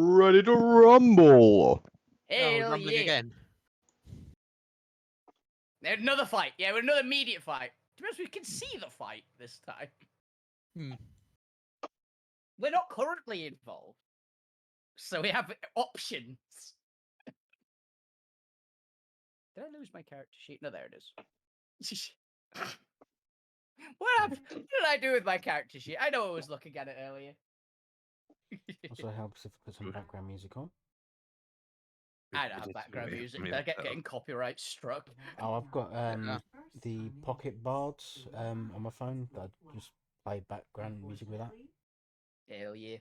Ready to rumble. We're Hell rumbling yeah. again. Another fight. Yeah, another immediate fight. To be honest, we can see the fight this time. Hmm. We're not currently involved. So we have options. Did I lose my character sheet? No, there it is. What happened? What did I do with my character sheet? I know I was looking at it earlier. Also helps if I put some background music on. I don't have background music. I get getting copyright struck. Oh, I've got the Pocket Bards on my phone. That I just play background music with that. Hell yeah.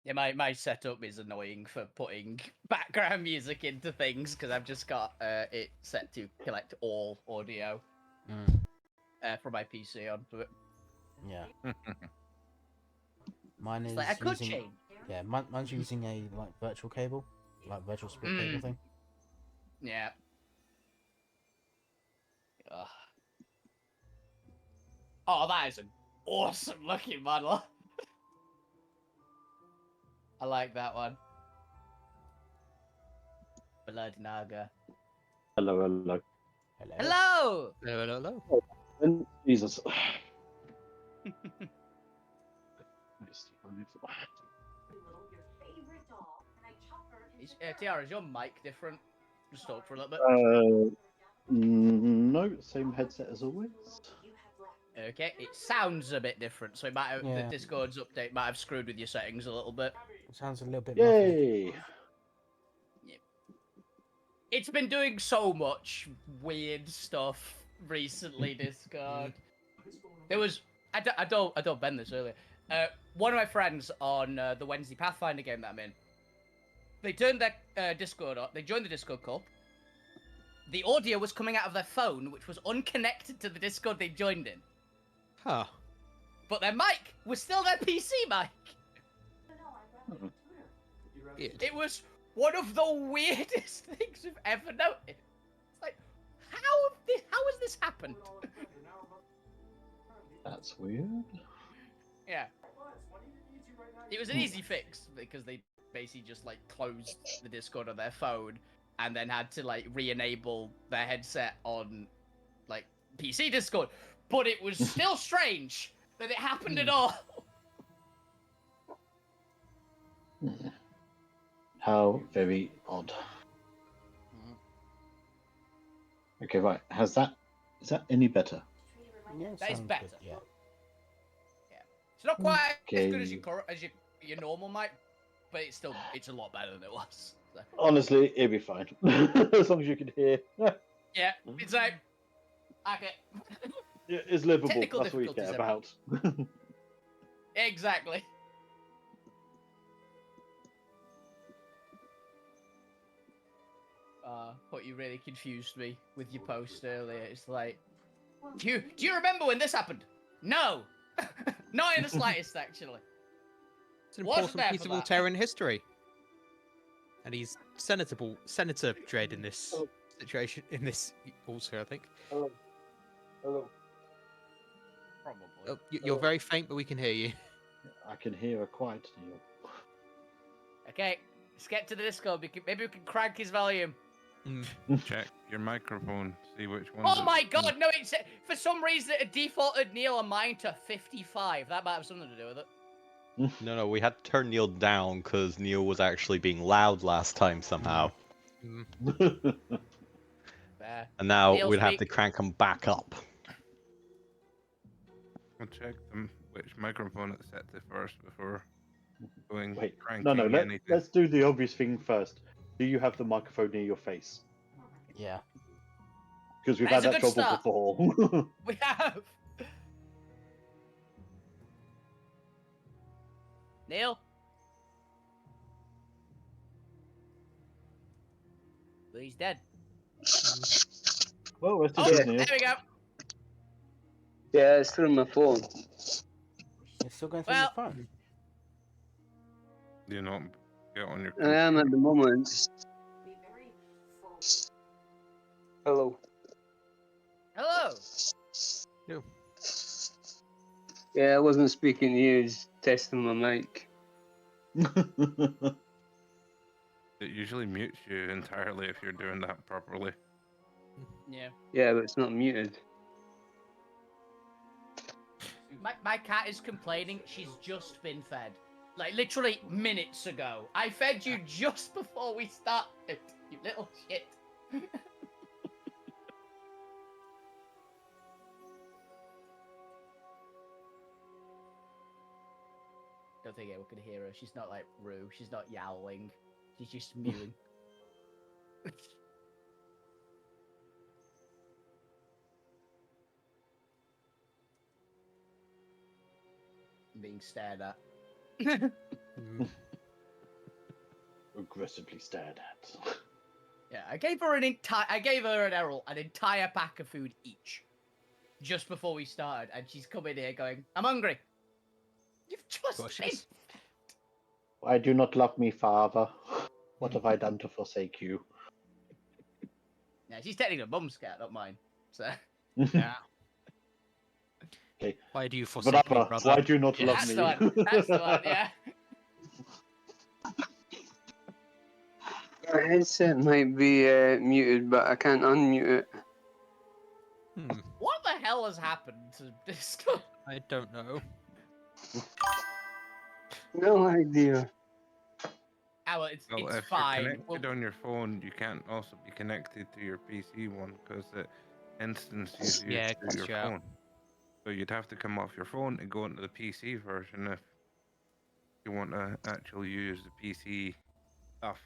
Yeah, my setup is annoying for putting background music into things because I've just got it set to collect all audio from my PC onto it. Yeah. Mine is It's like I could using, change. yeah, mine's using a virtual cable, virtual split cable thing. Yeah. Ugh. Oh, that is an awesome looking model. I like that one. Blood Naga. Hello, hello. Hello! Hello. And Jesus. Tiara, is your mic different? Just talk for a little bit. No, same headset as always. Okay, it sounds a bit different, so it might have, Yeah. the Discord's update might have screwed with your settings a little bit. It sounds a little bit muffled. Yay! It's been doing so much weird stuff recently, Discord. There was I don't bend this earlier. One of my friends on the Wednesday Pathfinder game that I'm in, they turned their Discord on. They joined the Discord call. The audio was coming out of their phone, which was unconnected to the Discord they joined in. Huh. But their mic was still their PC mic. Weird. It was one of the weirdest things we've ever noticed. It's like, how has this happened? That's weird. Yeah. It was an easy fix because they basically just like closed the Discord on their phone and then had to like re-enable their headset on like PC Discord. But it was still strange that it happened at all. How very odd. Okay, right. Is that any better? Yeah, That is sounds better. good, yeah. It's not quite as good Okay. as your normal mic, but it's a lot better than it was. So. Honestly, it'll be fine. As long as you can hear. Yeah, it's like okay. Yeah, it's livable. Technical That's what we care difficulties, about. Exactly. But you really confused me with your post earlier. It's like, do you remember when this happened? No, not in the slightest, actually. It's an Wasn't important there piece for of that. Alterran history. And he's Senator Dread in this situation, in this also, I think. Hello. Probably. Oh, you're very faint, but we can hear you. I can hear a quiet Neil. Okay, let's get to the Discord. Maybe we can crank his volume. Check your microphone. See which one. Oh my god, no, it's for some reason it defaulted Neil on mine to 55. That might have something to do with it. No, we had to turn Neil down because Neil was actually being loud last time somehow. There. And now Neil, we'd have to speak. crank him back up. I'll check which microphone it's set to first before going Wait, cranking no. anything. Let's do the obvious thing first. Do you have the microphone near your face? Yeah. Because we've That's had a that good trouble start. before. We have. Neil? Well, he's dead. Well, let's do Oh, this, there Neil. we go. Yeah, it's through my phone. It's still going through Well- your phone. Do you not get on your I am at the moment. Hello. Hello. No. Yeah, I wasn't speaking to you, just testing my mic. It usually mutes you entirely if you're doing that properly. Yeah. Yeah, but it's not muted. My cat is complaining. She's just been fed. Like, literally minutes ago. I fed you just before we started, you little shit. Don't think anyone could hear her. She's not like Rue. She's not yowling. She's just mewing. Being stared at. Aggressively stared at. Yeah, I gave her and Errol an entire pack of food each, just before we started, and she's come in here going, "I'm hungry." You've just been. Cautious. Why do you not love me, father? What have I done to forsake you? Yeah, she's technically a mum's cat, not mine. So. Yeah. Okay. Why do you forsake me, Brother, brother? why do you not Yeah, love that's me? the one. That's the one. Yeah. My headset might be muted, but I can't unmute it. What the hell has happened to Discord? I don't know. No idea. Oh, well, Well, it's if you're fine. connected on your phone, you can't also be connected to your PC one because it instances you Yeah, through your cuts you out. phone. So you'd have to come off your phone and go into the PC version if you want to actually use the PC stuff.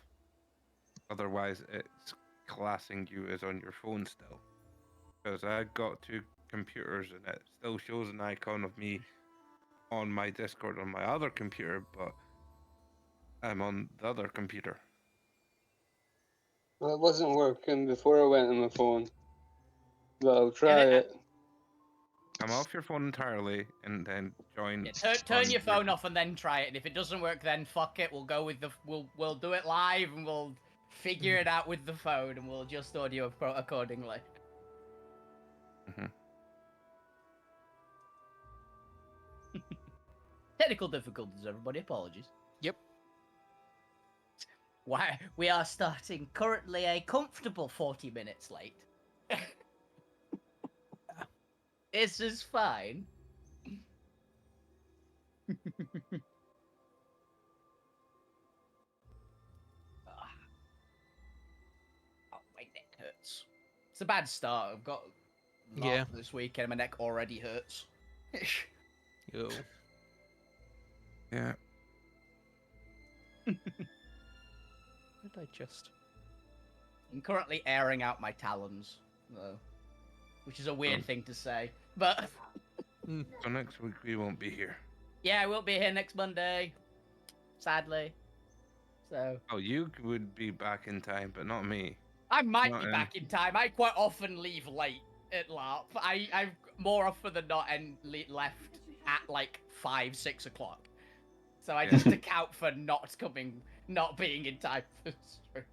Otherwise, it's classing you as on your phone still. Because I got two computers and it still shows an icon of me on my Discord on my other computer, but I'm on the other computer. Well, it wasn't working before I went on my phone. But I'll try it. Come off your phone entirely and then join. Yeah, turn on your phone off and then try it. And if it doesn't work, then fuck it. We'll go with the we'll do it live and we'll figure it out with the phone and we'll adjust audio accordingly. Mhm. Technical difficulties, everybody. Apologies. Yep. Why we are starting currently a comfortable 40 minutes late. This is fine. Oh, my neck hurts. It's a bad start. I've got Yeah. this weekend. My neck already hurts. Yo. Yeah. Did I just? I'm currently airing out my talons, though, which is a weird Oh. thing to say. But So next week we won't be here. yeah, I won't be here next Monday, sadly. So Oh, you would be back in time, but not me. I might Not be in. back in time. I quite often leave late at LARP. I've more often than not left at like 5, 6 o'clock. So I Yeah. just account for not being in time for stream.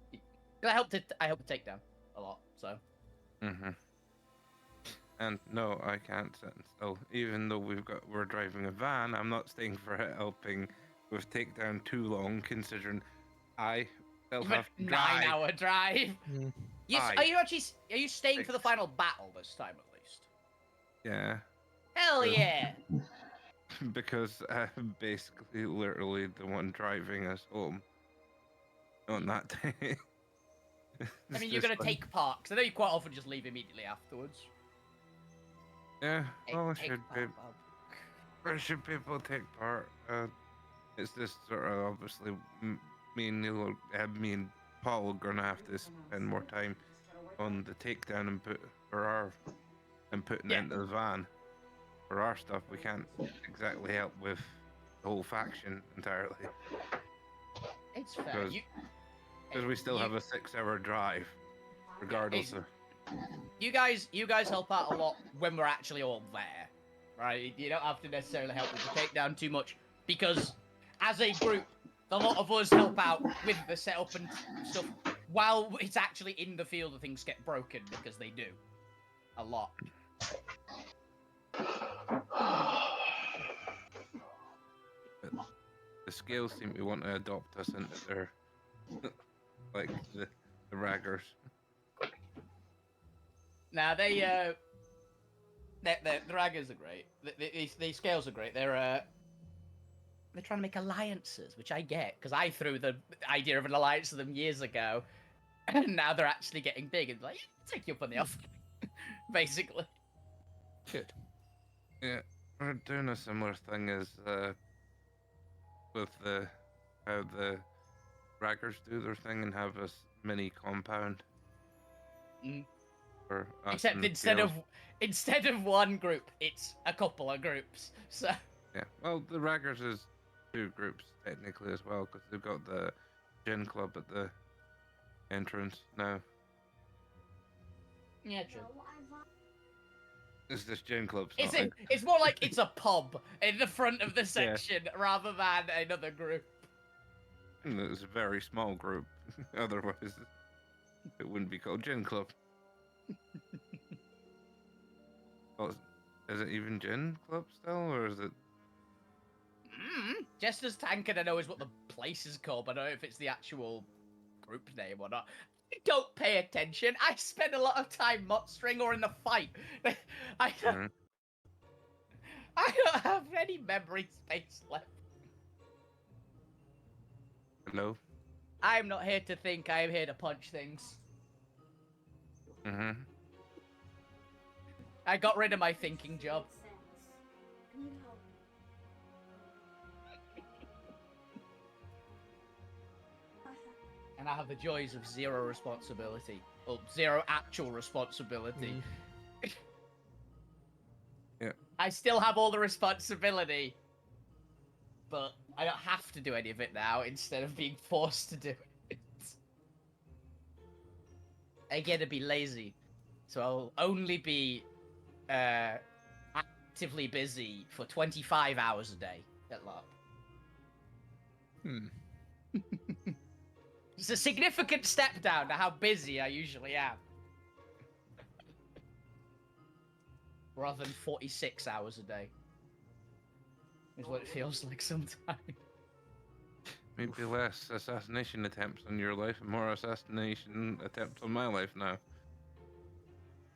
I help to take down a lot. So Mhm. And no, I can't sit still. Even though we're driving a van, I'm not staying for helping with takedown too long, considering I still even have to drive. 9-hour drive. Aye. Are you staying for the final battle this time at least? Yeah, Hell Sure. yeah! because I'm basically literally the one driving us home on that day. I mean, you're gonna take part, because I know you quite often just leave immediately afterwards. Yeah, well, I Take should be. part, Bob. Where should people take part? It's just sort of obviously me and Paul are gonna have to spend more time on the takedown and putting Yeah. it into the van for our stuff. We can't exactly help with the whole faction entirely It's fair. because we still have a 6-hour drive, regardless of. You guys help out a lot when we're actually all there, right? You don't have to necessarily help with the takedown too much because, as a group, a lot of us help out with the setup and stuff while it's actually in the field and things get broken because they do, a lot. The scales seem to want to adopt us into their like the raggers. Now the raggers are great. The scales are great. They're trying to make alliances, which I get because I threw the idea of an alliance to them years ago, and now they're actually getting big and like, yeah, take you up on the offer, basically. Good. Yeah, we're doing a similar thing as with how the raggers do their thing and have a mini compound. Mm. For us Except and the instead of one group, it's a couple of groups. So yeah, well, the raggers is 2 groups technically as well because they've got the gin club at the entrance now. yeah, true. It's this gin club's It's not it's more like it's a pub in the front of the section rather than another group. it's a very small group. Otherwise, it wouldn't be called gin club. Oh, is it even gin club still, or is it? Jester's Tankard, I know is what the place is called, but I don't know if it's the actual group name or not. I don't pay attention. I spend a lot of time mostering or in the fight. I don't have any memory space left. Hello. I'm not here to think. I am here to punch things. Mm-hmm. I got rid of my thinking job. And I have the joys of zero responsibility. Well, zero actual responsibility. Yeah. I still have all the responsibility, but I don't have to do any of it now instead of being forced to do it. I get to be lazy, so I'll only be actively busy for 25 hours a day at LARP. It's a significant step down to how busy I usually am. Rather than 46 hours a day. Is what it feels like sometimes. Maybe less assassination attempts on your life and more assassination attempts on my life now.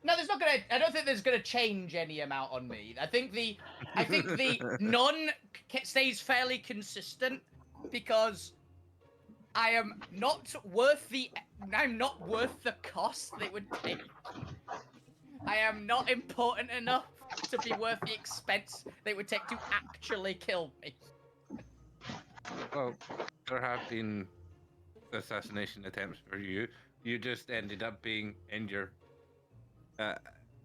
No, there's not gonna. I don't think there's gonna change any amount on me. I think the none stays fairly consistent because I am not worth the. I'm not worth the cost that it would take. I am not important enough to be worth the expense that it would take to actually kill me. Well, there have been assassination attempts for you. You just ended up being in your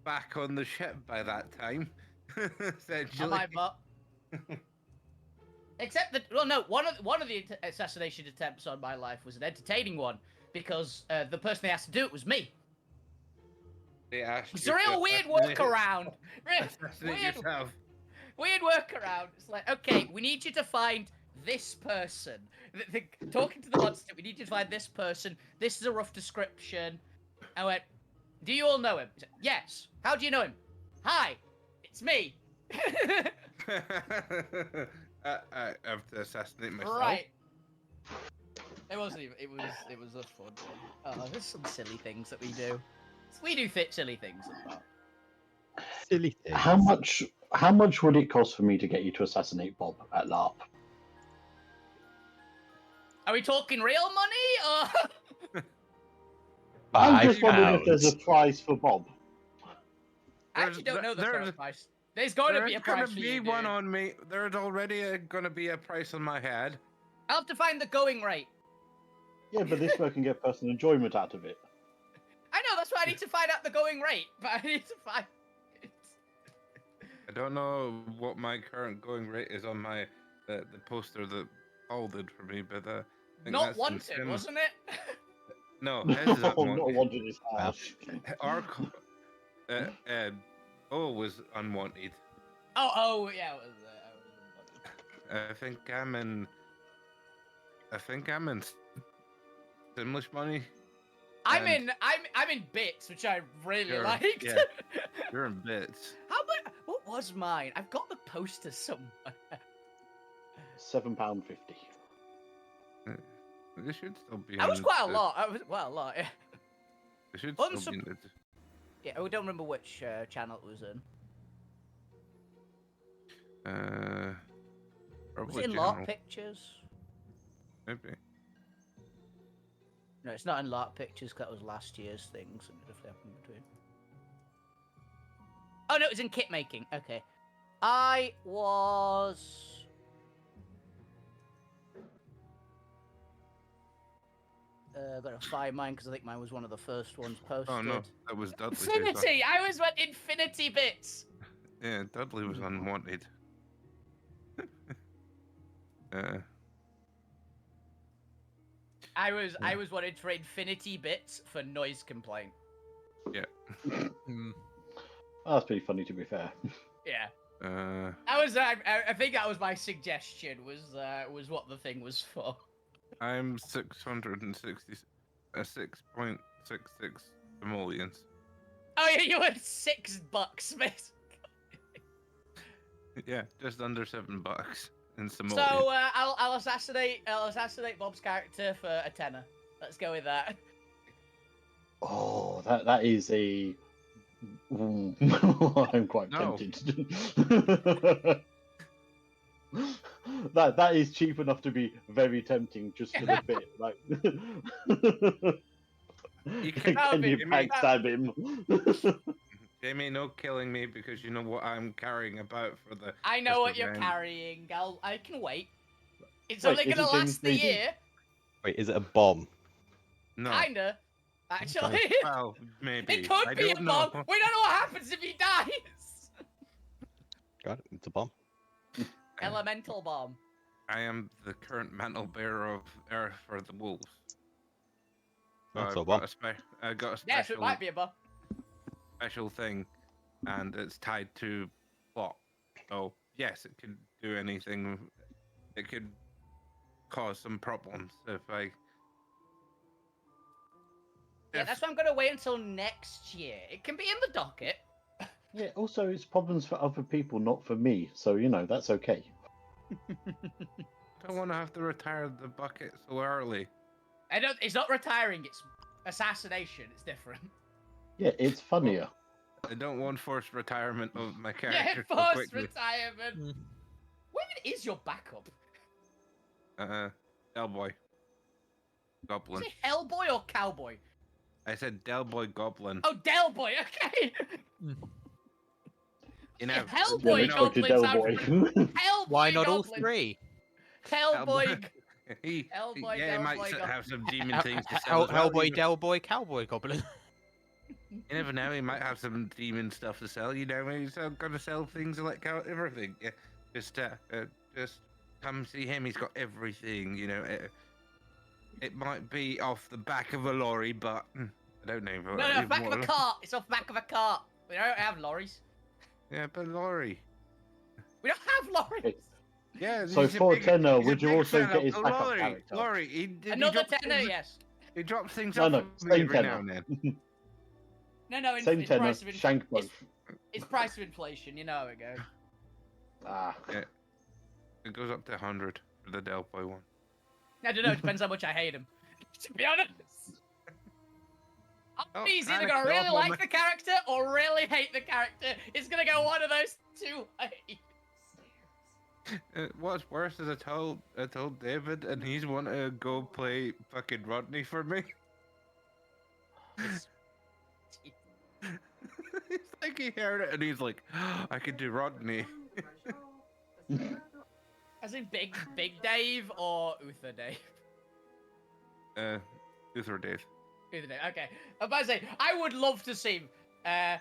back on the ship by that time, essentially. On my butt. Except that, well, no, one of the assassination attempts on my life was an entertaining one because the person they asked to do it was me. They asked It's you a real to weird assassinate- workaround. assassinate Weird, yourself. weird workaround. It's like, okay, we need you to find this person. Talking to the monster, we need you to find this person. This is a rough description. I went, do you all know him? He said, yes. How do you know him? Hi, it's me. I have to assassinate myself. Right. It wasn't even. It was a fun one. Oh, there's some silly things that we do. We do silly things a lot. Silly thing. How much would it cost for me to get you to assassinate Bob at LARP? Are we talking real money or? I'm just wondering if £5. there's a price for Bob. I actually don't know the there's- current price. There's going to be a price There's for gonna be you, one dude. on me. There's already gonna be a price on my head. I'll have to find the going rate. Yeah, but this way I can get personal enjoyment out of it. I know, that's why I need to find out the going rate, but I need to find it. I don't know what my current going rate is on my the poster that Paul did for me, but I think Not that's wanted, insane. wasn't it? No, his is No, not unwanted. wanted is harsh. Our was unwanted. Oh, yeah, it was. I think I'm in Simlish money. I'm And- in bits, which I really Sure, liked. yeah. You're in bits. How much? What was mine? I've got the poster somewhere. £7.50. They should still be. That was in quite a the- lot. That was quite a lot. Yeah. They should Unsub- still be. In Yeah, we don't remember which channel it was in. the, Was probably it in channel, Lark Pictures? maybe. No, it's not in Lark Pictures. 'Cause that was last year's thing. So it definitely happened between. Oh no, it was in kit making. Okay, I was. Gotta find mine because I think mine was one of the first ones posted. Oh no, that was Dudley. Infinity! I always went Infinity Bits! Yeah, Dudley was unwanted. I was wanted for Infinity Bits for noise complaint. Hmm. That's pretty funny, to be fair. Yeah. I I think that was my suggestion, was what the thing was for. I'm 660, 6.66 simoleons. Oh yeah, you had $6, mate. Yeah, just under $7 in So simoleons. I'll assassinate Bob's character for a tenner. Let's go with that. Oh, that is a. I'm quite No. tempted. That is cheap enough to be very tempting, just for the bit. Like, can- can you Jimmy- backstab him? Jamie, no killing me because you know what I'm carrying about for the. I know Just what a you're man. carrying. I can wait. It's Wait, only is gonna it James last the Dean? year. Wait, is it a bomb? No. Kinda. Actually. Well, maybe. It could I be a don't bomb. know. We don't know what happens if he dies. Got it. It's a bomb. Elemental bomb. I am the current mantle bearer of Earth for the wolves. So That's a I've bomb. got I got a Yes, special it might be a bomb. special thing, and it's tied to plot. So yes, it could do anything. It could cause some problems if I. Yeah, if- that's why I'm gonna wait until next year. It can be in the docket. Yeah, also, it's problems for other people, not for me. So, that's okay. I don't want to have to retire the bucket so early. It's not retiring. It's assassination. It's different. Yeah, it's funnier. I don't want forced retirement of my Yeah, character so forced quickly. retirement. Mm. What even is your backup? Delboy. Is Goblin. it Hellboy or Cowboy? I said Delboy Goblin. Oh, Delboy. Okay. You know, Yeah, Hellboy Yeah, you let's know, go to Goblin sounds Delboy. Hellboy. Why not all Goblin. three? Hellboy. he, Hellboy, yeah, he might Delboy, Goblin. have some demon things to sell. Hell, as well. Hellboy, You Delboy, Cowboy, Goblin. you never know, he might have some demon stuff to sell. You know, he's gonna sell things like everything. Yeah, just come see him. He's got everything. You know, it might be off the back of a lorry, but I don't know. No, back of a cart. It's off back of a cart. We don't have lorries. Yeah, but lorry. We don't have lorries. Yeah. So he's a for big- tenner, he's a would you big also fan get of his the backup lorry? character? Lorry. He Another drops tenner, things- yes. He drops things No, off no, of me same every now tenner. and then. No, Same it's tenner, price of shank it's, both. it's price of inflation. You know how it goes. Ah, It goes up to 100 for the Delboy one. I don't know. It depends how much I hate him. To be honest. Oh, He's either kinda gonna really kill like him. the character or really hate the character. It's gonna go one of those two ways. What's worse is I told David, and he's want to go play fucking Rodney for me. It's like he heard it, and he's like, I could do Rodney. As in Big Dave or Uther Dave? Uther Dave. Uther Dave. Okay. I'm about to say I would love to see. I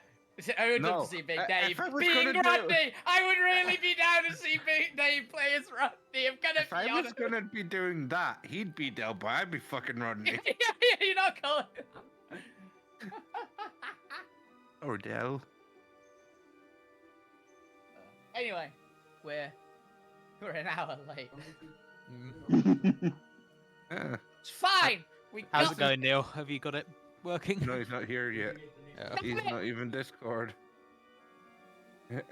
would love No, to see Big if Dave I was being gonna do- Rodney. I would really be down to see Big Dave play as Rodney. I'm gonna If be I was honest. gonna be doing that, he'd be Delboy. I'd be fucking Rodney. You're not going. Or Del. Anyway, we're an hour late. Yeah. It's fine. We How's got it going, Neil? Have you got it working? No, he's not here yet. Yeah. He's not even Discord.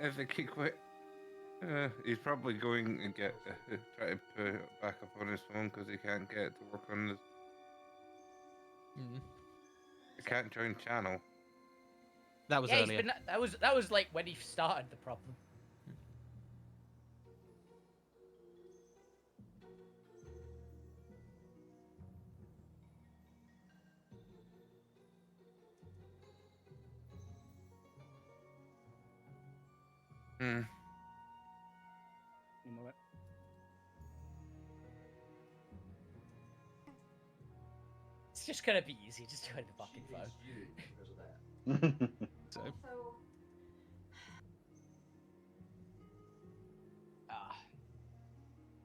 I think he quit. He's probably going to get try to put it back up on his phone because he can't get it to work on his. He can't join channel. That was Yeah, earlier. that was like when he started the problem. Hmm. One moment. It's just gonna be easy. Just join the fucking phone. So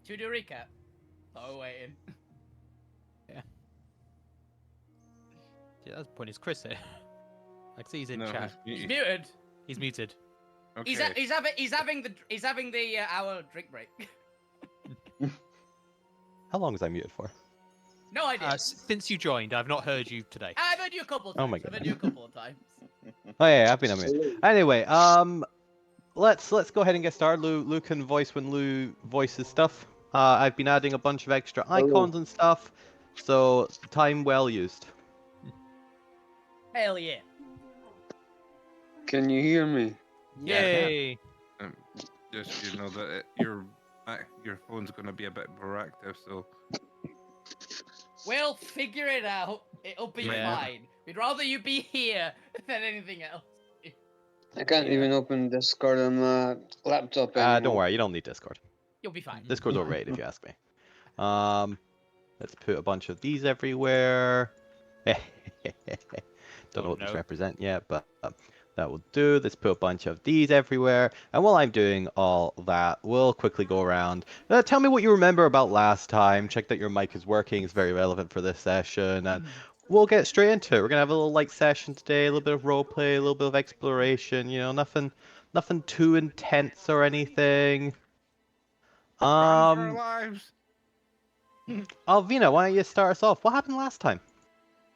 Should we do a recap? Oh, waiting. yeah, that's the point. Is Chris here? I can see he's in No, chat. He's muted. He's muted. Okay. He's having the hour drink break. How long was I muted for? No idea. Since you joined, I've not heard you today. I've heard you a couple of times. Oh my I've heard you a couple of times. Oh yeah, I've been on mute. Anyway, let's go ahead and get started. Lou can voice when Lou voices stuff. I've been adding a bunch of extra icons and stuff, so time well used. Hell yeah. Can you hear me? Yay! Just so you know that your phone's gonna be a bit more active, so We'll figure it out. It'll be Yeah. fine. We'd rather you be here than anything else. I can't even open Discord on my laptop anymore. Don't worry, you don't need Discord. You'll be fine. Discord's overrated if you ask me. Let's put a bunch of these everywhere. Don't know what these represent yet, but that will do. Let's put a bunch of these everywhere. And while I'm doing all that, we'll quickly go around. Tell me what you remember about last time. Check that your mic is working. It's very relevant for this session. And we'll get straight into it. We're going to have a little light session today, a little bit of roleplay, a little bit of exploration. You know, nothing too intense or anything. run for our lives. Alvina, why don't you start us off? What happened last time?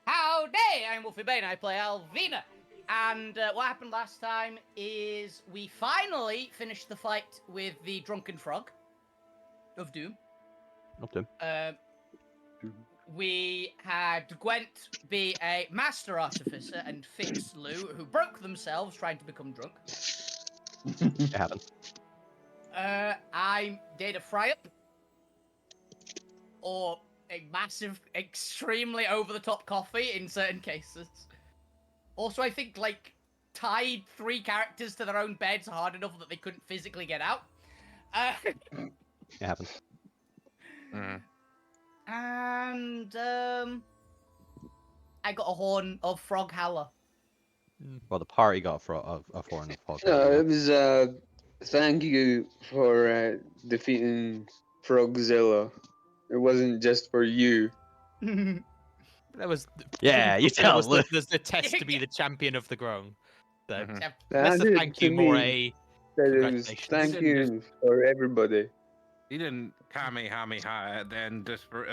Howdy! I'm Wolfie Bane. I play Alvina. And what happened last time is we finally finished the fight with the drunken frog of Doom. Okay. We had Gwent be a master artificer and fix Lou, who broke themselves trying to become drunk. It happened. I did a fry-up. Or a massive, extremely over-the-top coffee in certain cases. Also, I think, like, tied 3 characters to their own beds hard enough that they couldn't physically get out. It happened. And, I got a horn of Frog Howler. Well, the party got a foreign fog. No, it was thank you for defeating Frogzilla. It wasn't just for you. That was Yeah, you that tell was Lou. the test to be the champion of the grown. So, Mhm. that's a thank you more That a it was congratulations. thank you for everybody. He didn't Kamehameha at the end just for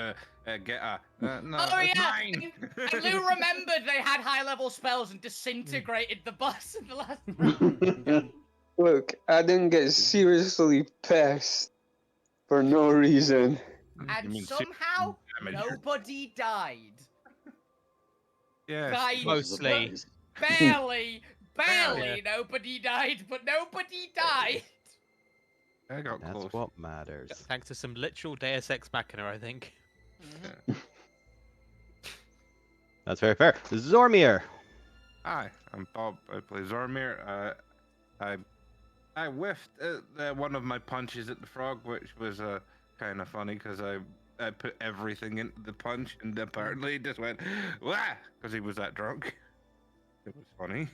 get a no. Oh, it's yeah, mine. And Lou remembered they had high-level spells and disintegrated the bus in the last round. Look, I didn't get seriously pissed for no reason. You And mean somehow, damage. nobody died. Yes. Died Mostly. barely, Barely. nobody died, but nobody died. I got That's close. what matters. Thanks to some literal Deus Ex Machina, I think. That's very fair. Zormir. Hi, I'm Bob. I play Zormir. I whiffed one of my punches at the frog, which was kind of funny because I put everything into the punch and apparently he just went wah because he was that drunk. It was funny.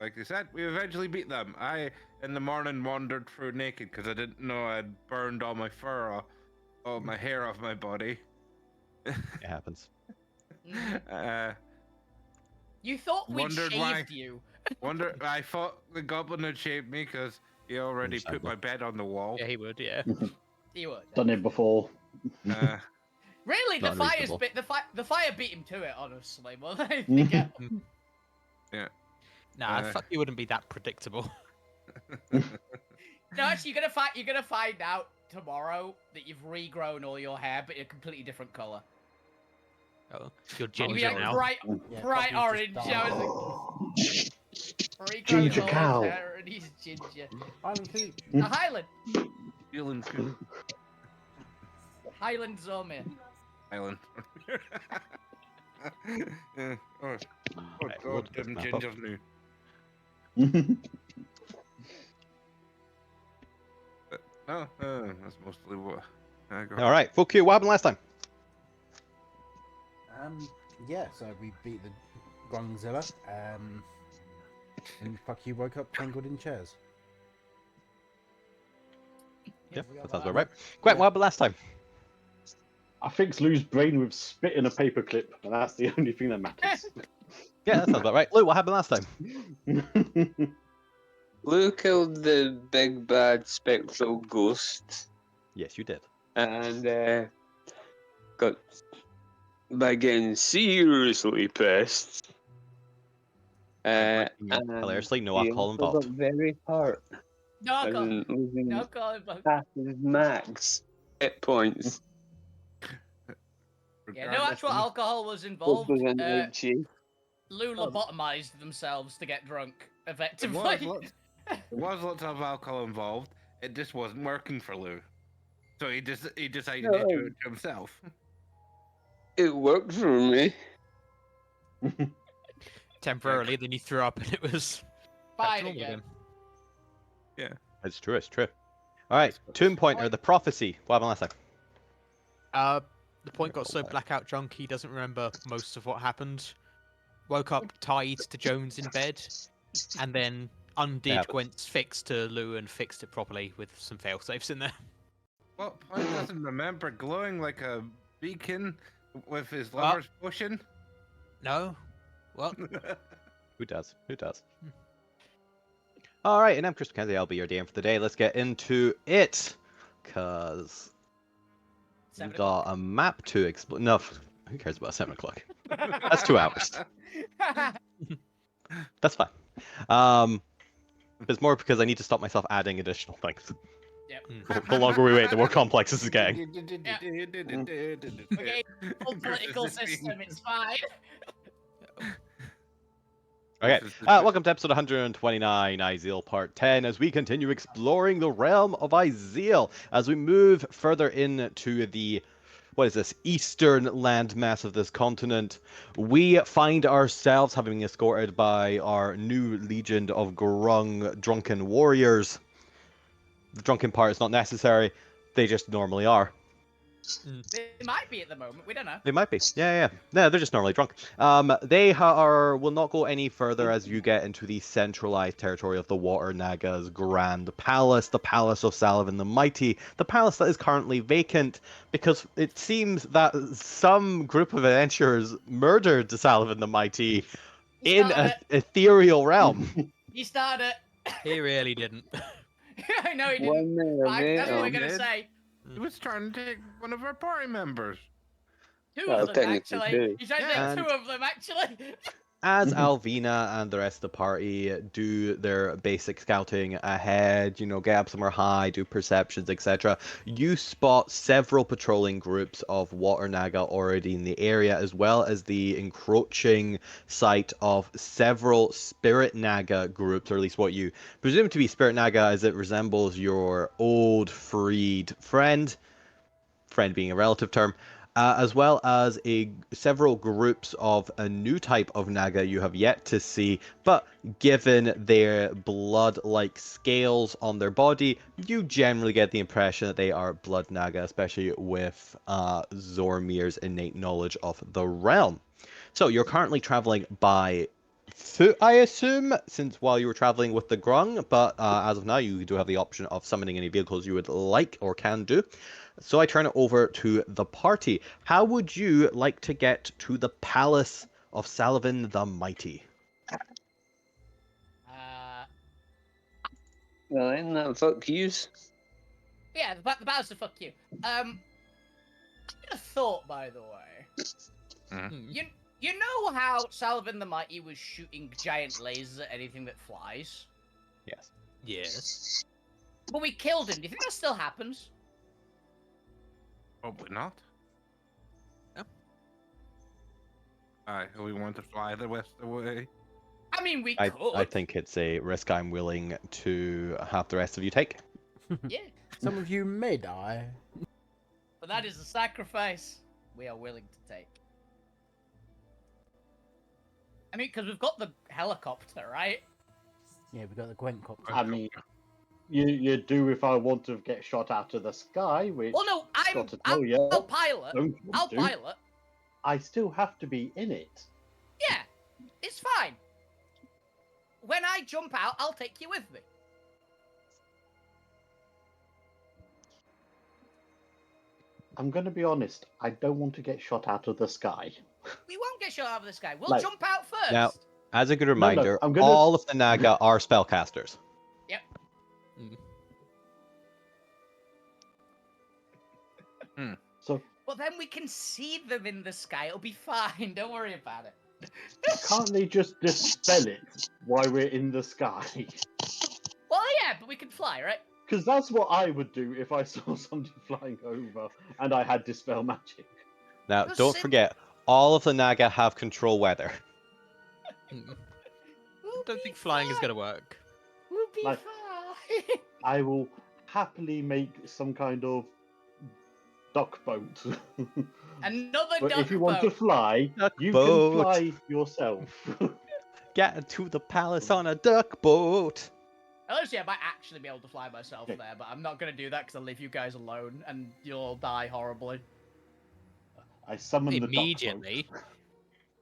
Like I said, we eventually beat them. I in the morning wandered through naked because I didn't know I'd burned all my fur, all my hair off my body. It happens. You thought we'd Wondered shaved why. you. I thought the goblin had shaved me because he already put my bed on the wall. Yeah, he would. Yeah. You would. Done it before. Really, the Not fire's unreasonable. the fire beat him to it. Honestly, more than anything else. Nah, Uh, fuck, you wouldn't be that predictable. No, actually, you're gonna find out tomorrow that you've regrown all your hair, but in a completely different color. Oh, you're You'll be ginger like now. bright probably orange. just I was dark. like, regrown Ginger all his cow. hair and he's ginger. Island Coop. A Highland. Feeling good. Highland Zomir. Island. Yeah. Oh, Right, God, load this them map up. gingers new. But, no, that's mostly what I got. All right, full Q. What happened last time? Yeah, so we beat the Grungzilla. And fuck you woke up tangled in chairs. Yeah, forgot that sounds about about right. Quentin, Yeah. what happened last time? I fixed Lou's brain with spit in a paperclip, and that's the only thing that matters. Yeah, that sounds about right. Lou, what happened last time? Lou killed the big bad spectral ghost Yes, you did. and got by getting seriously pissed. And Hilariously, no he alcohol also got involved. very hurt, No, as in losing no, call half his max hit points, Yeah, no Regardless actual of- alcohol was which involved. was an itchy. Lou lobotomized themselves to get drunk, There effectively. was lots of alcohol involved. It just wasn't working for Lou. So he decided No. to do it to himself. It worked for me. Temporarily, then you threw up and it was back Fine to normal again. It's true, it's true. All right, Tomb Pointer, the prophecy. What happened last time? The point got so blackout drunk he doesn't remember most of what happened. Woke up tied to Jones in bed, and then undid Yeah. Gwent's fix to Lou and fixed it properly with some failsafes in there. What point doesn't remember glowing like a beacon with his Well- lover's potion? No? What? Who does? Who does? All right, and I'm Chris McKenzie. I'll be your DM for the day. Let's get into it, cause we 7 got a map to explore. No, who cares about 7 o'clock? That's 2 hours. That's fine. It's more because I need to stop myself adding additional things. The longer we wait, the more complex this is getting. Okay, full political system, it's fine. Okay, welcome to episode 129, Izell Part 10, as we continue exploring the realm of Izell, as we move further into the, what is this, eastern landmass of this continent. We find ourselves having been escorted by our new legion of drunken warriors. The drunken part is not necessary, they just normally are. They might be at the moment, we don't know. They might be. Yeah. No, they're just normally drunk. They will not go any further as you get into the centralized territory of the Water Naga's Grand Palace, the Palace of Salavan the Mighty, the palace that is currently vacant because it seems that some group of adventurers murdered Salavan the Mighty in an ethereal realm. He started He really didn't. I know he One didn't. there, That's what we're mate. gonna did. say. He was trying to take one of our party members. Two Well, of them, technically actually. two. He's trying to Yeah. take 2 of them, actually. As Alvina and the rest of the party do their basic scouting ahead, get up somewhere high, do perceptions, etc., you spot several patrolling groups of Water Naga already in the area, as well as the encroaching sight of several Spirit Naga groups, or at least what you presume to be Spirit Naga, as it resembles your old freed friend being a relative term, as well as several groups of a new type of Naga you have yet to see, but given their blood-like scales on their body, you generally get the impression that they are Blood Naga, especially with Zormir's innate knowledge of the realm. So you're currently traveling by foot, I assume, since while you were traveling with the Grung, but as of now you do have the option of summoning any vehicles you would like or can do. So I turn it over to the party. How would you like to get to the Palace of Salavan the Mighty? Well, ain't that fuck yous? Yeah, the battle's to fuck you. I had a thought, by the way. You know how Salavan the Mighty was shooting giant lasers at anything that flies? Yes. Yes. But we killed him. Do you think that still happens? Probably not. No. We want to fly the rest of the way. I mean, we I could. think it's a risk I'm willing to have the rest of you take. Yeah, Some of you may die. but that is a sacrifice we are willing to take. I mean, because we've got the helicopter, right? Yeah, we got the Gwent copter. I mean, you do if I want to get shot out of the sky, which Well, no, got to tell you, I'll pilot. don't want I'll to. pilot. I still have to be in it. Yeah, it's fine. When I jump out, I'll take you with me. I'm going to be honest. I don't want to get shot out of the sky. We won't get shot out of the sky. We'll Like- jump out first. Now, as a good reminder, I'm gonna- all of the Naga are spellcasters. Yep. So But then we can see them in the sky. It'll be fine. Don't worry about it. can't they just dispel it while we're in the sky? Well, yeah, but we can fly, right? Because that's what I would do if I saw somebody flying over and I had dispel magic. Now, You're don't sim- forget, all of the Naga have control weather. We'll Don't be think flying is fine. gonna work. We'll be Like- fine. I will happily make some kind of duck boat. Another But duck if you want boat. to fly, Duck you boat. can fly yourself. Get to the palace on a duck boat. Honestly, I might actually be able to fly myself Okay. there, but I'm not going to do that because I'll leave you guys alone and you'll all die horribly. I summon the duck Immediately.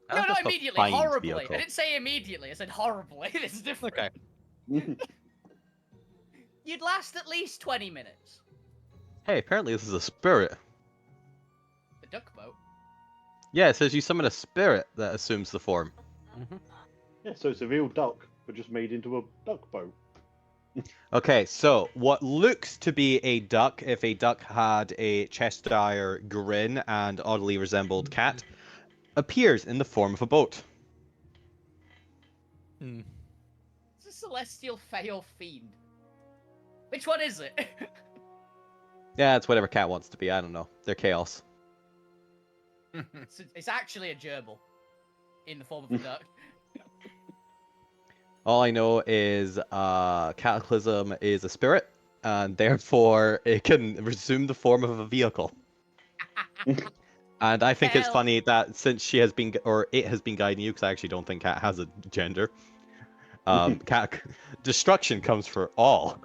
No, That's not a immediately. fine Horribly. vehicle. I didn't say immediately. I said horribly. This is different. Okay. boat. You'd last at least 20 minutes. Hey, apparently this is a spirit. The duck boat. Yeah, it says you summon a spirit that assumes the form. Yeah, so it's a real duck, but just made into a duck boat. Okay, so what looks to be a duck, if a duck had a Cheshire grin and oddly resembled cat, appears in the form of a boat. It's a celestial fail fiend. Which one is it? Yeah, it's whatever cat wants to be. I don't know. They're chaos. It's actually a gerbil. In the form of a duck. All I know is Cataclysm is a spirit, and therefore it can resume the form of a vehicle. And I think it's Hell. funny that since she has been, or it has been guiding you, because I actually don't think Cat has a gender. Cat destruction comes for all.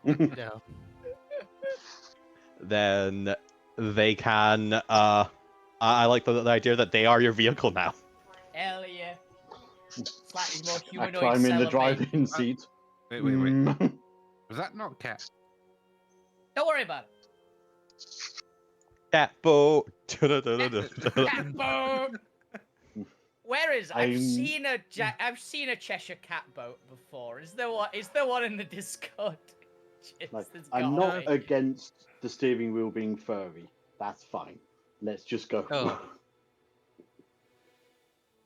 Yeah. Then they can. I like the idea that they are your vehicle now. Hell yeah. Slightly more I humanoid climb in the celibate. driving seat. Wait. Mm. Was that not cat? Don't worry about it. Cat boat. Cat boat. Where is? I've I'm- seen I've seen a Cheshire cat boat before. Is there one? Is there one in the Discord? Jeez, Like, there's I'm gotta not be. against the steering wheel being furry. That's fine. Let's just go. Oh.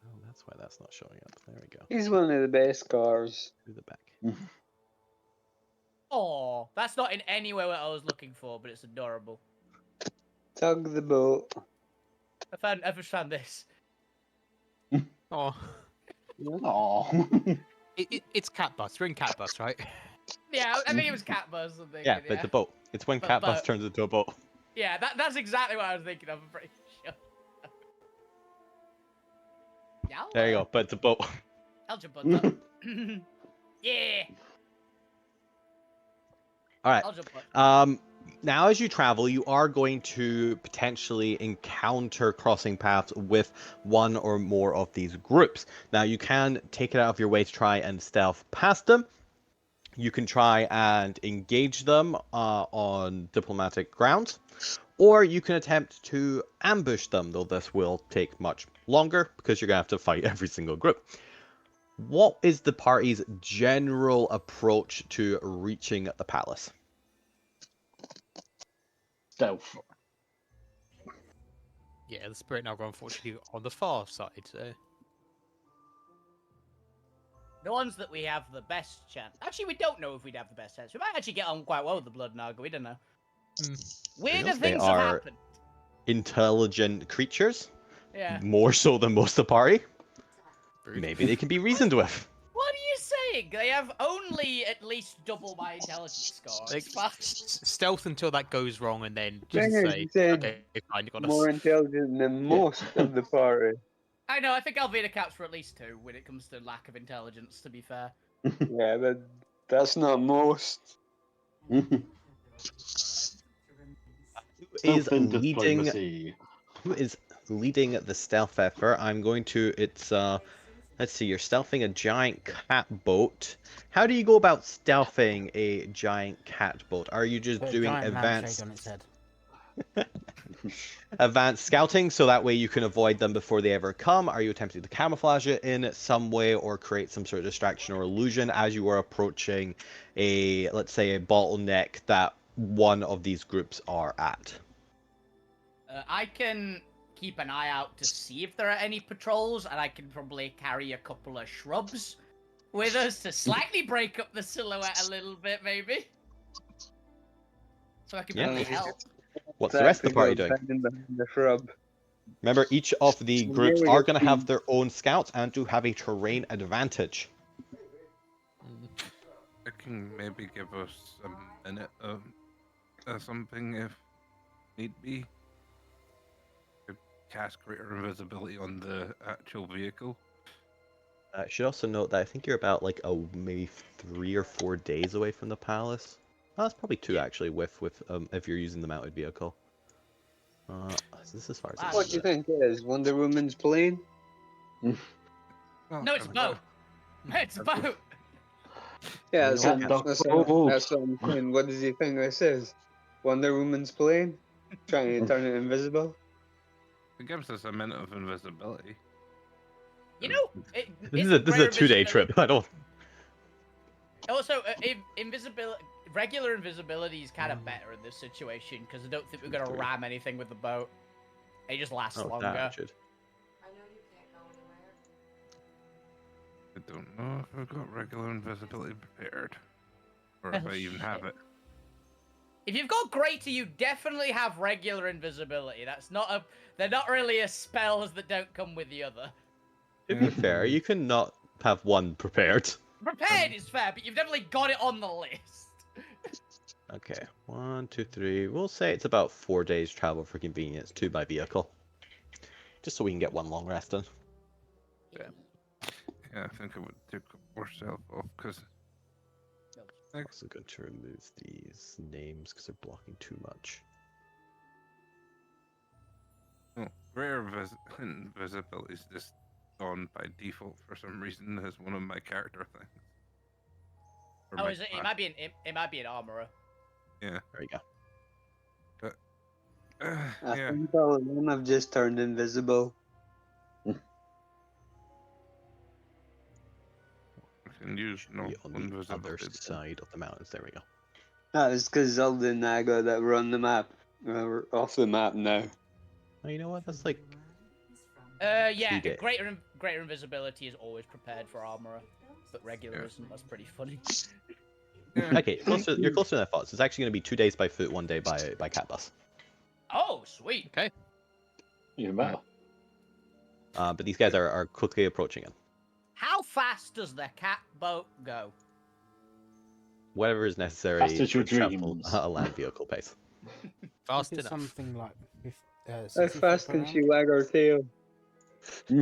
Oh, that's why that's not showing up. There we go. He's one of the best cars. To the back. Oh, that's not in any way what I was looking for, but it's adorable. Tug the boat. I just found this. Oh, Aw. it's cat bus. We're in cat bus, right? Yeah, I think it was cat buzz. I'm thinking, Yeah, but it's a boat. It's when But Cat Bus boat. turns into a boat. Yeah, that's exactly what I was thinking of. I'm pretty sure. Yeah, There you go. But it's a boat. I'll jump on that. Yeah, All right. I'll jump on. Now as you travel, you are going to potentially encounter crossing paths with one or more of these groups. Now you can take it out of your way to try and stealth past them. You can try and engage them on diplomatic grounds, or you can attempt to ambush them, though this will take much longer because you're going to have to fight every single group. What is the party's general approach to reaching the palace? Stealth. Yeah, the spirit now, unfortunately, on the far side. So The ones that we have the best chance. Actually, we don't know if we'd have the best chance. We might actually get on quite well with the Blood Naga. We don't know. Weirder knows? They things have are- happened. Intelligent creatures, Yeah. more so than most of the party. Maybe they can be reasoned with. What are you saying? They have only at least double my intelligence score. Like, It's fine. stealth until that goes wrong, and then just Thing is, say, you said okay, fine, you got us. more intelligent than most of the party. I know. I think Alvina counts for at least 2 when it comes to lack of intelligence. To be fair. Yeah, but that's not most. Is Stealth and leading diplomacy. Who is leading the stealth effort? I'm going to. It's let's see. You're stealthing a giant cat boat. How do you go about stealthing a giant cat boat? Are you just Put a doing giant advanced lampshade on its head. advanced scouting so that way you can avoid them before they ever come? Are you attempting to camouflage it in some way or create some sort of distraction or illusion as you are approaching a, let's say, a bottleneck that one of these groups are at? I can keep an eye out to see if there are any patrols, and I can probably carry a couple of shrubs with us to slightly break up the silhouette a little bit, maybe. So I can Yeah. probably help. What's the rest of the party Exactly, doing? hiding behind the shrub. Remember, each of the So groups maybe are if going to have we- their own scouts and do have a terrain advantage. It can maybe give us a minute of something if need be. Could cast greater invisibility on the actual vehicle. I should also note that I think you're about like maybe 3 or 4 days away from the palace. Oh, that's probably 2 actually, with if you're using the mounted vehicle. Is this as far as Wow. it What goes? do you think it is? Wonder Woman's plane? Oh, No, it's a boat. It's a boat. Yeah, You that's, know what, what? that's what I'm saying. What does he think this is? Wonder Woman's plane? Trying to turn it invisible? It gives us a minute of invisibility. You know, This is a 2-day trip. I don't. Also, invisibility, regular invisibility is kind of better in this situation because I don't think we're gonna ram anything with the boat. It just lasts Oh, longer. that should. I don't know if I've got regular invisibility prepared. Or if Oh, I even have it. If you've got greater, you definitely have regular invisibility. That's not a. They're not really a spells that don't come with the other. To be fair, you can not have one prepared. Prepared is fair, but you've definitely got it on the list. Okay, 1, 2, 3. We'll say it's about 4 days travel for convenience, 2 by vehicle. Just so we can get 1 long rest in. Yeah, I think I would take more self off because Also good to remove these names because they're blocking too much. rare invisibility is just on by default for some reason as one of my character things. Or Oh, my is it? It class. might be an. It might be an armorer. Yeah. There you go. I Yeah. think all of them have just turned invisible. I can use Should no be on the other invisibility. side of the mountains. There we go. That is because all the Naga that were on the map are off the map now. Oh, you know what? That's like Yeah. Two-day. Greater invisibility is always prepared for armorer, but regular Yeah. isn't. That's pretty funny. Yeah. okay. You're closer than I thought. So it's actually going to be 2 days by foot, 1 day by cat bus. Oh, sweet. Okay. Even better. But these guys are quickly approaching it. How fast does the cat boat go? Whatever is necessary Fast as your to travel dreams. at a land vehicle pace. Fast Is it enough. something like How 60 fast foot can per she hour? wag her tail? I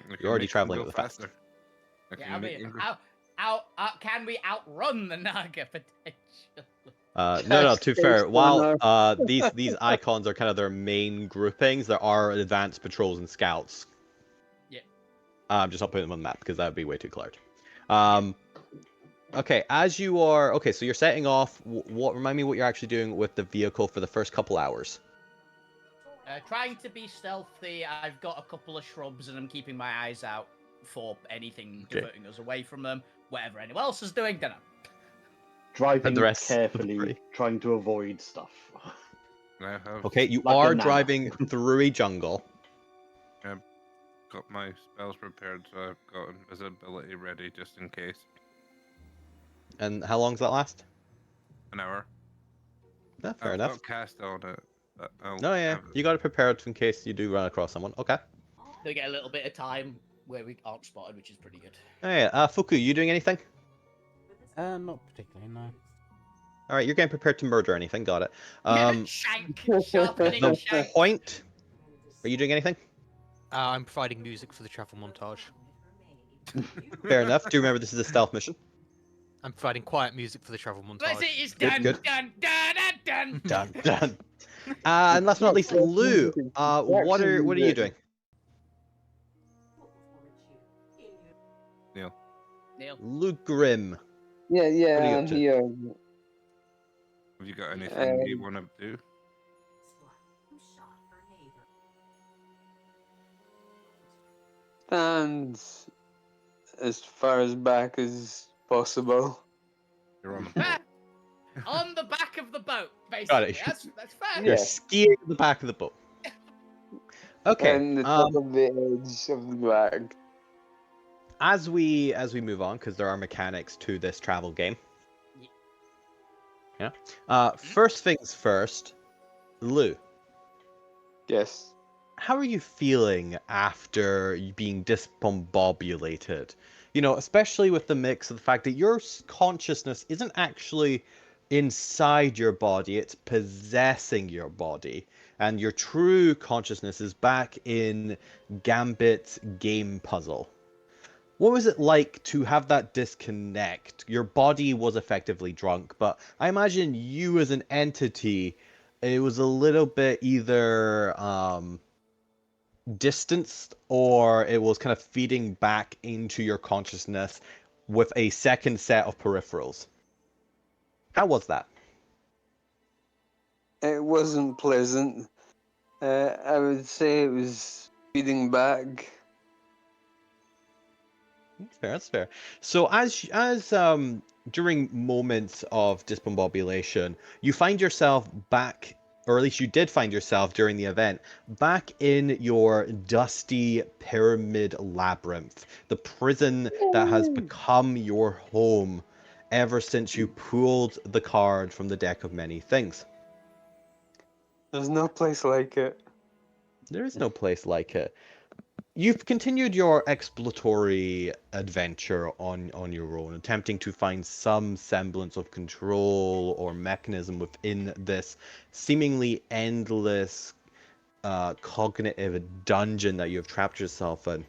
You're can already make them traveling go with the fast. faster. I Yeah, can I make mean, them go- can we outrun the Naga potentially? No, to be fair, Based while on these icons are kind of their main groupings, there are advanced patrols and scouts. Yeah. I'm just not putting them on the map because that would be way too cluttered. Okay, as you are okay, so you're setting off. What remind me what you're actually doing with the vehicle for the first couple hours. Trying to be stealthy. I've got a couple of shrubs, and I'm keeping my eyes out for anything Okay. diverting us away from them. Whatever anyone else is doing, don't know. Driving And the rest of the carefully, party. trying to avoid stuff. I have Okay, you Like a are nana. driving through a jungle. got my spells prepared, so I've got invisibility ready just in case. And how long does that last? An hour. Yeah, fair I've enough. got cast on it. But I'll No, yeah, have it. you got it prepared in case you do run across someone. Okay. They get a little bit of time where we aren't spotted, which is pretty good. Oh, yeah. Fuku, you doing anything? Not particularly, no. All right, you're getting prepared to murder anything. Got it. Shank, sharpening The shank. point. Are you doing anything? I'm providing music for the travel montage. Fair enough. Do you remember this is a stealth mission? I'm providing quiet music for the travel montage. Let's see, it's Good, done, good. done, done, done, done. Done, done. And last but not least, Lou. What are you doing? Neil. Neil. Lou Grimm. Yeah, What are you yeah, up I'm to? here. Have you got anything you want to do? Stand as far as back as possible. You're on the boat. On the back of the boat, Got basically. it. That's fair. You're Yeah. skiing at the back of the boat. Okay. And the top of the edge of the back. As we move on, because there are mechanics to this travel game. Yeah. First things first, Lou. Yes. How are you feeling after being discombobulated? You know, especially with the mix of the fact that your consciousness isn't actually inside your body, it's possessing your body. And your true consciousness is back in Gambit's game puzzle. What was it like to have that disconnect? Your body was effectively drunk, but I imagine you as an entity, it was a little bit either distanced or it was kind of feeding back into your consciousness with a second set of peripherals. How was that? It wasn't pleasant. I would say it was feeding back. That's fair. That's fair. So as during moments of discombobulation, you find yourself back, or at least you did find yourself during the event, back in your dusty pyramid labyrinth, the prison that has become your home ever since you pulled the card from the deck of many things. There's no place like it. There is no place like it. You've continued your exploratory adventure on your own, attempting to find some semblance of control or mechanism within this seemingly endless cognitive dungeon that you have trapped yourself in.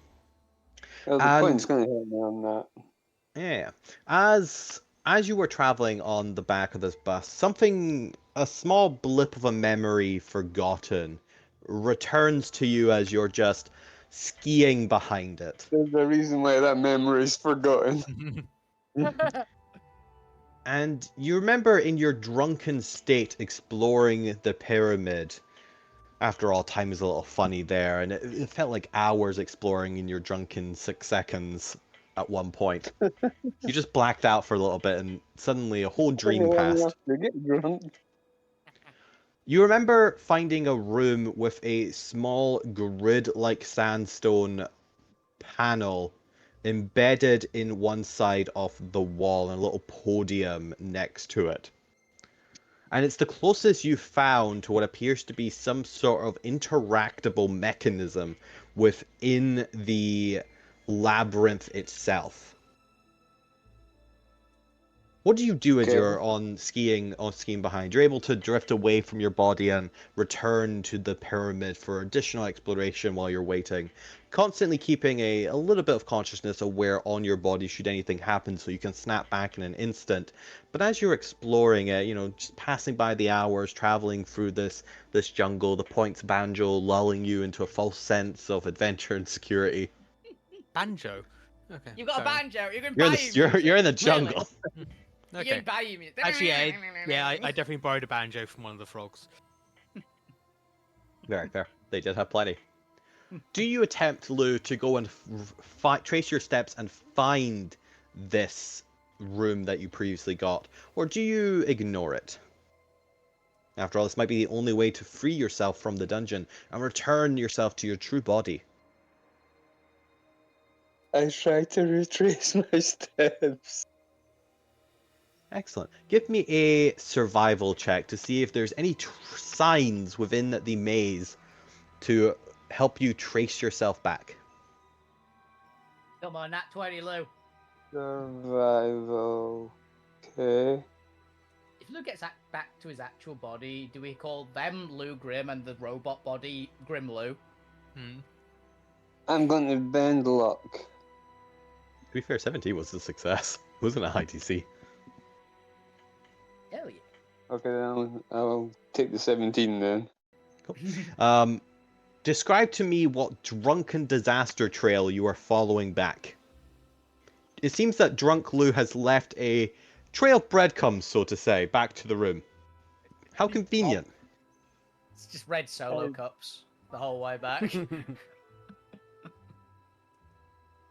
Well, the And- point's going to hit me on that. Yeah. As you were traveling on the back of this bus, a small blip of a memory forgotten returns to you as you're just skiing behind it. There's a reason why that memory is forgotten. And you remember in your drunken state exploring the pyramid. After all, time is a little funny there, and it felt like hours exploring in your drunken 6 seconds at one point. You just blacked out for a little bit, and suddenly a whole dream passed. To get drunk. You remember finding a room with a small grid-like sandstone panel embedded in one side of the wall and a little podium next to it. And it's the closest you found to what appears to be some sort of interactable mechanism within the labyrinth itself. What do you do as Okay. you're skiing behind? You're able to drift away from your body and return to the pyramid for additional exploration while you're waiting, constantly keeping a little bit of consciousness aware on your body should anything happen so you can snap back in an instant. But as you're exploring it, you know, just passing by the hours, traveling through this jungle, the points banjo lulling you into a false sense of adventure and security. Banjo. Okay. You got a fair enough. banjo. You can You're buy in you're in the jungle. You Okay. can buy music. Actually, yeah, I definitely borrowed a banjo from one of the frogs. Very fair. They did have plenty. Do you attempt, Lou, to go and trace your steps and find this room that you previously got, or do you ignore it? After all, this might be the only way to free yourself from the dungeon and return yourself to your true body. I try to retrace my steps. Excellent. Give me a survival check to see if there's any signs within the maze to help you trace yourself back. Come on, Nat 20, Lou. Survival. Okay. If Lou gets back to his actual body, do we call them Lou Grim and the robot body Grim Lou? I'm going to bend luck. To be fair, 17 was a success. It wasn't a high DC. Hell yeah. Okay, then I'll take the 17 then. Describe to me what drunken disaster trail you are following back. It seems that drunk Lou has left a trail of breadcrumbs, so to say, back to the room. How convenient. It's just red solo cups the whole way back.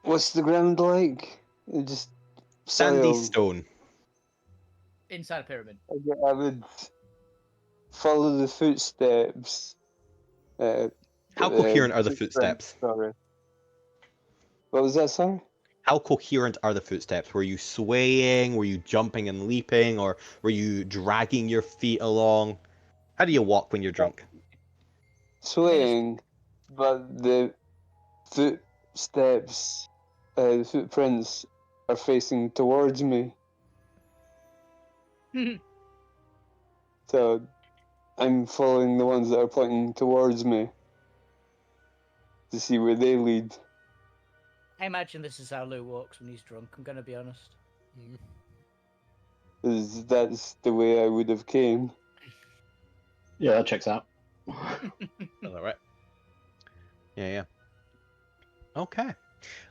What's the ground like? Just Sandy soil. stone. Inside a pyramid. I would follow the footsteps. How coherent are the footsteps? Sorry. What was that, sorry? How coherent are the footsteps? Were you swaying? Were you jumping and leaping? Or were you dragging your feet along? How do you walk when you're drunk? Swaying, but the footsteps, the footprints are facing towards me. So I'm following the ones that are pointing towards me to see where they lead. I imagine this is how Lou walks when he's drunk, I'm gonna be honest. 'Cause that's the way I would have came. Yeah, that checks out. All right. Yeah. Okay.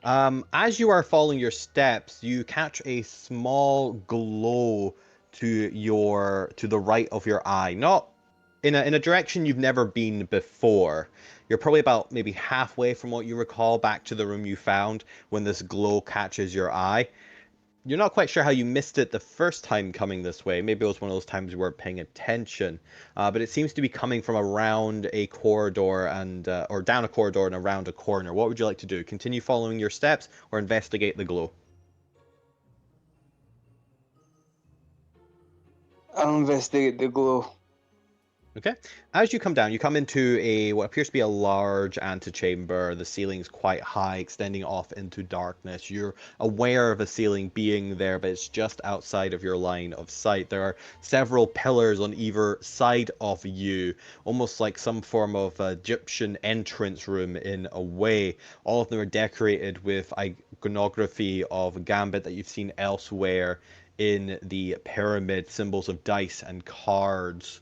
As you are following your steps, you catch a small glow to the right of your eye. Not in a direction you've never been before. You're probably about maybe halfway from what you recall back to the room you found when this glow catches your eye. You're not quite sure how you missed it the first time coming this way. Maybe it was one of those times you weren't paying attention. But it seems to be coming from around a corridor and or down a corridor and around a corner. What would you like to do? Continue following your steps or investigate the glow? I'll investigate the glow. Okay. As you come down, you come into what appears to be a large antechamber. The ceiling's quite high, extending off into darkness. You're aware of a ceiling being there, but it's just outside of your line of sight. There are several pillars on either side of you, almost like some form of Egyptian entrance room in a way. All of them are decorated with iconography of Gambit that you've seen elsewhere in the pyramid, symbols of dice and cards.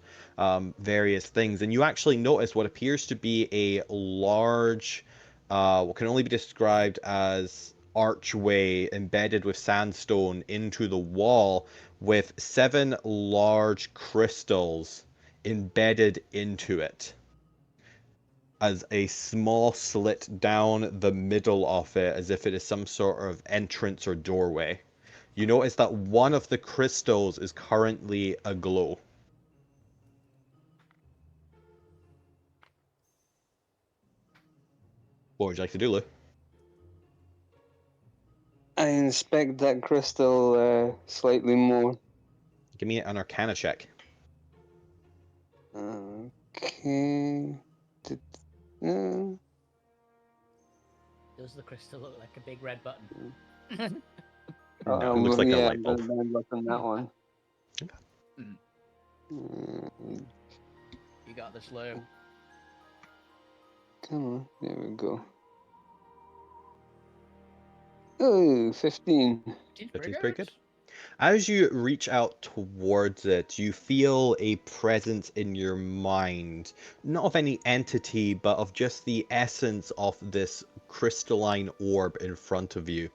Various things, and you actually notice what appears to be a large, what can only be described as archway embedded with sandstone into the wall with 7 large crystals embedded into it as a small slit down the middle of it, as if it is some sort of entrance or doorway. You notice that one of the crystals is currently aglow. What would you like to do, Lou? I inspect that crystal slightly more. Give me an Arcana check. Okay. Does the crystal look like a big red button? No, it looks like a light bulb. I'm going to look on that one. You got this, Lou. Come on, there we go. Oh, 15. 15's pretty good. As you reach out towards it, you feel a presence in your mind, not of any entity, but of just the essence of this crystalline orb in front of you.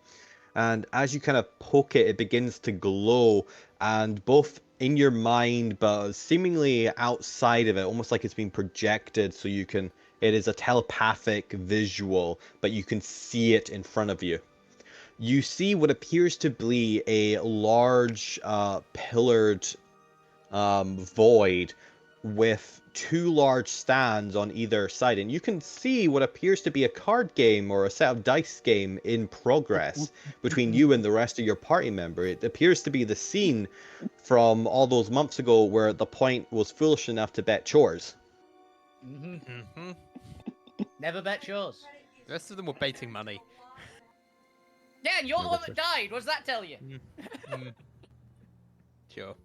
And as you kind of poke it, it begins to glow, and both in your mind, but seemingly outside of it, almost like it's been projected, so you can, it is a telepathic visual, but you can see it in front of you. You see what appears to be a large pillared void with two large stands on either side, and you can see what appears to be a card game or a set of dice game in progress between you and the rest of your party member. It appears to be the scene from all those months ago where the point was foolish enough to bet chores. Mm-hmm. Never bet yours. The rest of them were baiting money. Yeah, and you're No, the one that's that died. What does that tell you? Mm. Sure.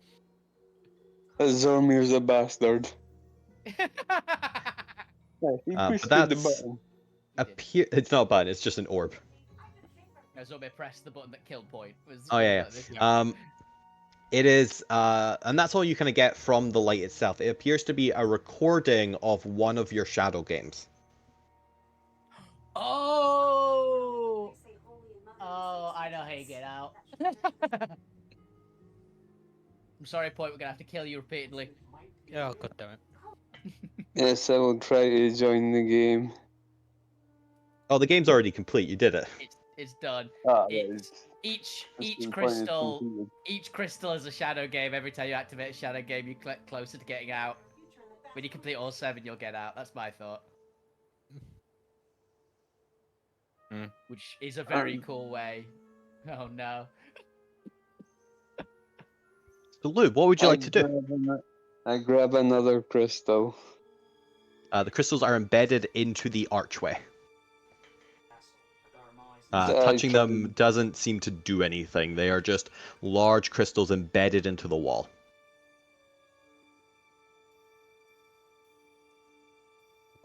Zormir's a bastard. Yeah, he But pushed the that's button. it's not a button, it's just an orb. No, Zombie pressed the button that killed Point. Oh yeah, it is, and that's all you kind of get from the light itself. It appears to be a recording of one of your shadow games. Oh! Oh, I know how you get out. I'm sorry, Point, we're gonna have to kill you repeatedly. Oh, god damn it. Yes, I will try to join the game. Oh, the game's already complete. You did it. It's done. Ah, It's, each crystal is a shadow game. Every time you activate a shadow game, you get closer to getting out. When you complete all 7, you'll get out. That's my thought. Which is a very cool way. Oh no. So, Lou, what would you like to do? I grab another crystal. The crystals are embedded into the archway. I Touching try- them doesn't seem to do anything. They are just large crystals embedded into the wall.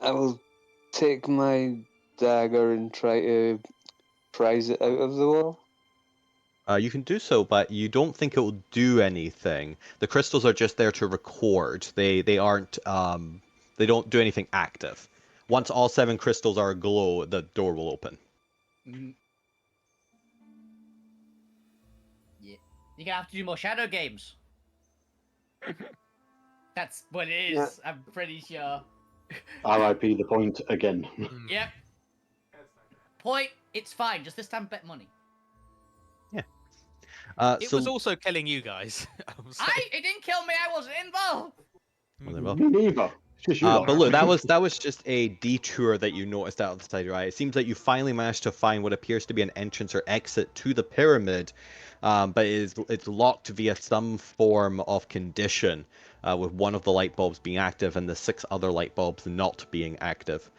I will take my dagger and try to prise it out of the wall. You can do so, but you don't think it will do anything. The crystals are just there to record. They aren't they don't do anything active. Once all 7 crystals are aglow, the door will open. Yeah. You're gonna have to do more shadow games. That's what it is. Yeah. I'm pretty sure. R.I.P. the Point again. Yep. Point. It's fine. Just this time, bet money. It So, was also killing you guys. It didn't kill me. I wasn't involved. well, there will. Me neither. Shush you lot. But look, that was just a detour that you noticed out of the side, right? It seems like you finally managed to find what appears to be an entrance or exit to the pyramid, but it's locked via some form of condition, with one of the light bulbs being active and the 6 other light bulbs not being active.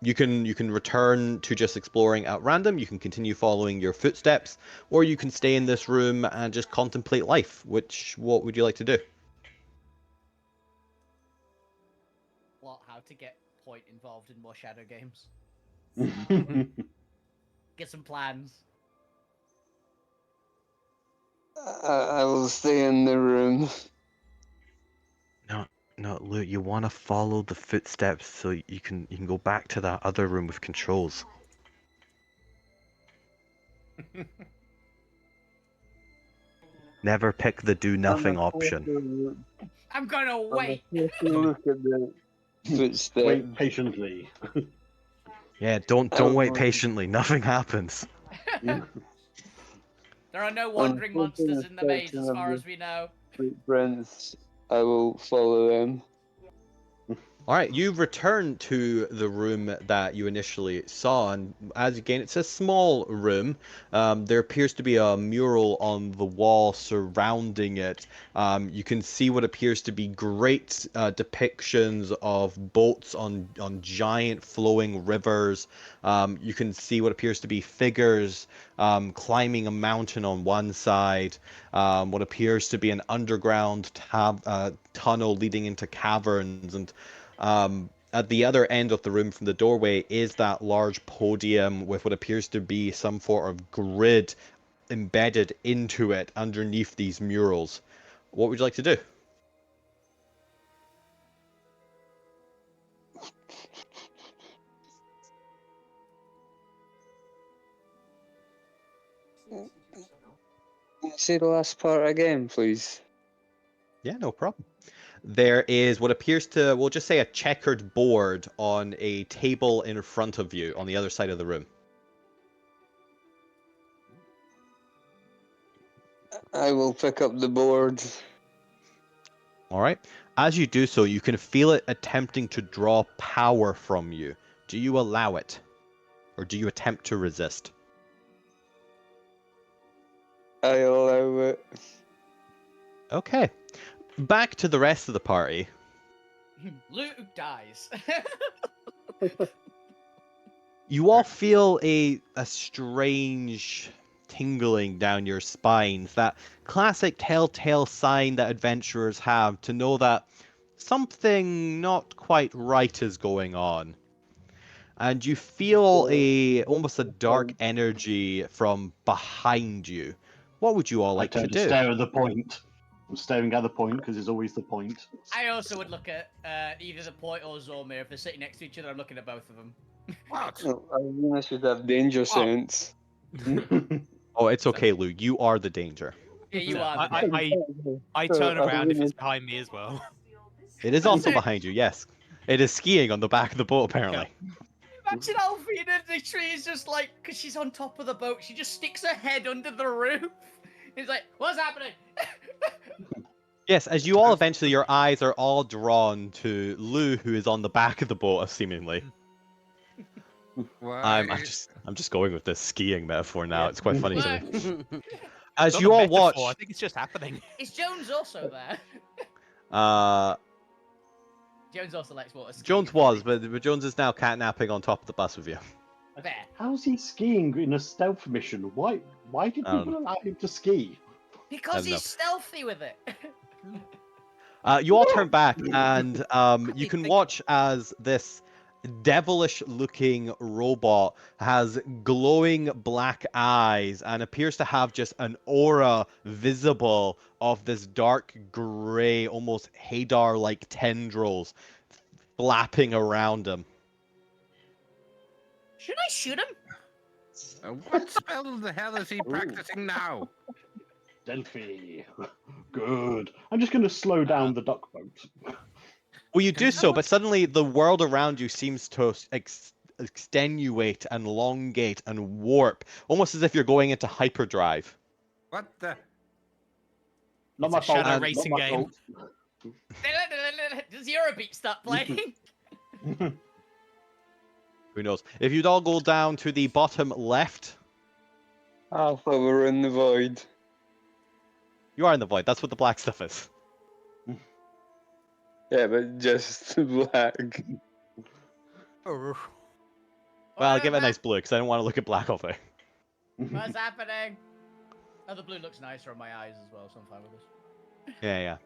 You can return to just exploring at random. You can continue following your footsteps, or you can stay in this room and just contemplate life. What would you like to do? Plot how to get Point involved in more shadow games. Get some plans. I will stay in the room. No, Luke, you want to follow the footsteps so you can go back to that other room with controls. Never pick the do nothing option. I'm gonna wait. Look at the footsteps. Wait patiently. Yeah, don't wait patiently. Nothing happens. There are no wandering monsters in the maze as far as we know. Footprints. I will follow them. All right, you return to the room that you initially saw, and as again, it's a small room. There appears to be a mural on the wall surrounding it. You can see what appears to be great depictions of boats on giant flowing rivers. You can see what appears to be figures climbing a mountain on one side. What appears to be an underground tunnel leading into caverns, and at the other end of the room from the doorway is that large podium with what appears to be some sort of grid embedded into it underneath these murals. What would you like to do? Say the last part again, please. Yeah, no problem. There is what appears to, we'll just say, a checkered board on a table in front of you on the other side of the room. I will pick up the board. All right. As you do so, you can feel it attempting to draw power from you. Do you allow it? Or do you attempt to resist? I allow it. Okay. Back to the rest of the party. Luke dies. You all feel a strange tingling down your spines. That classic telltale sign that adventurers have to know that something not quite right is going on. And you feel almost a dark energy from behind you. What would you all I like to turn to do? stare at the point. I'm staring at the point because it's always the point. I also would look at either the point or Zormir. If they're sitting next to each other, I'm looking at both of them. What? No, I should have danger sense. Oh, it's okay, Lou. You are the danger. Yeah, you No, are. The I So, turn around if Arvinus- it's behind me as well. It is That's also it. behind you, yes. It is skiing on the back of the boat, apparently. Imagine Alfie in the tree is just like, because she's on top of the boat, she just sticks her head under the roof. He's like, what's happening? Yes, as you all eventually, your eyes are all drawn to Lou, who is on the back of the boat, seemingly. Why? I'm just going with this skiing metaphor now. Yeah. It's quite funny to me. Look, As Not you a all metaphor, watch, I think it's just happening. is Jones also there? uh, Jones also likes water skiing. Jones was, but Jones is now catnapping on top of the bus with you. There. How's he skiing in a stealth mission? Why did I don't people allow him to ski? Because don't know. he's stealthy with it. You all turn back, and you you can think- watch as this devilish-looking robot has glowing black eyes and appears to have just an aura visible of this dark gray, almost Hadar-like tendrils flapping around him. Should I shoot him? What spell the hell is he practicing now? Delphi. Good. I'm just going to slow down the duck boat. Well, you do so, but suddenly the world around you seems to extenuate and elongate and warp, almost as if you're going into hyperdrive. What the? Not It's my a fault. shadow not racing my game. fault. Does Eurobeat start playing? Who knows? If you'd all go down to the bottom left, I thought we were in the void. you are in the void. That's what the black stuff is. Yeah, but just black. Well, I'll give it a nice blue because I don't want to look at black all day. What's happening? Oh, the blue looks nicer on my eyes as well, so I'm fine with this. Yeah.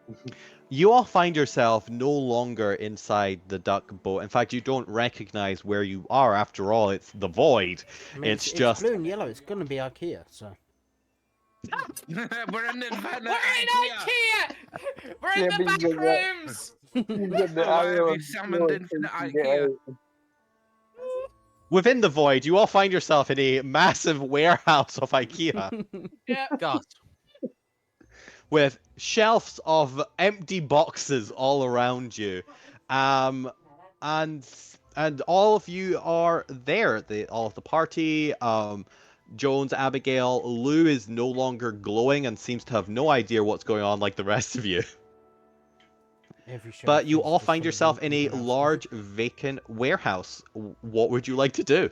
You all find yourself no longer inside the duck boat. In fact, you don't recognize where you are. After all, it's the void. I mean, It's just blue and yellow. It's gonna be IKEA. So We're in the We're in IKEA! We're in Yeah, the but back you get that. rooms! You get the Why have arrow you of summoned joy into the to get IKEA? out. within the void. You all find yourself in a massive warehouse of IKEA Yeah. God. with shelves of empty boxes all around you, and all of you are there. All of the party. Jones, Abigail, Lou is no longer glowing and seems to have no idea what's going on like the rest of you. every shelf But you is all just find full of yourself in a everything else. large vacant warehouse. What would you like to do?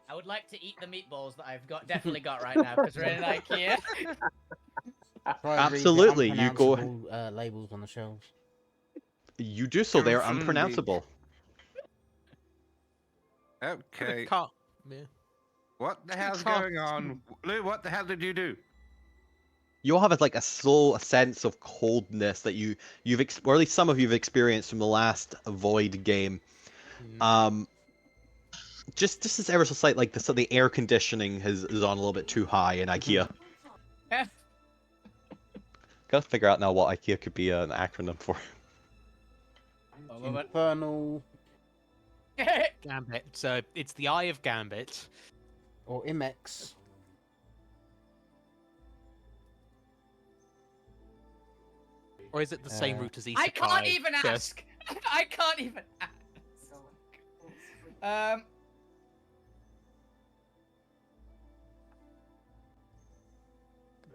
I would like to eat the meatballs that I've definitely got right now because we're in IKEA. Try and read the Absolutely, you go- unpronounceable, labels on the shelves. You do so. They are Confounding. unpronounceable. Okay. Can't. Yeah. What the hell's Can't- going on? Lou, what the hell did you do? You all have like a sense of coldness that or at least some of you've experienced from the last Void game. Just as ever so slight, like the air conditioning is on a little bit too high in IKEA. Gotta figure out now what IKEA could be an acronym for. Infernal Gambit. So it's the Eye of Gambit. or Imex. Or is it the same Uh, route as Isekai? I can't even Just- ask. I can't even ask.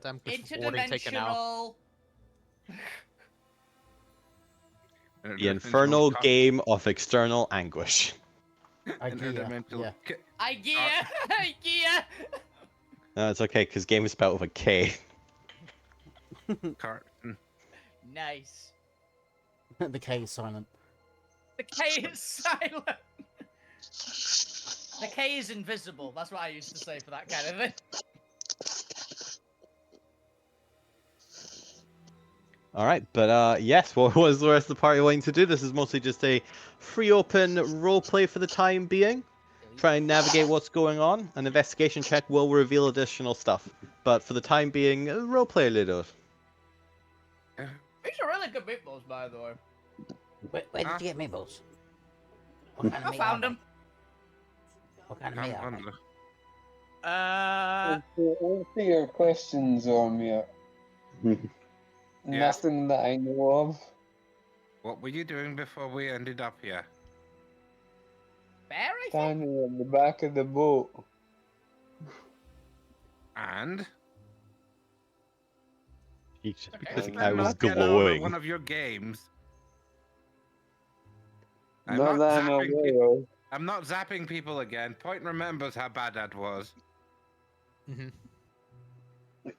Damn good forwarding taken out. Interdimensional. The infernal cock- game of external anguish. interdimensional yeah. IKEA! IKEA! No, it's okay, because game is spelled with a K. carton. Nice. The K is silent. The K is silent. The K is invisible. That's what I used to say for that kind of thing. All right, but yes, what was the rest of the party wanting to do? This is mostly just a free open roleplay for the time being. Try and navigate what's going on. An investigation check will reveal additional stuff, but for the time being, roleplay a little. These are really good meatballs, by the way. Where did you get meatballs? What kind of I meat found are them. they? What kind of meat are they? Answer your questions on me. Nothing that I know of. What were you doing before we ended up here? Bear, I think? Standing at the back of the boat. And Just Okay. because the Didn't guy I was not get out of glowing. one of your games. I'm Not not that I'm zapping pe- aware of. I'm not zapping people again. Point remembers how bad that was.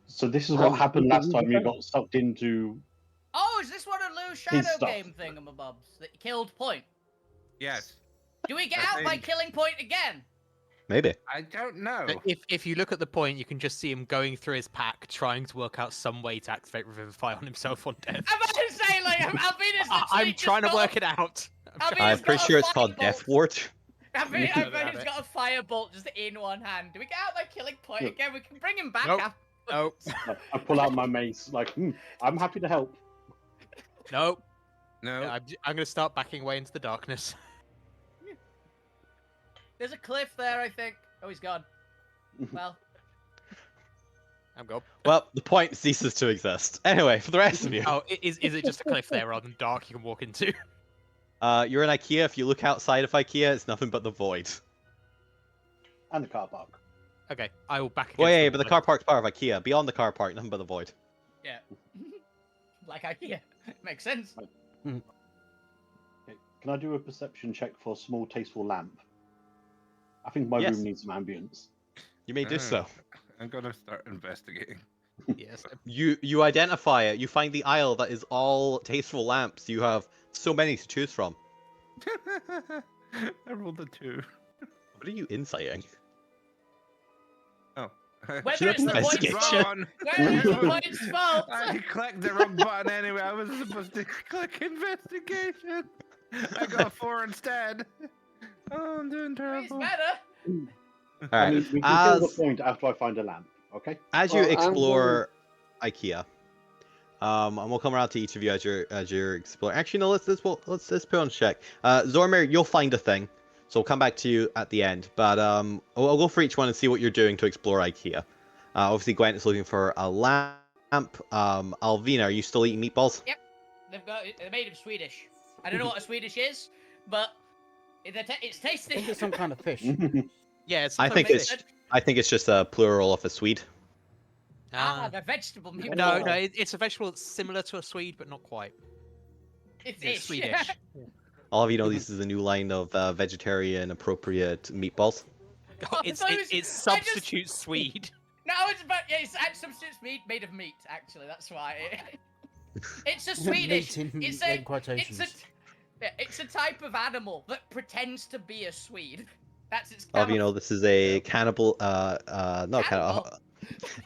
So this is what happened last time you got sucked into. Oh, is this one of Lou's His shadow stuff. game thingamabobs that killed Point? Yes. Do we get I out by think- killing Point again? Maybe. I don't know. But if you look at the point, you can just see him going through his pack, trying to work out some way to activate Revivify on himself on death. I'm about to say, like, Albina's I'm trying to work it out. Albina's I'm pretty got a sure it's called firebolt. Death Ward. Albina's Have got a firebolt just in one hand. Do we get out by killing Point Look. again? We can bring him back Nope. after. Nope. I pull out my mace, like, I'm happy to help. Nope. No. I'm going to start backing away into the darkness. There's a cliff there, I think. Oh, he's gone. Well, I'm gone. Well, the point ceases to exist. Anyway, for the rest of you, Oh, is it just a cliff there rather than dark you can walk into? you're in IKEA. If you look outside of IKEA, it's nothing but the void. And the car park. Okay, I will back against Well, yeah, the but the wall. car park's part of IKEA. Beyond the car park, nothing but the void. yeah. Like IKEA. Makes sense. Okay. Can I do a perception check for a small tasteful lamp? I think my Yes. room needs some ambience. You may do so. I'm gonna start investigating. Yes. You identify it. You find the aisle that is all tasteful lamps. You have so many to choose from. I rolled a 2. What are you insighting? Oh. Whether it's the point's Investigation. fault. Whether it's the point's fault. I clicked the wrong button anyway. I was supposed to click investigation. I got a 4 instead. Oh, I'm doing He's terrible. better. All I right. mean, we can kill the As point after I find a lamp, okay? as you Well, I'm explore IKEA, and we'll come around to each of you as you're exploring. Actually, no. Let's put on check. Zormir, you'll find a thing, so we'll come back to you at the end. But I'll go for each one and see what you're doing to explore IKEA. Obviously, Gwent is looking for a lamp. Alvina, are you still eating meatballs? They're made of Swedish. I don't know what a Swedish is, but it's tasty. Is it some kind of fish? Yeah, it's I something think like I think it's just a plural of a Swede. They're vegetable meatballs. No, it's a vegetable that's similar to a Swede, but not quite. It's It's Swedish. All of you know this is a new line of vegetarian appropriate meatballs. Oh, it's substitute Swede. No, it's about it's substitutes meat made of meat. Actually, that's why. It's a Swedish. Meat in It's a. quotations. It's a type of animal that pretends to be a Swede. That's its. All of you know this is a cannibal. Not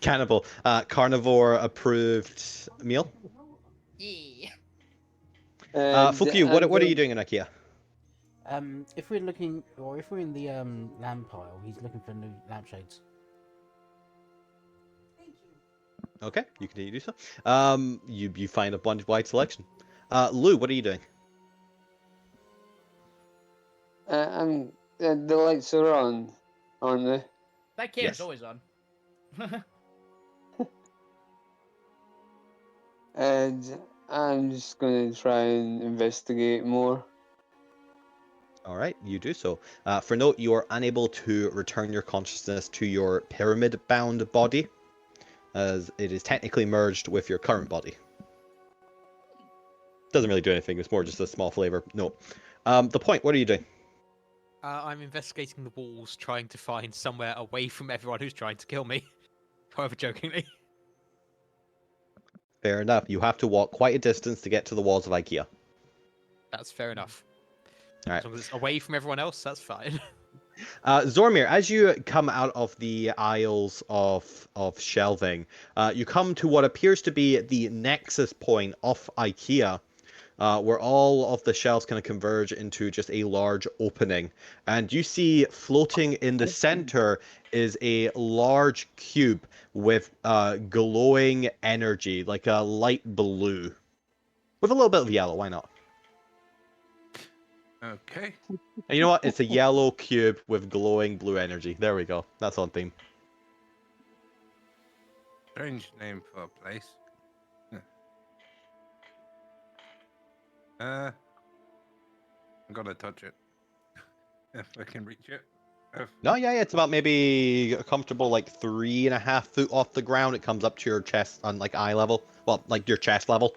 cannibal. Carnivore approved meal. Yeah. Fuku, what are you doing in IKEA? If we're looking, or if we're in the lamp pile, he's looking for new lampshades. Okay, you continue to do so. You find a wide selection. Lou, what are you doing? The lights are on the. That camera's Yes. always on. And I'm just gonna try and investigate more. All right, you do so. For note, you are unable to return your consciousness to your pyramid-bound body, as it is technically merged with your current body. Doesn't really do anything. It's more just a small flavor. No. The point. What are you doing? I'm investigating the walls, trying to find somewhere away from everyone who's trying to kill me. However, jokingly. Fair enough. You have to walk quite a distance to get to the walls of IKEA. That's fair enough. All right. As long as it's away from everyone else, that's fine. Zormir, as you come out of the aisles of shelving, you come to what appears to be the nexus point of IKEA, where all of the shelves kind of converge into just a large opening. And you see floating in the center is a large cube with glowing energy, like a light blue, with a little bit of yellow. Why not? Okay. And you know what? It's a yellow cube with glowing blue energy. There we go. That's on theme. Strange name for a place. I'm gonna touch it. If I can reach it. No, yeah, it's about maybe a comfortable like 3.5 feet off the ground. It comes up to your chest on like eye level. Well, like your chest level.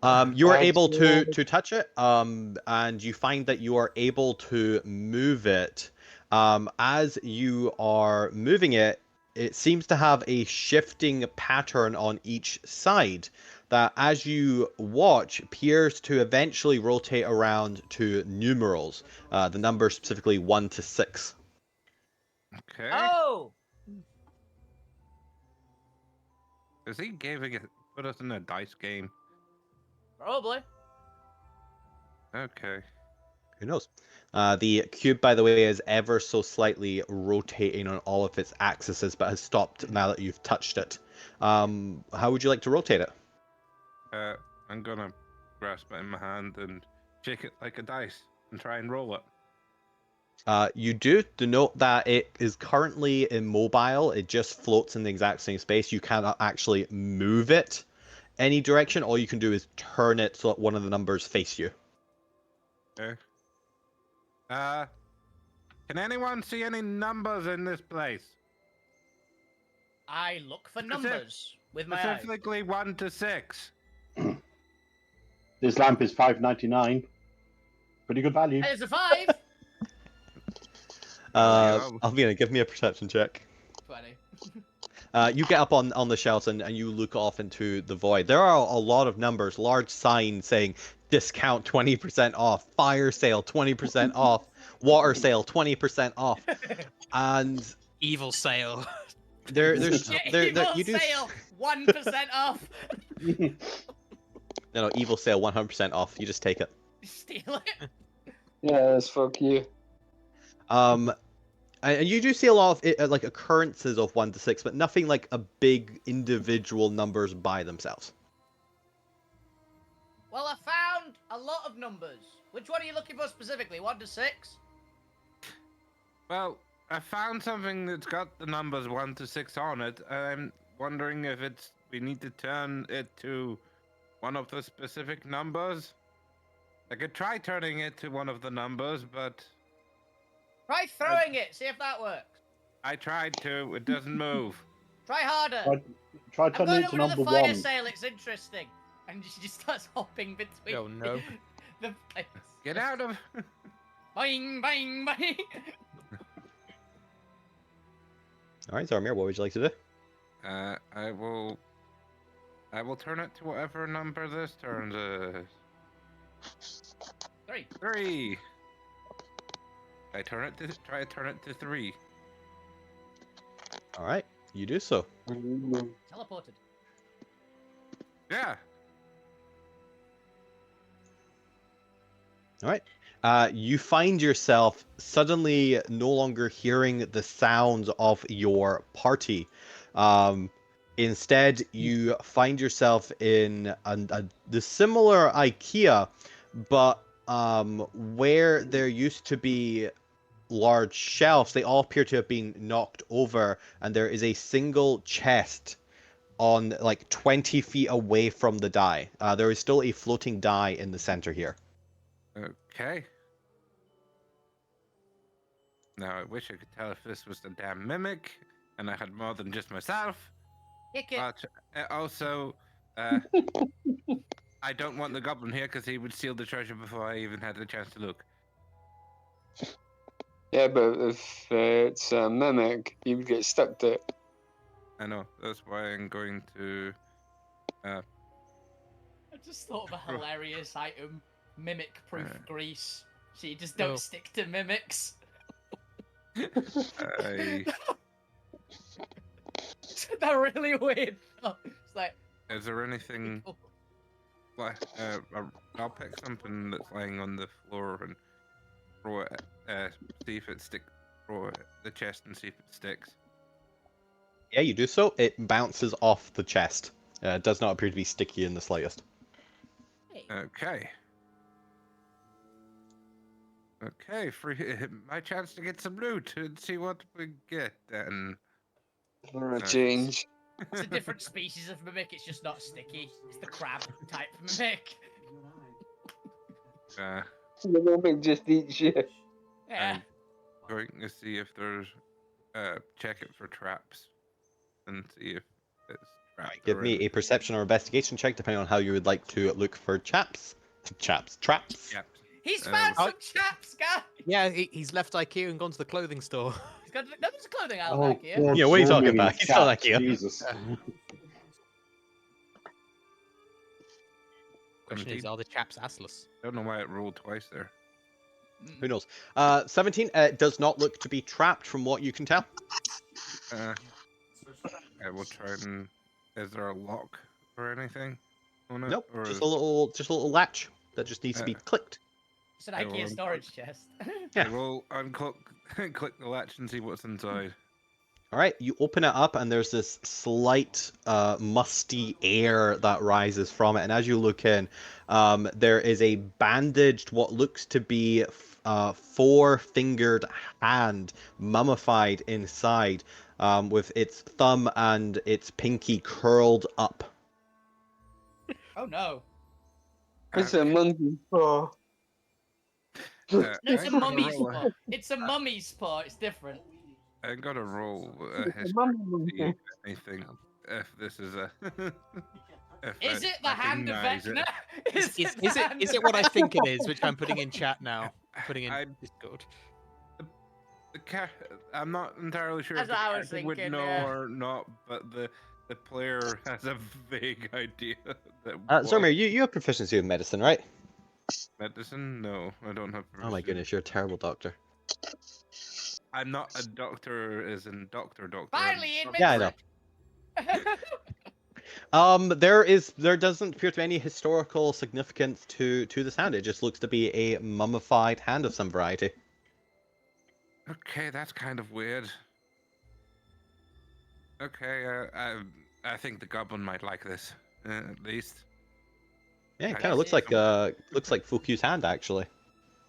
You are able to touch it, and you find that you are able to move it. As you are moving it, it seems to have a shifting pattern on each side that, as you watch, appears to eventually rotate around to numerals. The numbers specifically 1 to 6. Okay. Oh! Is he giving it put us in a dice game? Probably. Okay. Who knows? The cube, by the way, is ever so slightly rotating on all of its axes, but has stopped now that you've touched it. How would you like to rotate it? I'm gonna grasp it in my hand and shake it like a dice and try and roll it. You do note that it is currently immobile. It just floats in the exact same space. You cannot actually move it any direction. All you can do is turn it so that one of the numbers face you. Okay. Can anyone see any numbers in this place? I look for numbers with my eyes. Specifically 1 to 6. This lamp is $5.99. Pretty good value. There's a 5! Alvina, give me a perception check. 20. You get up on the shelves and you look off into the void. There are a lot of numbers, large signs saying discount 20% off, fire sale 20% off, water sale 20% off, and Evil sale. there's Evil you do sale! 1% off! no evil sale 100% off. You just take it. Steal it. Yes, fuck you. And you do see a lot of like occurrences of 1 to 6, but nothing like a big individual numbers by themselves. Well, I found a lot of numbers. Which one are you looking for specifically? 1 to 6? Well, I found something that's got the numbers 1 to 6 on it. I'm wondering if we need to turn it to one of the specific numbers. I could try turning it to one of the numbers, but Try throwing it. See if that works. I tried to. It doesn't move. Try harder. Try I'm turning going it to over to number the fire 1. sale. It's interesting. And she just starts hopping between Oh, no. the places. Get out of. Boing, boing, boing. All right, Zarmir, what would you like to do? I will turn it to whatever number this turns is. 3. 3. Try to turn it to 3. All right, you do so. Teleported. Yeah. All right. You find yourself suddenly no longer hearing the sounds of your party. Instead, you find yourself in the similar IKEA, but where there used to be large shelves, they all appear to have been knocked over, and there is a single chest on like 20 feet away from the die. There is still a floating die in the center here. Okay. Now I wish I could tell if this was the damn mimic, and I had more than just myself. Kick it. But also, I don't want the goblin here because he would steal the treasure before I even had the chance to look. Yeah, but if it's a mimic, you would get stuck to it. I know. That's why I'm going to. I just thought of a hilarious item: mimic-proof grease. So you just don't stick to mimics. That really weird. It's like. Is there anything? Like, I'll pick something that's lying on the floor and throw it. See if it stick. Throw it at the chest and see if it sticks. Yeah, you do so. It bounces off the chest. It does not appear to be sticky in the slightest. Okay. Okay, my chance to get some loot and see what we get then. For a change. It's a different species of mimic, it's just not sticky. It's the crab type mimic. The mimic just eats you. Yeah. I'm going to see if there's check it for traps and see if it's trapped. Give me a perception or investigation check, depending on how you would like to look for traps. Traps. He's found some chaps, guys! Yeah, he's left IKEA and gone to the clothing store. He's got there's clothing out Oh, IKEA. God, Yeah, what are you so talking many about? He's not chaps, IKEA. Jesus. Question is, are the chaps assless? I don't know why it rolled twice there. Who knows? 17 does not look to be trapped from what you can tell. I will try and. Is there a lock or anything on it? Nope, Or just a little latch that just needs to be clicked. It's an IKEA storage chest. I will click the latch and see what's inside. All right, you open it up, and there's this slight musty air that rises from it. And as you look in, there is a bandaged, what looks to be four-fingered hand, mummified inside, with its thumb and its pinky curled up. Oh no. It's a monkey paw. It's a mummy's paw. It's a mummy's paw. It's different. I gotta roll It's a mummy monkey. anything if this is a. Is it the hand of Vecna? Is it what I think it is, which I'm putting in chat now? Putting in Discord. I'm not entirely sure That's if the what I was character would thinking, know yeah. or not, but the player has a vague idea that. Zormir, you have proficiency with medicine, right? Medicine? No, I don't have. Oh my goodness, you're a terrible doctor. I'm not a doctor, as in doctor. Finally, Yeah, I know. There doesn't appear to be any historical significance to this hand. It just looks to be a mummified hand of some variety. Okay, that's kind of weird. Okay, I think the goblin might like this, at least. Yeah, it kind of looks like Fuku's hand actually.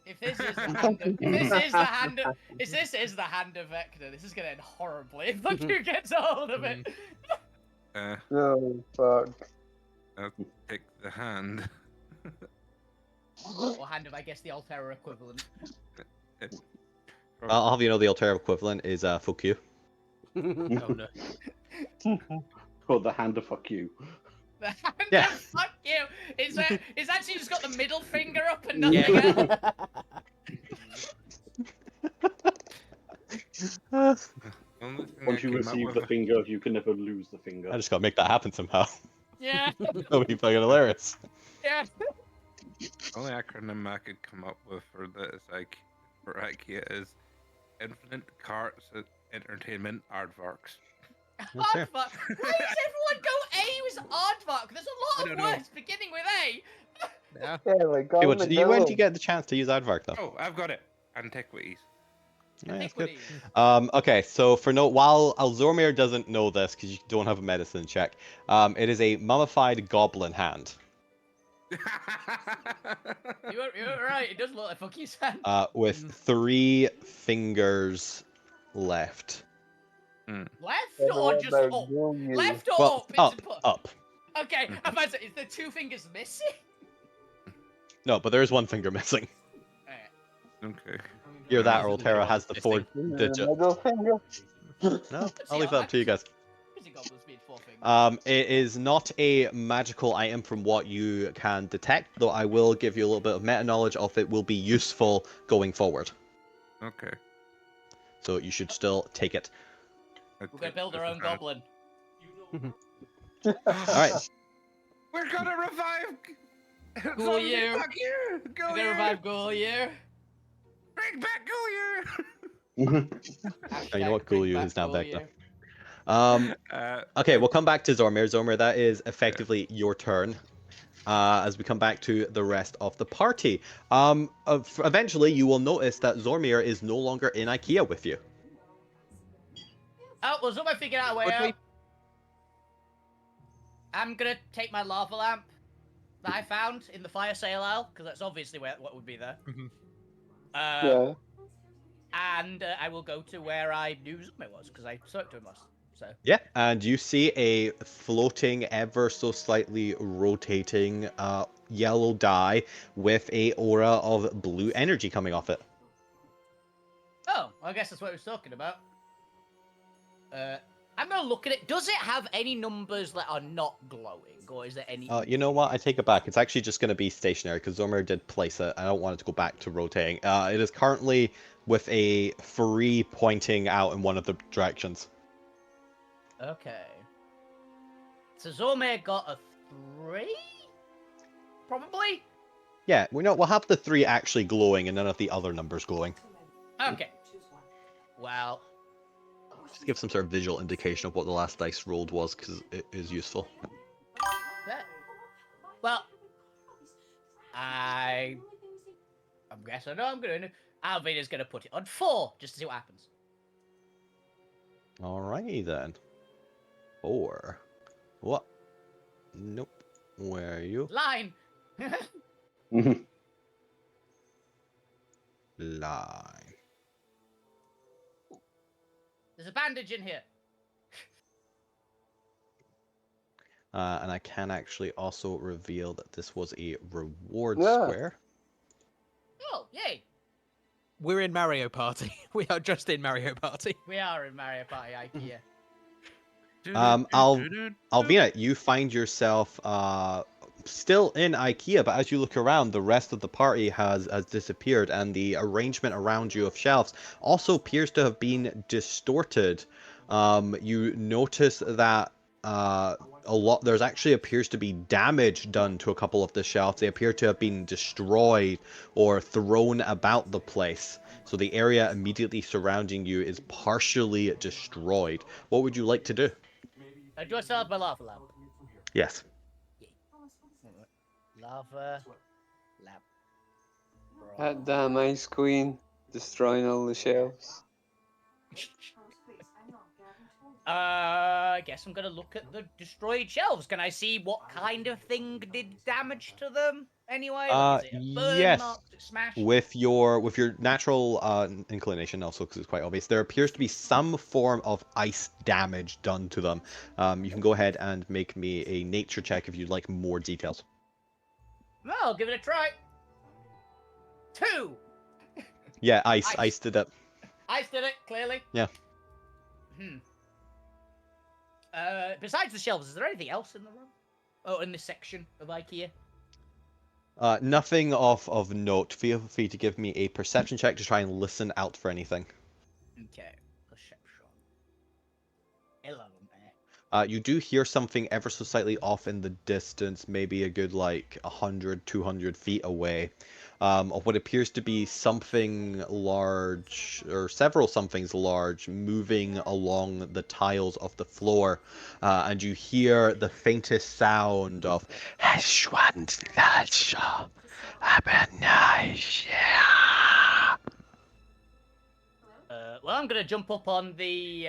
If this is the hand of, if this is the hand of Vecna, this is gonna end horribly if Fuku gets a hold of it. Oh fuck. I'll take the hand. Or hand of, I guess, the Alterra equivalent. I'll have you know the Alterra equivalent is Fuku. Oh no. Called the hand of fuck you. The hand Yeah. of fuck you. It's actually just got the middle finger up and nothing else. Once you receive the finger, you can never lose the finger. I just gotta make that happen somehow. Yeah. That would be fucking hilarious. Yeah. Only acronym I could come up with for this, for IKEA is Infinite Carts Entertainment Aardvarks. Aardvark. Why does everyone go A with Aardvark? There's a lot of words beginning with A. Yeah. Yeah, like Hey, when did you get the chance to use Aardvark though? Oh, I've got it. Antiquities. Yeah, that's good. Antiquities. Okay, so for note, while Alzormir doesn't know this because you don't have a medicine check, it is a mummified goblin hand. You were right. It does look like Fucky's hand. With 3 fingers left. Left or just up? Left or Well, up? up. Okay, I'm about to say, is the 2 fingers missing? No, but there is 1 finger missing. Okay. Either that or Alterra has the Middle 4-digit. finger. No, I'll leave that up to you guys. Busy goblins being 4 fingers. It is not a magical item from what you can detect, though I will give you a little bit of meta knowledge of it will be useful going forward. Okay. So you should still take it. We're gonna build our own goblin. All right. We're gonna revive. Ghoul Zombie year. back here. We're Go gonna here. revive Ghoul year. Bring back go here. Oh, you know what? Cool, you is now Vecna. Uh, Okay, we'll come back to Zormir. Zormir, that is effectively your turn. As we come back to the rest of the party. Eventually, you will notice that Zormir is no longer in IKEA with you. Oh, well, somebody figured out a way Would we- out. I'm gonna take my lava lamp that I found in the fire sale aisle, because that's obviously what would be there. Mhm. Yeah. And I will go to where I knew Zumbi was, because I spoke to him last. So. Yeah, and you see a floating, ever so slightly rotating yellow dye with a aura of blue energy coming off it. Oh, I guess that's what I was talking about. I'm gonna look at it. Does it have any numbers that are not glowing, or is there any? You know what? I take it back. It's actually just going to be stationary because Zormir did place it. I don't want it to go back to rotating. It is currently with a 3 pointing out in one of the directions. Okay. So Zormir got a 3? Probably? Yeah, we'll have the 3 actually glowing and none of the other numbers glowing. Okay. Well, Just give some sort of visual indication of what the last dice rolled was because it is useful. that. Well, I guess I know I'm gonna. Alvina's gonna put it on 4 just to see what happens. Alrighty then. 4. What? Nope. Where are you? Line. Line. There's a bandage in here. And I can actually also reveal that this was a reward Yeah. square. Oh, yay! We're in Mario Party. We are just in Mario Party. We are in Mario Party IKEA. Alvina, you find yourself still in IKEA, but as you look around, the rest of the party has disappeared, and the arrangement around you of shelves also appears to have been distorted. You notice that there's actually appears to be damage done to a couple of the shelves. They appear to have been destroyed or thrown about the place. So the area immediately surrounding you is partially destroyed. What would you like to do? Do I still have my lava lamp? Yes. Lava lamp. That damn ice queen destroying all the shelves. I guess I'm gonna look at the destroyed shelves. Can I see what kind of thing did damage to them? Anyway, like, is it a burn yes. mark, is it smashed? With your natural inclination, also because it's quite obvious, there appears to be some form of ice damage done to them. You can go ahead and make me a nature check if you'd like more details. Well, I'll give it a try. 2. Yeah, ice Ice. did it. Ice did it clearly. Yeah. Besides the shelves, is there anything else in the room? Oh, in this section of IKEA? Nothing of note. Feel free to give me a perception check to try and listen out for anything. Okay, perception. 11. You do hear something ever so slightly off in the distance, maybe a good 100, 200 feet away, of what appears to be something large, or several somethings large, moving along the tiles of the floor, and you hear the faintest sound of Well, I'm gonna jump up on the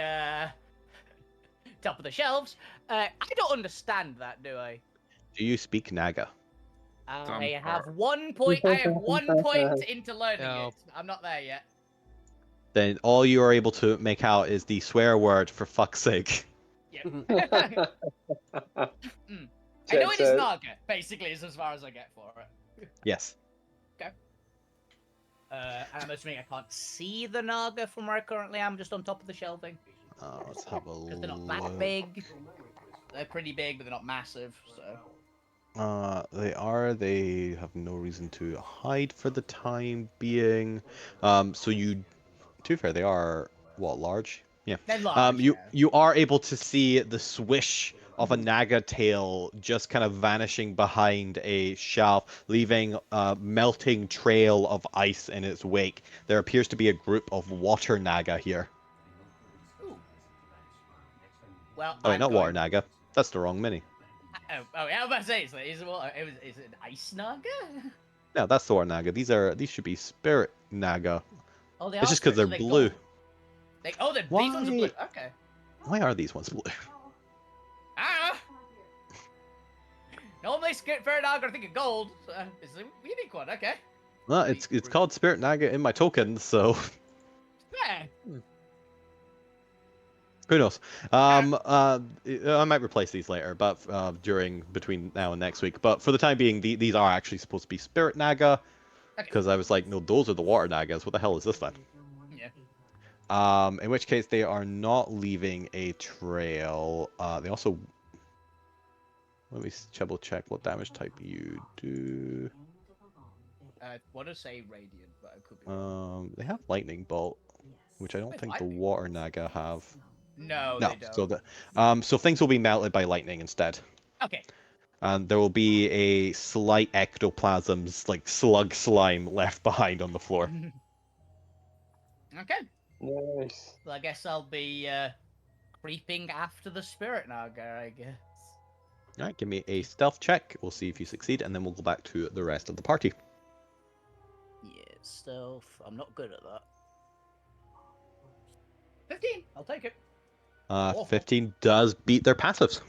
top of the shelves. I don't understand that, do I? Do you speak Naga? I have 1 point. I have 1 point into learning No. it. I'm not there yet. Then all you are able to make out is the swear word for fuck's sake. Yep. I know it Checks is out. Naga. Basically, is as far as I get for it. Yes. And I'm assuming I can't see the Naga from where I currently am, just on top of the shelving. Let's have a Because they're not look. that big. They're pretty big, but they're not massive. So. They are. They have no reason to hide for the time being. So you, to be fair, they are what, large? Yeah. They're large. You Yeah. you are able to see the swish of a naga tail just kind of vanishing behind a shelf, leaving a melting trail of ice in its wake. There appears to be a group of water naga here. Ooh. Well, Oh, wait, I'm not water going. naga. That's the wrong mini. Oh, yeah, I was about to say, is it an ice naga? No, that's the water naga. These should be spirit naga. Oh, they It's are just because spirits. they're So they're blue. gold. These ones are blue. Okay. Why are these ones blue? Ah. Normally, spirit naga are thinking gold. It's a unique one. Okay. Well, it's called Spirit Naga in my token, so Yeah. who knows? I might replace these later, but between now and next week. But for the time being, these are actually supposed to be Spirit Naga, Okay. because I was like, no, those are the Water Nagas. What the hell is this then? Yeah. In which case they are not leaving a trail. They also, let me double check what damage type you do. Want to say radiant, but it could be wrong. They have Lightning Bolt, which I don't think the Lightning? Water Naga have. No, No, they don't. so things will be melted by lightning instead. Okay. And there will be a slight ectoplasm's like slug slime left behind on the floor. Okay. Nice. Well, I guess I'll be creeping after the spirit naga, I guess. Alright, give me a stealth check. We'll see if you succeed, and then we'll go back to the rest of the party. Yeah, stealth. I'm not good at that. 15. I'll take it. Awful. 15 does beat their passives.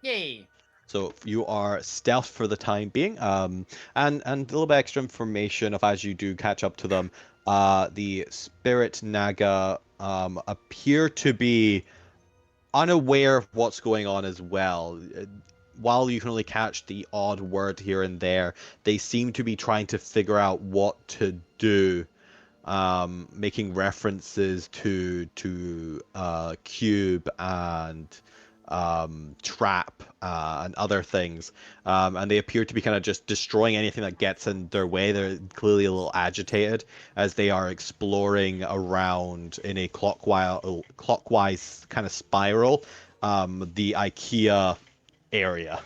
Yay. So you are stealth for the time being, and a little bit extra information of as you do catch up to them. The spirit naga appear to be unaware of what's going on as well. While you can only catch the odd word here and there, they seem to be trying to figure out what to do, making references to Cube and Trap and other things, and they appear to be kind of just destroying anything that gets in their way. They're clearly a little agitated as they are exploring around in a clockwise kind of spiral, the IKEA area.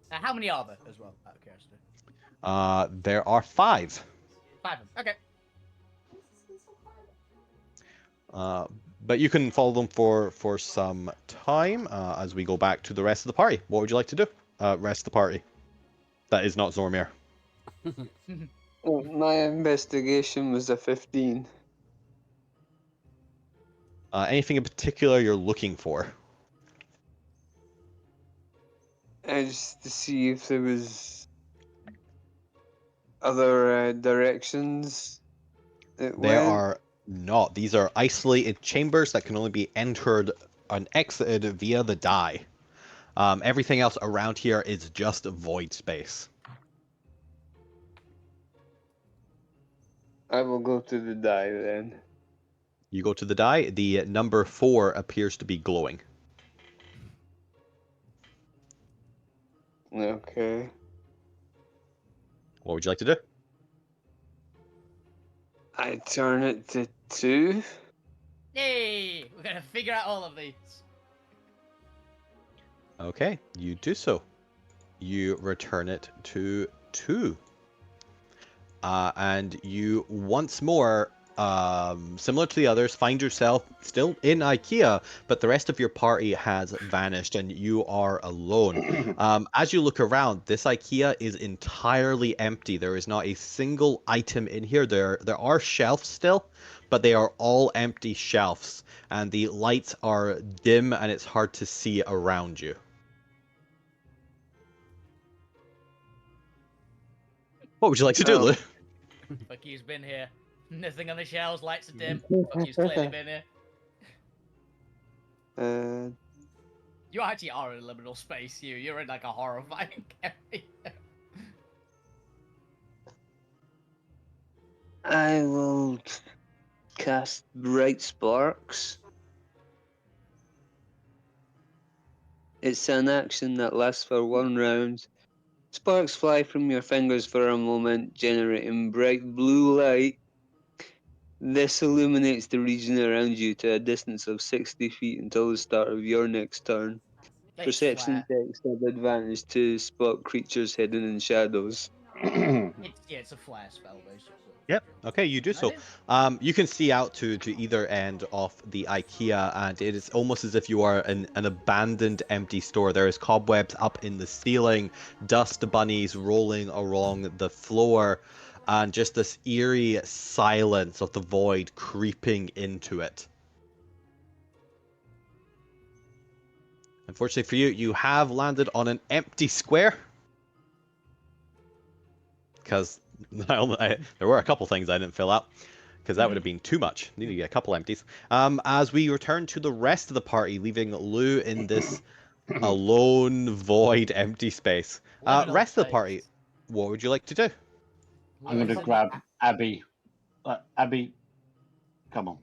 How many are there as well, out of curiosity? There are 5. 5 of them. Okay. But you can follow them for some time as we go back to the rest of the party. What would you like to do? Rest of the party. That is not Zormir. Well, my investigation was a 15. Anything in particular you're looking for? Just to see if there was other directions it There went. are not. These are isolated chambers that can only be entered and exited via the die. Everything else around here is just void space. I will go to the die then. You go to the die. The number 4 appears to be glowing. Okay. What would you like to do? I turn it to 2. Yay! We're gonna figure out all of these. Okay, you do so. You return it to 2. And you once more, similar to the others, find yourself still in IKEA, but the rest of your party has vanished and you are alone. As you look around, this IKEA is entirely empty. There is not a single item in here. There are shelves still, but they are all empty shelves, and the lights are dim and it's hard to see around you. What would you like to do, Oh. Lou? Fuck you's been here. Nothing on the shelves, lights are dim. Fuck you's clearly been here. You actually are in a liminal space, You're in like a horrifying area. I will cast Bright Sparks It's an action that lasts for 1 round. Sparks fly from your fingers for a moment, generating bright blue light. This illuminates the region around you to a distance of 60 feet until the start of your next turn. It's Perception flare. checks have advantage to spot creatures hidden in shadows. It's a flare spell basically. Yep. Okay, you do so. You can see out to either end of the IKEA, and it is almost as if you are in an abandoned, empty store. There is cobwebs up in the ceiling, dust bunnies rolling along the floor, and just this eerie silence of the void creeping into it. Unfortunately for you, you have landed on an empty square. Because there were a couple things I didn't fill out, because that would have been too much. Need to get a couple empties. As we return to the rest of the party, leaving Lou in this alone, void, empty space. Rest of the party, what would you like to do? I'm going to grab Abby. Abby, come on.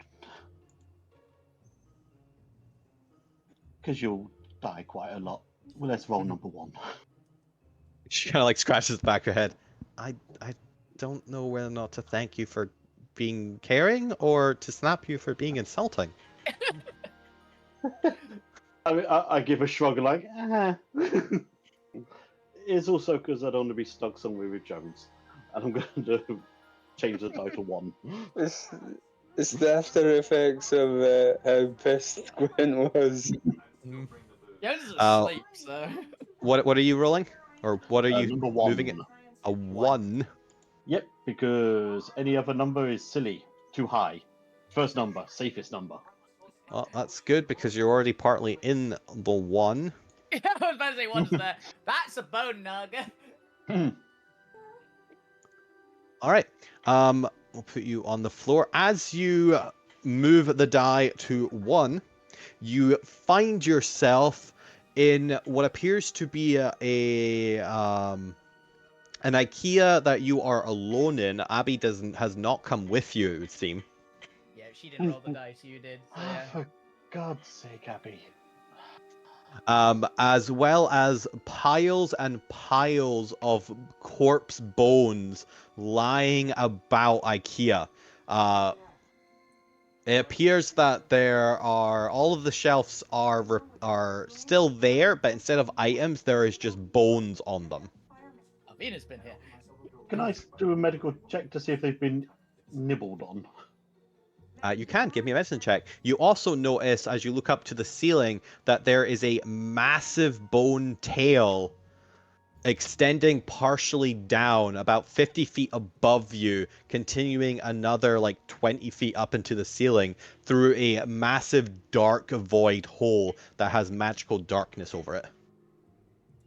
Because you'll die quite a lot. Well, let's roll number 1. She kind of like scratches the back of her head. I don't know whether or not to thank you for being caring or to snap you for being insulting. I give a shrug like, It's also because I don't want to be stuck somewhere with Jones. And I'm going to change the die to 1. It's the after effects of how pissed Gwen was. Jones is asleep, so. What are you rolling? Or what are you number 1. moving it? A 1? Yep, because any other number is silly. Too high. First number, safest number. Well, that's good because you're already partly in the 1. I was about to say, what's there? That's a bone nugget. All right. We'll put you on the floor. As you move the die to 1, you find yourself in what appears to be an IKEA that you are alone in. Abby has not come with you, it would seem. Yeah, she didn't roll the dice, you did. So yeah. For God's sake, Abby. As well as piles and piles of corpse bones lying about IKEA. It appears that there are all of the shelves are still there, but instead of items, there is just bones on them. Alvina's been here. Can I do a medical check to see if they've been nibbled on? You can give me a medicine check. You also notice as you look up to the ceiling that there is a massive bone tail extending partially down about 50 feet above you, continuing another like 20 feet up into the ceiling through a massive dark void hole that has magical darkness over it.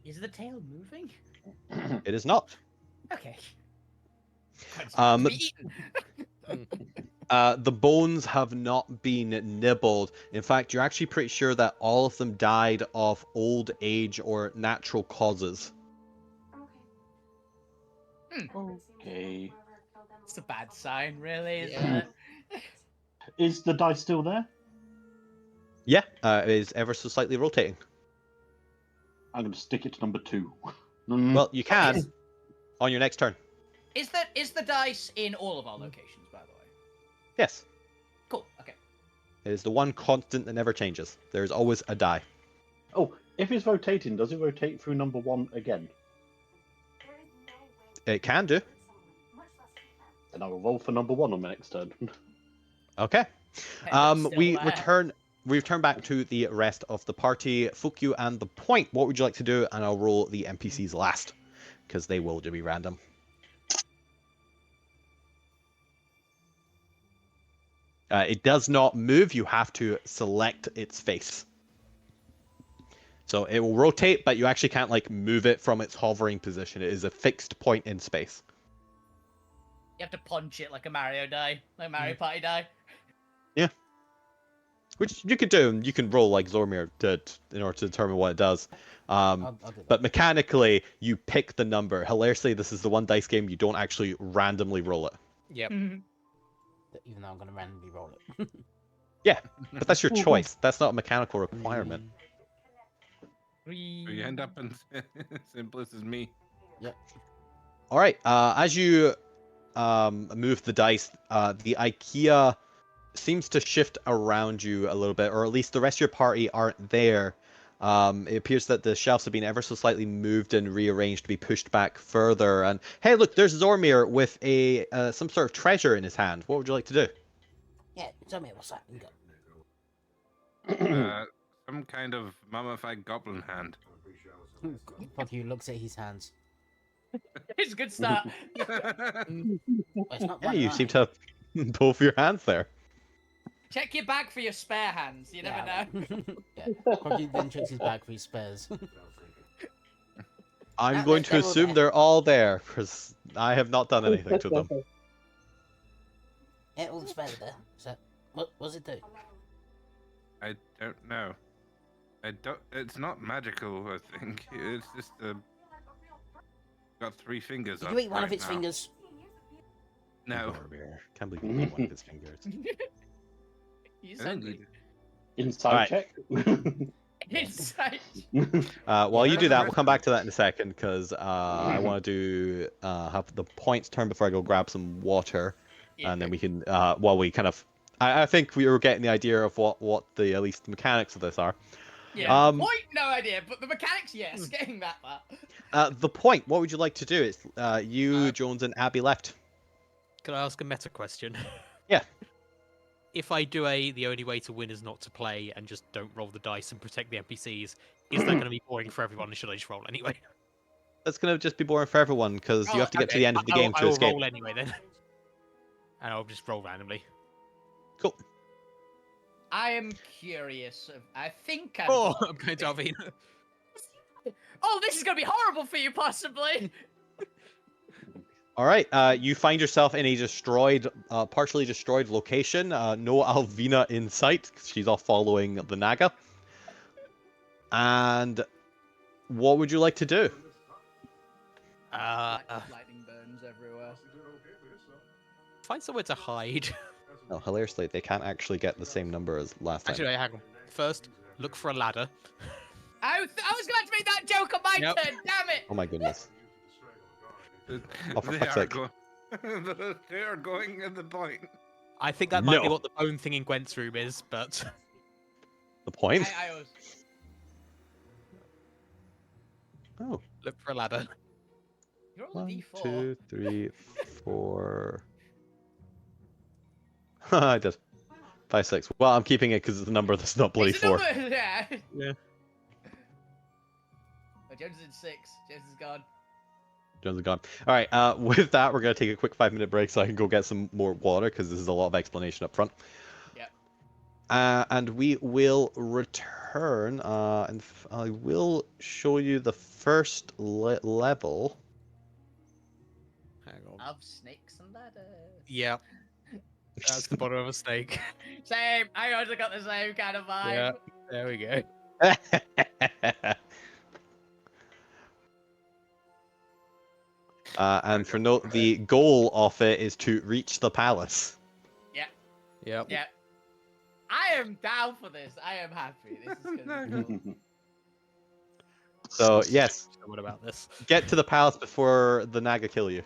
Is the tail moving? It is not. Okay. The bones have not been nibbled. In fact, you're actually pretty sure that all of them died of old age or natural causes. Okay. It's a bad sign, really, isn't Yeah. it? Is the die still there? Yeah, it is ever so slightly rotating. I'm going to stick it to number 2. Well, you can on your next turn. Is the dice in all of our locations, by the way? Yes. Cool. Okay. It is the one constant that never changes. There is always a die. Oh, if it's rotating, does it rotate through number 1 again? It can do. Then I will roll for number 1 on my next turn. Okay. Still We there. return back to the rest of the party. Fukyu and the Point. What would you like to do? And I'll roll the NPCs last, because they will be random. It does not move. You have to select its face. So it will rotate, but you actually can't like move it from its hovering position. It is a fixed point in space. You have to punch it like a Mario die, like Mario Party die. Yeah. Which you could do. You can roll like Zormir in order to determine what it does. I'll do that. But mechanically, you pick the number. Hilariously, this is the one dice game you don't actually randomly roll it. Yep. Mhm. Even though I'm going to randomly roll it. Yeah, but that's your choice. That's not a mechanical requirement. So you end up in same place as me. All right. As you move the dice, the IKEA seems to shift around you a little bit, or at least the rest of your party aren't there. It appears that the shelves have been ever so slightly moved and rearranged to be pushed back further. And hey, look, there's Zormir with a some sort of treasure in his hand. What would you like to do? Yeah, tell me what's that you got. Some kind of mummified goblin hand. Fuck you, looks at his hands. It's a good start. Well, it's not Yeah, one of you seem mine. to have both your hands there. Check your bag for your spare hands. You never know. Yeah. Croggy then checks his bag for his spares. I'm Ah, going to they're all assume there. they're all there because I have not done anything to them. Yeah, all the spares are there. So, what does it do? I don't know. I don't. It's not magical. I think it's just got 3 fingers. Did up you eat one of right its now. fingers? No. Zormir. Can't believe you ate one of his fingers. He's I don't hungry. need it. Inside Alright. check. Inside. While you Yeah, do that, we'll rest come of back it. to that in a second because I want to do have the points turn before I go grab some water, Yeah. and then we can while we kind of I think we were getting the idea of what the at least mechanics of this are. Yeah. The point, no idea, but the mechanics, yes, getting that part. The point. What would you like to do? It's you, Jones, and Abby left. Can I ask a meta question? Yeah. If I do the only way to win is not to play and just don't roll the dice and protect the NPCs, is that going to be boring for everyone? Or should I just roll anyway? That's gonna just be boring for everyone because you have to get to the end of the game I to will escape. roll anyway then, and I'll just roll randomly. Cool. I am curious. I think I've Oh, got- I'm going to Alvina. Oh, this is going to be horrible for you, possibly. All right. You find yourself in a destroyed, partially destroyed location. No Alvina in sight. 'Cause she's off following the Naga. And what would you like to do? Lightning burns everywhere. Find somewhere to hide. No, hilariously, they can't actually get the same number as last time. Actually, hang on. First, look for a ladder. I was going to make that joke on my Yep. turn. Damn it! Oh my goodness. Oh, for They fuck's are sake. they are going at the point. I think that might be No. what the bone thing in Gwent's room is, but The point? I was. Oh. look for a ladder. You're on the 1, D4. 2, 3, 4. I did. 5, 6. Well, I'm keeping it because it's the number that's not bloody It's a 4. number, yeah. Yeah. Oh, Jones is in 6. Jones is gone. Jones is gone. All right. With that, we're gonna take a quick 5-minute break so I can go get some more water because this is a lot of explanation up front. Yep. And we will return. And I will show you the first level. Hang on. Of snakes and ladders. Yeah. That's the bottom of a snake. Same. I also got the same kind of vibe. Yeah. There we go. And for note, the goal of it is to reach the palace. Yep. Yeah. I am down for this. I am happy. This is gonna be cool. So yes, So what about this? get to the palace before the Naga kill you,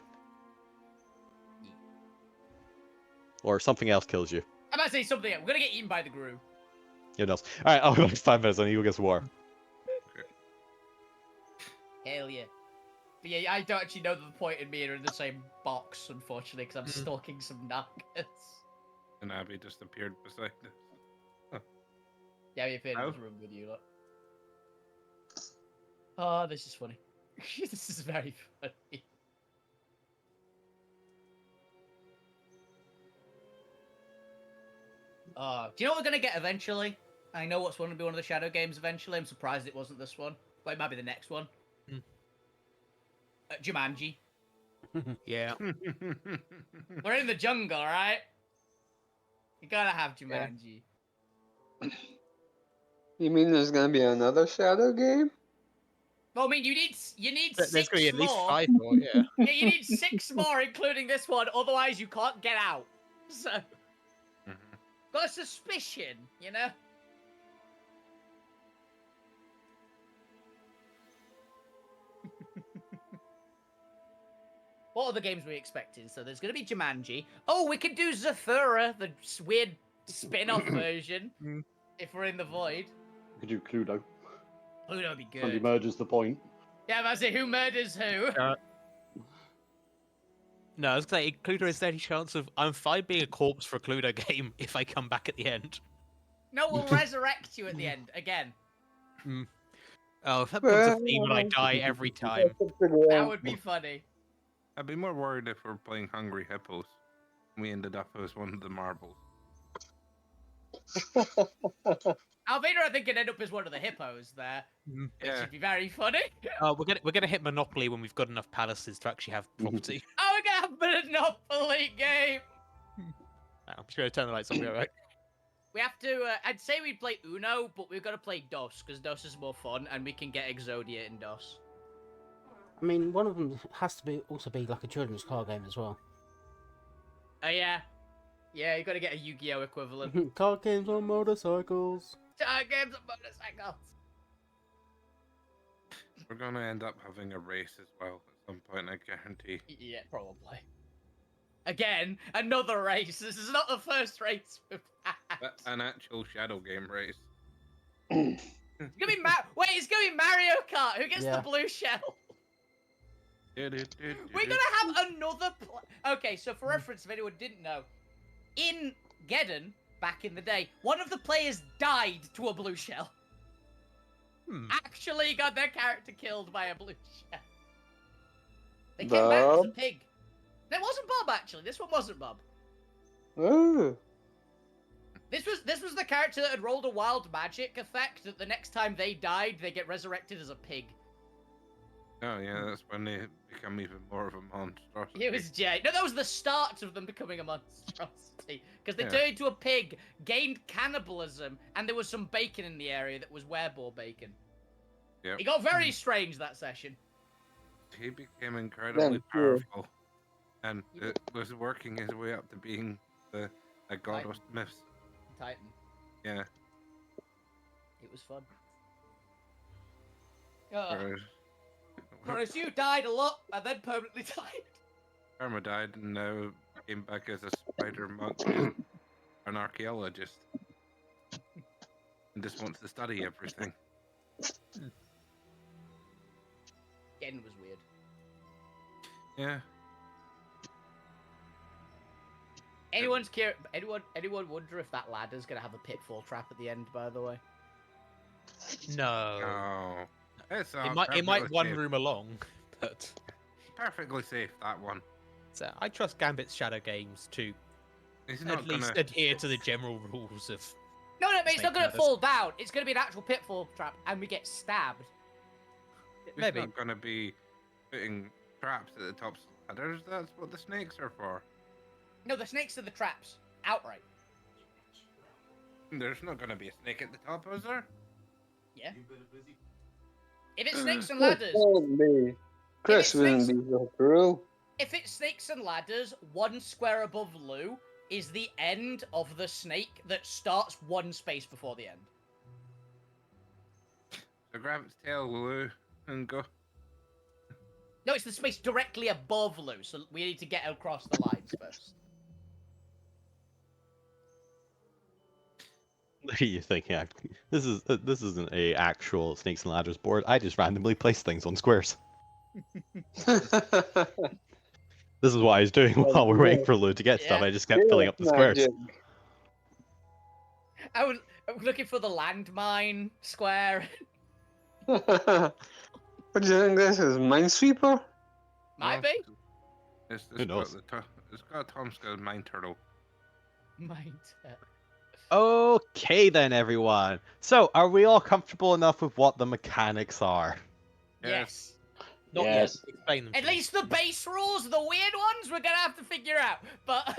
or something else kills you. I'm about to say something. We're gonna get eaten by the Gru. Who knows? All right, I'll go 5 minutes and you go get some water. Hell yeah. But yeah, I don't actually know that the point and me are in the same box, unfortunately, because I'm stalking some Nagas. And Abby just appeared beside us. Yeah, we appeared in Oh. this room with you, look. Oh, this is funny. This is very funny. Do you know what we're gonna get eventually? I know what's going to be one of the Shadow games eventually. I'm surprised it wasn't this one. But it might be the next one. Jumanji. Yeah. We're in the jungle, right? You gotta have Jumanji. You mean there's gonna be another Shadow game? Well, I mean, you need There's 6 going to be at least more. 5 more, yeah. Yeah, you need 6 more, including this one. Otherwise, you can't get out. So, got a suspicion, you know. What other games were we expecting? So there's going to be Jumanji. Oh, we could do Zathura, the weird spin-off version, if we're in the void. We could do Cluedo. Cluedo would be Somebody good. murders the point. Yeah, that's it. Who murders who? No, I was going to say, Cluedo is there any chance of I'm fine being a corpse for a Cluedo game if I come back at the end. No, we'll resurrect you at the end again. Oh, if that becomes a theme and I die every time. That would be funny. I'd be more worried if we're playing Hungry Hippos. And we ended up as one of the marbles. Alvina, I think, could end up as one of the hippos there. Which Yeah. would be very funny. We're gonna hit Monopoly when we've got enough palaces to actually have property. Oh, we're gonna have a Monopoly game. I'm just gonna turn the lights off. Right? We have to. I'd say we'd play Uno, but we've got to play DOS because DOS is more fun, and we can get Exodia in DOS. I mean, one of them has to also be like a children's card game as well. Oh yeah, you got to get a Yu-Gi-Oh equivalent. Card games on motorcycles. Games of motorcycles. We're gonna end up having a race as well at some point, I guarantee. Yeah, probably. Again, another race. This is not the first race we've had. An actual shadow game race. It's gonna be it's gonna be Mario Kart. Who gets Yeah. the blue shell? We're We're gonna have another. Okay, so for reference, if anyone didn't know, in Geddon back in the day, one of the players died to a blue shell. Actually, got their character killed by a blue shell. They came back as a Bob? pig. That wasn't Bob, actually. This one wasn't Bob. Oh. This was the character that had rolled a wild magic effect that the next time they died, they get resurrected as a pig. Oh yeah, that's when they become even more of a monstrosity. It was Jay. No, that was the start of them becoming a monstrosity. Because they Yeah. turned into a pig, gained cannibalism, and there was some bacon in the area that was werebore bacon. Yep. It got very strange that session. He became incredibly Damn, cool. powerful, and it was working his way up to being a god of myths. Titan. Yeah. It was fun. Oh, Whereas Chris, you died a lot and then permanently died. Karma died and now came back as a spider monk, and an archaeologist, and just wants to study everything. Again was weird. Yeah. Anyone wonder if that ladder's gonna have a pitfall trap at the end? By the way. No. Oh. It's It might perfectly one safe. room along, but Perfectly safe, that one. so I trust Gambit's Shadow Games to He's at not least gonna. adhere to the general rules of. No, but it's not Snake gonna ladders. fall down. It's gonna be an actual pitfall trap, and we get stabbed. He's Maybe. not gonna be putting traps at the tops of ladders. That's what the snakes are for. No, the snakes are the traps outright. There's not gonna be a snake at the top, is there? Yeah. If it's snakes and ladders, Me. Chris wouldn't be so cruel. if it's snakes and ladders, one square above Lou is the end of the snake that starts one space before the end. So grab its tail, Lou, and go. No, it's the space directly above Lou, so we need to get across the lines first. You're thinking this isn't a actual Snakes and Ladders board. I just randomly place things on squares. This is what I was doing while we're waiting for Lou to get stuff. Yeah. I just kept filling up the squares. Magic. I was looking for the landmine square. What do you think this is? Minesweeper? Might be. It's Who knows? It's got a Tom Scott mine turtle. Might. Okay then, everyone. So, are we all comfortable enough with what the mechanics are? Yes. Not Yes. yet. Explain them. At to me. least the base rules, the weird ones, we're gonna have to figure out. But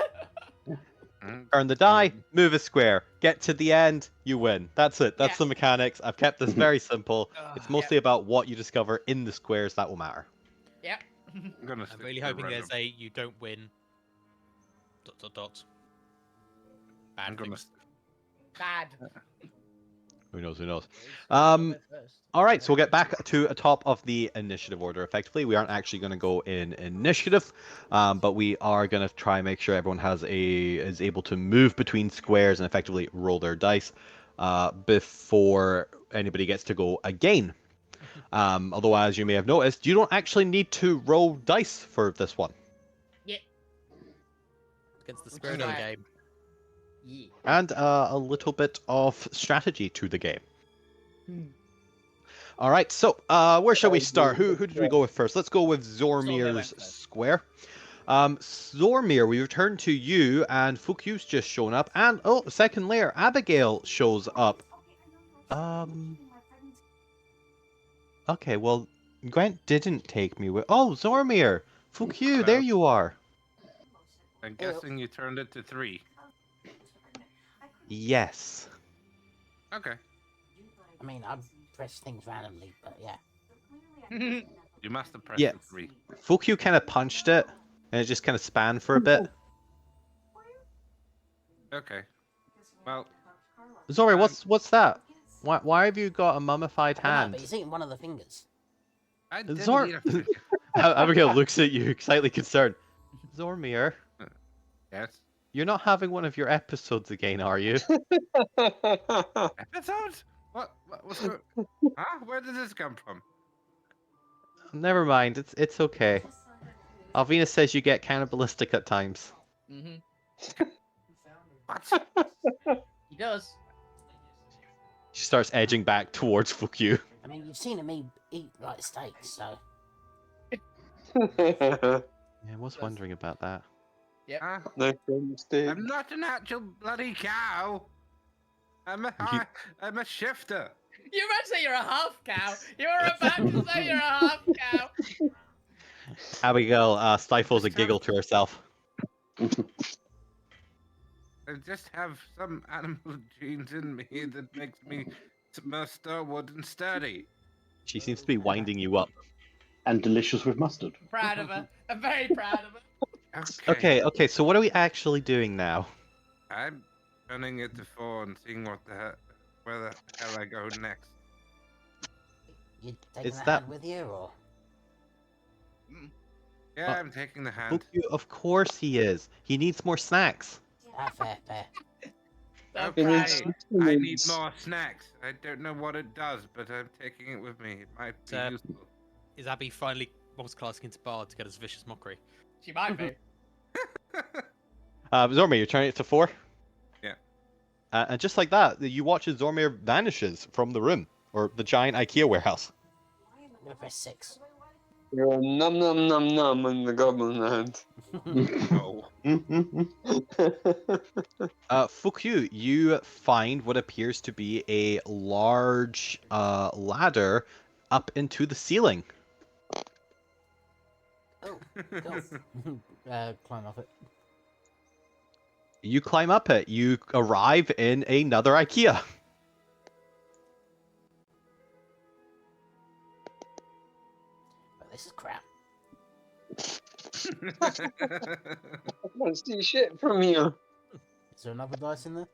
Turn the die, move a square, get to the end, you win. That's it. That's Yeah. the mechanics. I've kept this very simple. It's mostly about what you discover in the squares that will matter. yep. I'm gonna. I'm stick really to hoping random. there's a you don't win. ... Bad I'm gonna. things. Bad. Who knows? Who knows? I'll go first. All right, so we'll get back to a top of the initiative order. Effectively, we aren't actually going to go in initiative, but we are going to try and make sure everyone is able to move between squares and effectively roll their dice before anybody gets to go again. Although, as you may have noticed, you don't actually need to roll dice for this one. Against the Which spirit is of the why- game. Yeah. And a little bit of strategy to the game. All right, so where shall we start? Who did we go with first? Let's go with Zormir went Zormir's first. square. Zormir, we return to you, and Fukyu's just shown up, and oh, second layer, Abigail shows up. Okay, well, Gwent didn't take me with. Oh, Zormir, Fukyu, there you are. I'm guessing you turned it to 3. Yes. Okay. I mean, I press things randomly, but yeah. You must have pressed Yeah. the 3. Fukyu kind of punched it, and it just kind of span for a bit. Okay. Well, Zormir, what's that? Why have you got a mummified I don't know, hand? but he's eating one of the fingers. I didn't Zor- eat a finger. Abigail looks at you, slightly concerned. Zormir, Yes. you're not having one of your episodes again, are you? Episodes? What what's going... Huh? Where did this come from? Never mind, it's okay. Alvina says you get cannibalistic at times. What? He does. She starts edging back towards Fukyu. I mean, you've seen me eat like steaks, so. Yeah, I was wondering about that. Huh? Nice mistake. I'm not an actual bloody cow. I'm a shifter. You might say you're a half cow. You were about to say you're a half cow. Abigail stifles a giggle to herself. I just have some animal genes in me that makes me more stalwart and sturdy. She seems to be winding you up. And delicious with mustard. Proud of her. I'm very proud of her. Okay, so what are we actually doing now? I'm turning it to 4 and seeing where the hell I go next. You taking Is that that- hand with you, or? Yeah, I'm taking the hand. Fukyu, of course he is. He needs more snacks. Ah, fair, fair. So Okay. proud of her. I need more snacks. I don't know what it does, but I'm taking it with me. It might be So- useful. Is Abby finally multiclassing into Bard to get his vicious mockery? She might be. Zormir, you're turning it to 4? Yeah. And just like that, you watch as Zormir vanishes from the room, or the giant IKEA warehouse. I'm gonna press 6. You're a num num num num in the goblin hand. No. Fukyu, you find what appears to be a large ladder up into the ceiling. Oh, cool. Climb off it. You climb up it. You arrive in another IKEA. But this is crap. I can't see shit from here. Is there another dice in there?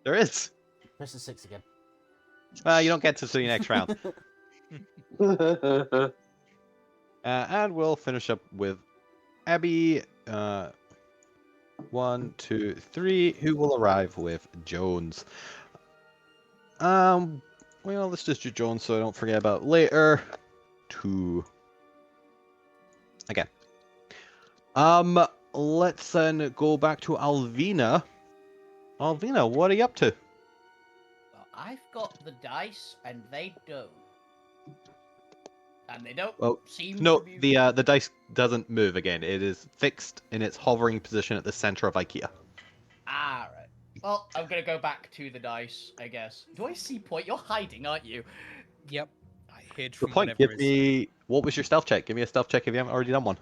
There is. Press the 6 again. You don't get to the next round. And we'll finish up with Abby. 1, 2, 3. Who will arrive with Jones? Well, let's just do Jones so I don't forget about later. 2. Again. Let's then go back to Alvina. Alvina, what are you up to? Well, I've got the dice and they don't. And they don't Well, seem No, to be... the dice doesn't move again. It is fixed in its hovering position at the center of IKEA. Ah, right. Well, I'm gonna go back to the dice, I guess. Do I see point? You're hiding, aren't you? Yep. I hid The from point, whatever give is... me... What was your stealth check? Give me a stealth check if you haven't already done one.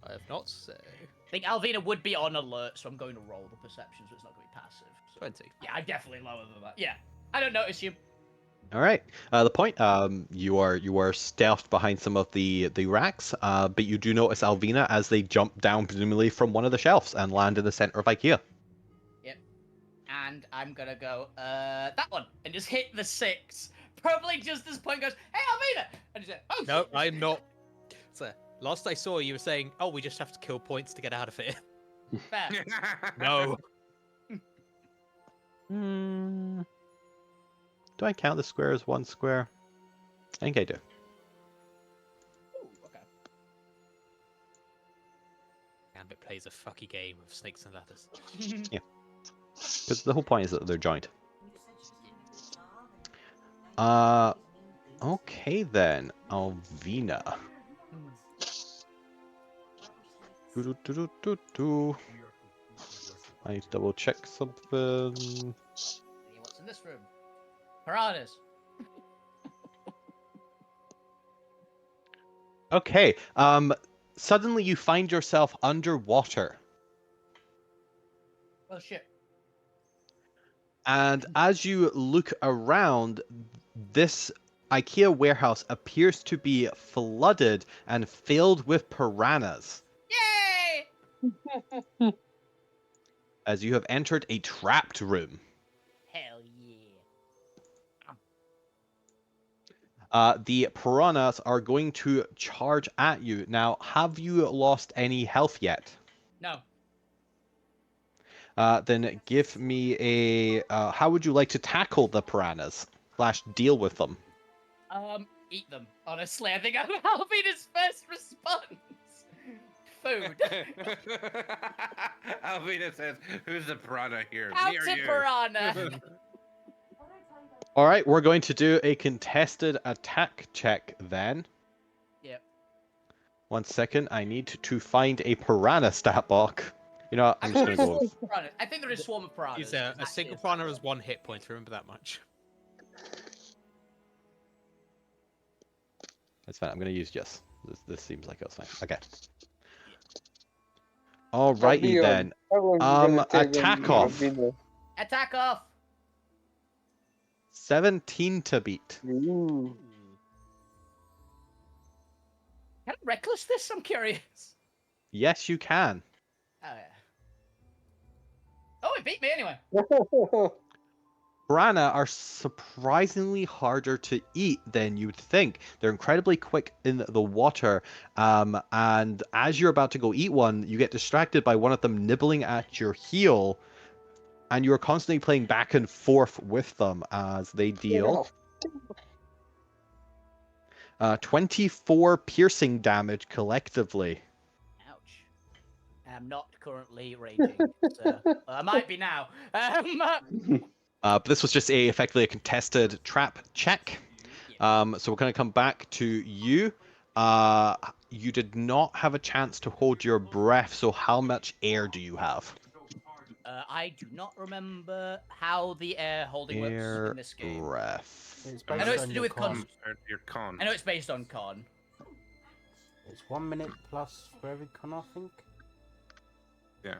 I have not, so... I think Alvina would be on alert, so I'm going to roll the perception, so it's not going to be passive. So... 20. Yeah, I'm definitely lower than that. Yeah. I don't notice you. All right. The point. You are stealthed behind some of the racks, but you do notice Alvina as they jump down, presumably from one of the shelves, and land in the center of IKEA. Yep. and I'm gonna go that one and just hit the 6. Probably just as point goes, hey, Alvina! And just say, oh No, shit. I'm not. So, last I saw, you were saying, "Oh, we just have to kill points to get out of here." Fair. No. Hmm. Do I count the square as one square? I think I do. Ooh, okay. Gambit plays a fucky game of snakes and ladders. Because the whole point is that they're joined. Okay then, Alvina. Do. I need to double check something. See what's in this room. Piranhas. Okay. Suddenly you find yourself underwater. Oh shit. And as you look around, this IKEA warehouse appears to be flooded and filled with piranhas, Yay! as you have entered a trapped room. Hell yeah. The piranhas are going to charge at you. Now, have you lost any health yet? No. Then give me a... how would you like to tackle the piranhas? / deal with them? Eat them. Honestly, I think I'm Alvina's first response. Food. Alvina says, "Who's the piranha here?" Out Near to you. piranha. All right, we're going to do a contested attack check then. Yep. 1 second, I need to find a piranha stat block. You know what, I'm just going to go with... I think there is a swarm of piranhas. Is a single piranha has 1 hit point. Remember that much. That's fine, I'm going to use yes. This seems like it's fine. Okay. Alrighty then. Attack off. Attack off. 17 to beat. Ooh. Can I reckless this? I'm curious. Yes, you can. Oh yeah. Oh, it beat me anyway. Piranha are surprisingly harder to eat than you'd think. They're incredibly quick in the water, and as you're about to go eat one, you get distracted by one of them nibbling at your heel, and you're constantly playing back and forth with them as they deal 24 piercing damage collectively. Ouch. I'm not currently raging, so I might be now. But this was just effectively a contested trap check. So we're going to come back to you. You did not have a chance to hold your breath, so how much air do you have? I do not remember how the air holding works in this game. Breath. It's I know based it's on to do your with con. Your con. I know it's based on con. It's 1 minute plus for every con, I think. Yeah.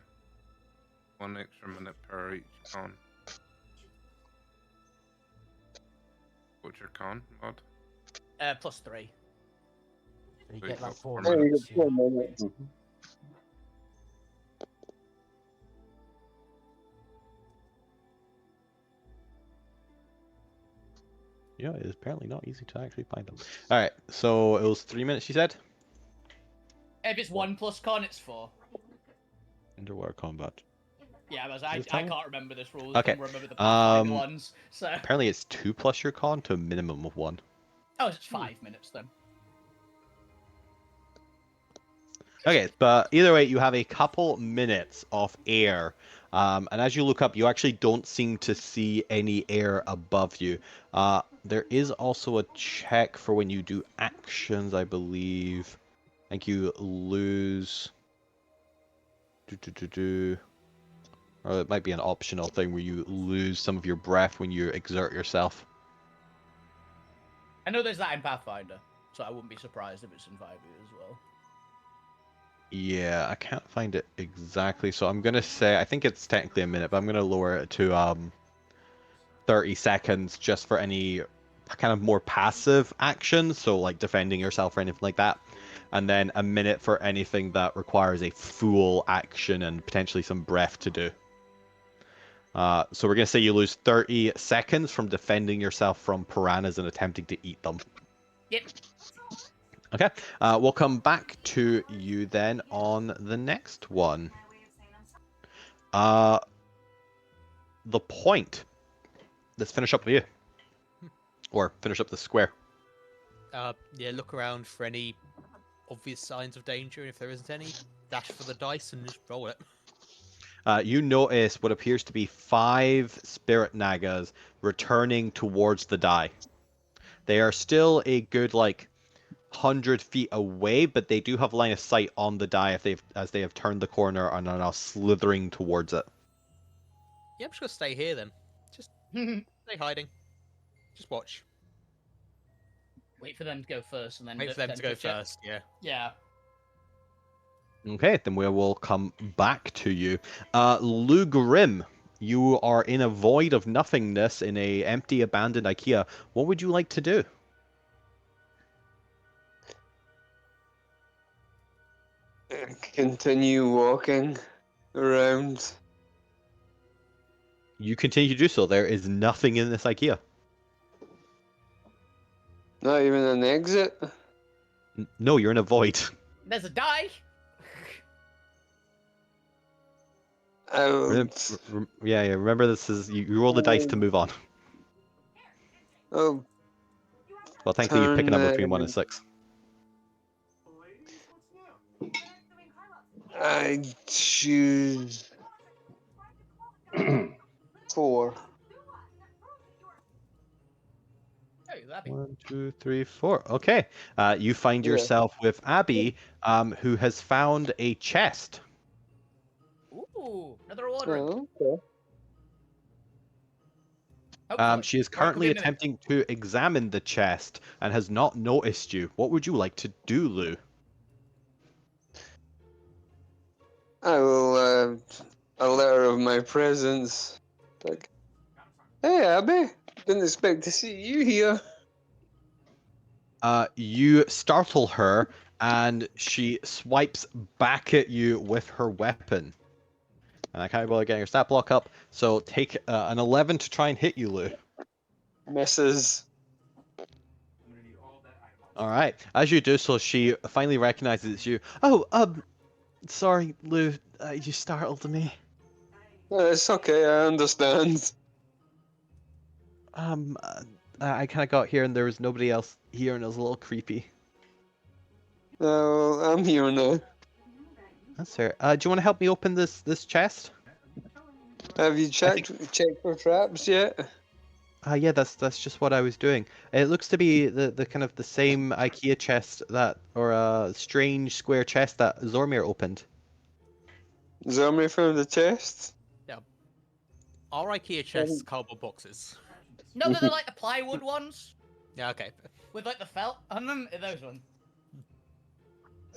1 extra minute per each con. What's your con, Mod? +3. So you So get you like got 4 4 minutes. Yeah. Yeah, it is apparently not easy to actually find them. Alright, so it was 3 minutes, you said? If it's 1 plus con, it's 4. Underwater combat. Yeah, but Does I it tell you? can't remember this rule. Okay, I can remember the Pathfinder ones. So. Apparently it's 2 plus your con to a minimum of 1. Oh, it's 5 minutes then. Okay, but either way, you have a couple minutes of air. And as you look up, you actually don't seem to see any air above you. There is also a check for when you do actions, I believe. I think you lose... Or it might be an optional thing where you lose some of your breath when you exert yourself. I know there's that in Pathfinder, so I wouldn't be surprised if it's in 5e as well. Yeah, I can't find it exactly, so I'm gonna say, I think it's technically a minute, but I'm gonna lower it to 30 seconds just for any kind of more passive actions, so like defending yourself or anything like that. And then a minute for anything that requires a full action and potentially some breath to do. So we're going to say you lose 30 seconds from defending yourself from piranhas and attempting to eat them. Yep. Okay. We'll come back to you then on the next one. The point. Let's finish up with you. Or finish up the square. Yeah, look around for any obvious signs of danger, and if there isn't any, dash for the dice and just roll it. You notice what appears to be 5 spirit nagas returning towards the die. They are still a good, 100 feet away, but they do have line of sight on the die as they have turned the corner and are now slithering towards it. Yeah, I'm just gonna stay here then. Just stay hiding. Just watch. Wait for them to go first, and then Wait for them to go just check. first. Yeah. Yeah. Okay, then we will come back to you. Lou Grim, you are in a void of nothingness in a empty, abandoned IKEA. What would you like to do? Continue walking around. You continue to do so. There is nothing in this IKEA. Not even an exit. No, you're in a void. There's a die. I will, Yeah. Remember, this is you roll the dice to move on. I'll Well, thankfully you pick a number between 1 and turn, 6. I choose 4. Oh, that'd be 1, 2, 3, 4. Okay. You find Yeah. yourself with Abby, who has found a chest. Ooh, another order. Oh, okay. She is currently attempting to examine the chest and has not noticed you. What would you like to do, Lou? I will alert her of my presence. Like, hey, Abby, didn't expect to see you here. You startle her, and she swipes back at you with her weapon. And I can't bother getting your stat block up, so take an 11 to try and hit you, Lou. Misses. All right. As you do so, she finally recognizes it's you. Oh, sorry, Lou. You startled me. It's okay, I understand. I kind of got here and there was nobody else here, and it was a little creepy. Well, I'm here now. That's fair. Do you want to help me open this chest? Have you checked for traps yet? Yeah, that's just what I was doing. It looks to be the kind of the same IKEA chest or a strange square chest that Zormir opened. Zombie from the chest? Our IKEA chests, cardboard boxes. No, they're like the plywood ones Yeah. Okay. with like the felt on them. Those ones.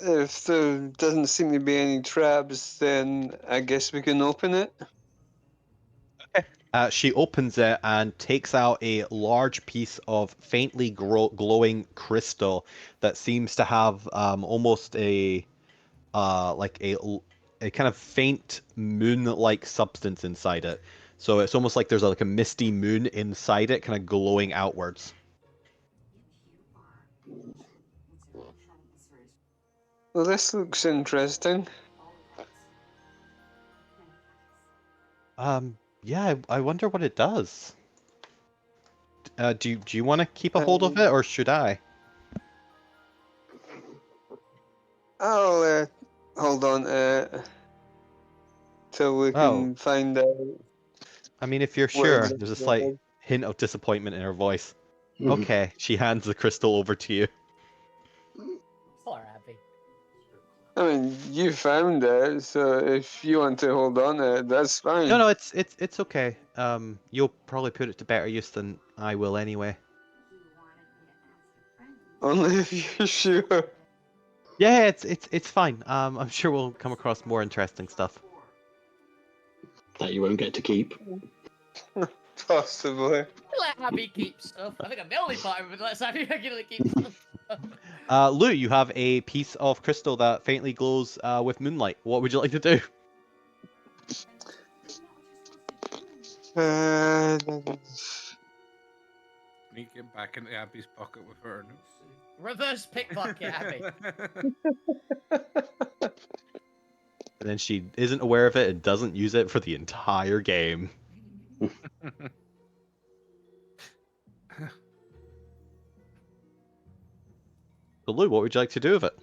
If there doesn't seem to be any traps, then I guess we can open it. She opens it and takes out a large piece of faintly glowing crystal that seems to have almost a kind of faint moon-like substance inside it. So it's almost like there's like a misty moon inside it, kind of glowing outwards. Well, this looks interesting. Yeah, I wonder what it does. Do you want to keep a hold of it, or should I? I'll hold on till we can find out. I mean, if you're what sure, it there's a is. slight hint of disappointment in her voice. Okay, she hands the crystal over to you. Poor Abby. I mean, you found it, so if you want to hold on to it, that's fine. No, it's okay. You'll probably put it to better use than I will anyway. Only if you're sure. Yeah, it's fine. I'm sure we'll come across more interesting stuff. That you won't get to keep. Possibly. Let Abby keep stuff. I think I'm the only party that lets Abby regularly keep stuff. Lou, you have a piece of crystal that faintly glows with moonlight. What would you like to do? Sneak it back into Abby's pocket with her. Reverse pickpocket, Abby. And then she isn't aware of it and doesn't use it for the entire game. So Lou, what would you like to do with it?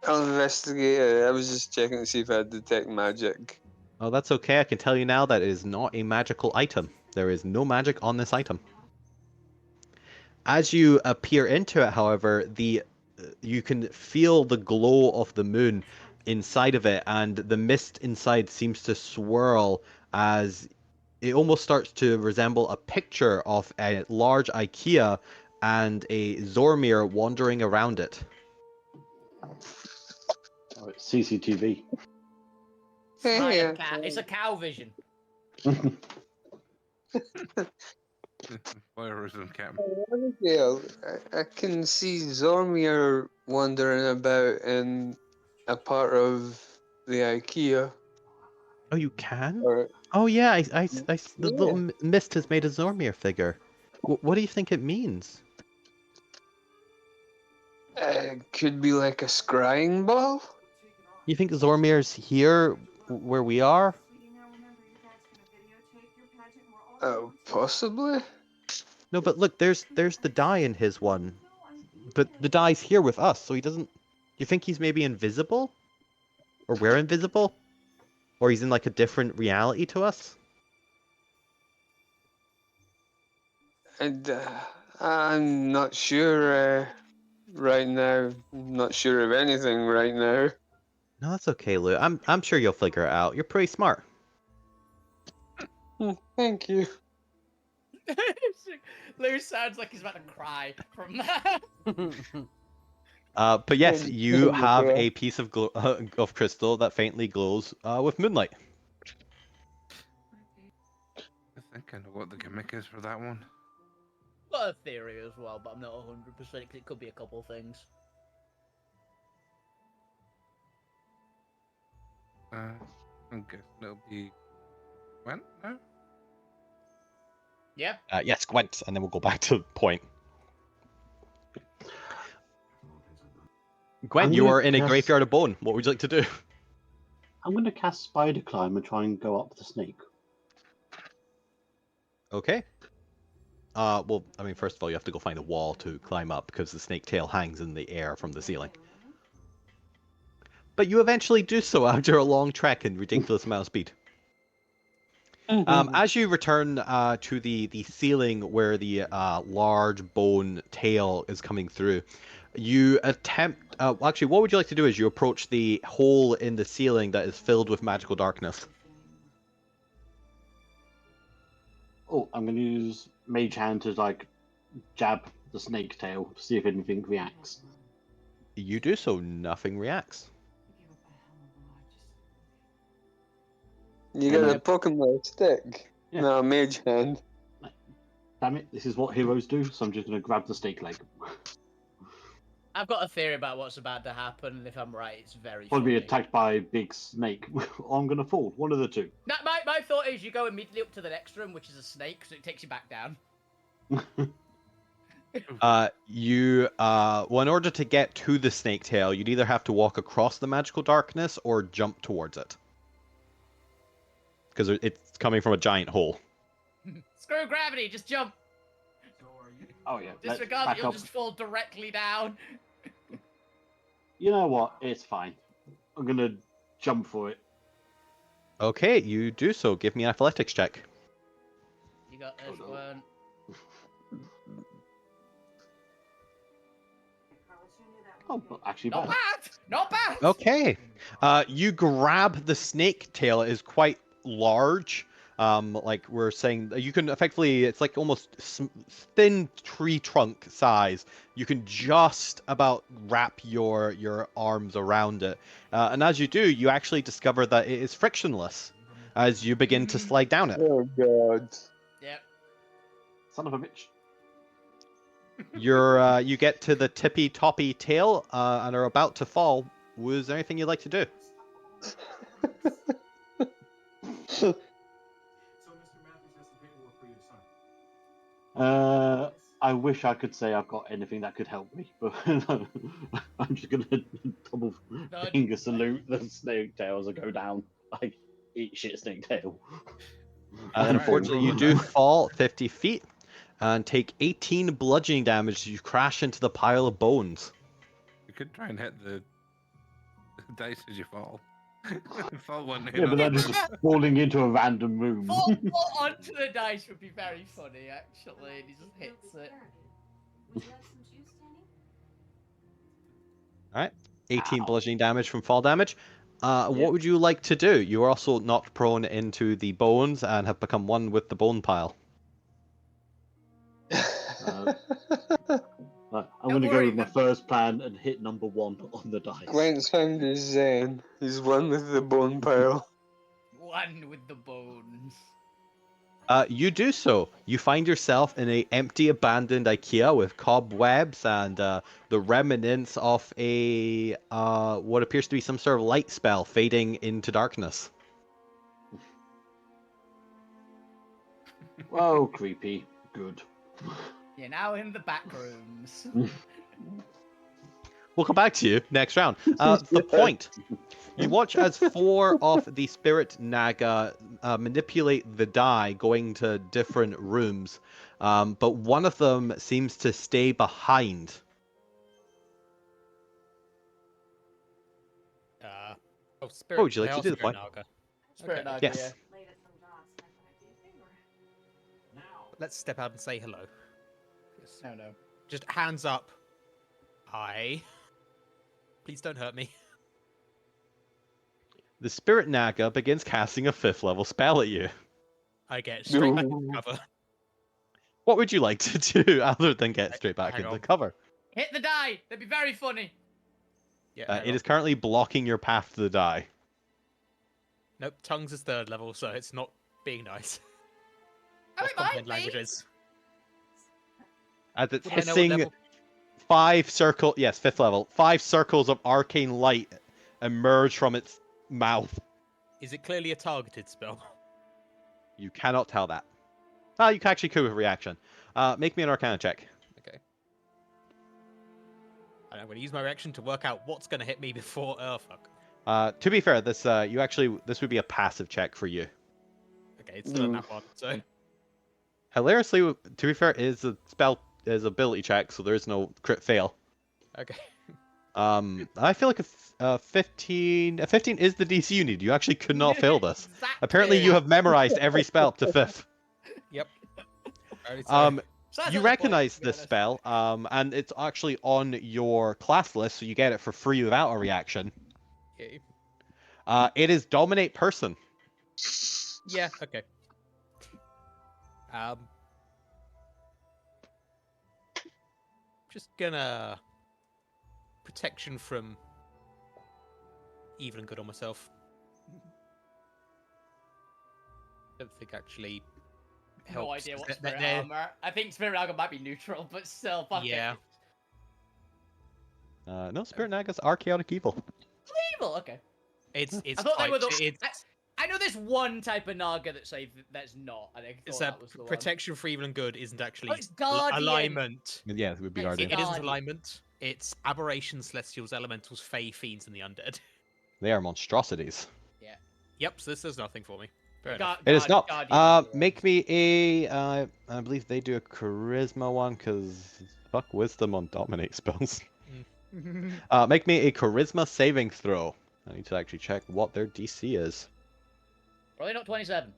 I'll investigate it. I was just checking to see if I detect magic. Oh, that's okay. I can tell you now that it is not a magical item. There is no magic on this item. As you peer into it, however, you can feel the glow of the moon inside of it, and the mist inside seems to swirl as it almost starts to resemble a picture of a large IKEA and a Zormir wandering around it. Oh, it's CCTV. Smile cat. It's a cow vision. Voyeurism cam. Yeah, I can see Zormir wandering about in a part of the IKEA. Oh, you can? Or, Oh yeah, the Yeah. little mist has made a Zormir figure. What do you think it means? could be like a scrying ball? You think Zormir's here where we are? Oh, possibly. No, but look, there's the die in his one. But the die's here with us, so he doesn't... You think he's maybe invisible? Or we're invisible? Or he's in like a different reality to us? And I'm not sure right now. I'm not sure of anything right now. No, that's okay, Lou. I'm sure you'll figure it out. You're pretty smart. Thank you. Lou sounds like he's about to cry from that. But yes, Thank you you, have bro. a piece of of crystal that faintly glows with moonlight. I think I know what the gimmick is for that one. Got a theory as well, but I'm not 100% because it could be a couple things. I'm guessing it'll be when? No? Yeah. Yes, Gwent, and then we'll go back to point. Gwent, I'm you gonna are in a cast- graveyard of bone. What would you like to do? I'm going to cast Spider Climb and try and go up the snake. Okay. Well, I mean, first of all, you have to go find a wall to climb up because the snake tail hangs in the air from the ceiling. But you eventually do so after a long trek and ridiculous amount of speed. As you return to the ceiling where the large bone tail is coming through, you attempt... actually, what would you like to do as you approach the hole in the ceiling that is filled with magical darkness? Oh, I'm going to use Mage Hand to like jab the snake tail to see if anything reacts. You do so, nothing reacts. You And got a Pokemon stick. Yeah. No, a mage hand. Damn it, this is what heroes do, so I'm just going to grab the snake leg. I've got a theory about what's about to happen, and if I'm right, it's very I'll be funny. attacked by a big snake, or I'm going to fall. One of the two. No, my thought is you go immediately up to the next room, which is a snake, so it takes you back down. Well, in order to get to the snake tail, you'd either have to walk across the magical darkness or jump towards it. Because it's coming from a giant hole. Screw gravity, just jump. Oh yeah, let's Disregard that back you'll up. just fall directly down. You know what? It's fine. I'm going to jump for it. Okay, you do so. Give me an athletics check. You got this Oh, no. one. Oh, but actually Not bad. bad! Not bad! Okay. You grab the snake tail. It is quite large. Like we're saying, you can effectively, it's like almost thin tree trunk size. You can just about wrap your arms around it. And as you do, you actually discover that it is frictionless as you begin to slide down it. Oh god. Yep. Son of a bitch. You get to the tippy toppy tail and are about to fall. Was there anything you'd like to do? I wish I could say I've got anything that could help me, but I'm just gonna double finger salute the snake tail as I go down. Like, eat shit, snake tail. And then Right. unfortunately, you do fall 50 feet and take 18 bludgeoning damage as you crash into the pile of bones. You could try and hit the dice as you fall. Fall one hit Yeah, but on that the is room. just falling into a random room. Fall onto the dice would be very funny, actually, and he just hits it. All right, 18 Ow. bludgeoning damage from fall damage. Yep. What would you like to do? You are also knocked prone into the bones and have become one with the bone pile. I'm going to go with my first plan and hit number 1 on the dice. Gwent's found his zen. He's one with the bone pile. One with the bones. You do so. You find yourself in a empty, abandoned IKEA with cobwebs and the remnants of a what appears to be some sort of light spell fading into darkness. Whoa, creepy. Good. You're now in the back rooms. We'll come back to you next round. The point. You watch as 4 of the spirit naga manipulate the die, going to different rooms, but one of them seems to stay behind. Spirit, What would you like they to are do, the Spirit point? Naga. Spirit Okay. Naga, Yes. Let's step out and say hello. Yes. yeah. No. Just hands up. Hi. Please don't hurt me. The spirit naga begins casting a 5th level spell at you. I get straight back into No. cover. What would you like to do other than get straight back Hang into on. cover? Hit the die! That'd be very funny. Yeah. hang It on. is currently blocking your path to the die. Nope. Tongues is 3rd level, so it's not being nice. Oh, What it might comprehend be. languages? As it's Would I know what hissing level? 5th level, 5 circles of arcane light emerge from its mouth. Is it clearly a targeted spell? You cannot tell that. You actually could with reaction. Make me an Arcana check. Okay. And I'm going to use my reaction to work out what's going to hit me before. Oh fuck. To be fair, this this would be a passive check for you. Okay, it's still in that one. So Hilariously, to be fair, it is a spell is ability check, so there is no crit fail. okay. I feel like a 15 is the DC you need. You actually could not fail this. Apparently, you have memorized every spell up to 5th. Yep. Alright, so- So that's You not the point, recognize to be this honest. spell, and it's actually on your class list, so you get it for free without a reaction. Okay. It is Dominate Person. Yeah. Okay. Just gonna protection from evil and good on myself. Don't think actually helps. No idea 'cause what they're- Spirit they're- Armor. I think Spirit Armor might be neutral, but still, fuck Yeah. it. No, Spirit Nagas are chaotic evil. Evil, okay. It's I thought they were typed- the. it's I know there's one type of Naga that's that's not. I think it's thought a that was the one. protection for evil and good isn't actually Oh, it's Guardian. alignment. Yeah, it would be Yes, Guardian. It isn't Guardian. alignment. It's aberrations, celestials, elementals, fae, fiends, and the undead. They are monstrosities. Yep. So this does nothing for me. Fair enough. It is not. Guardian is the Make me a. I believe they do a charisma one because fuck wisdom on dominate spells. Make me a charisma saving throw. I need to actually check what their DC is. Probably not 27.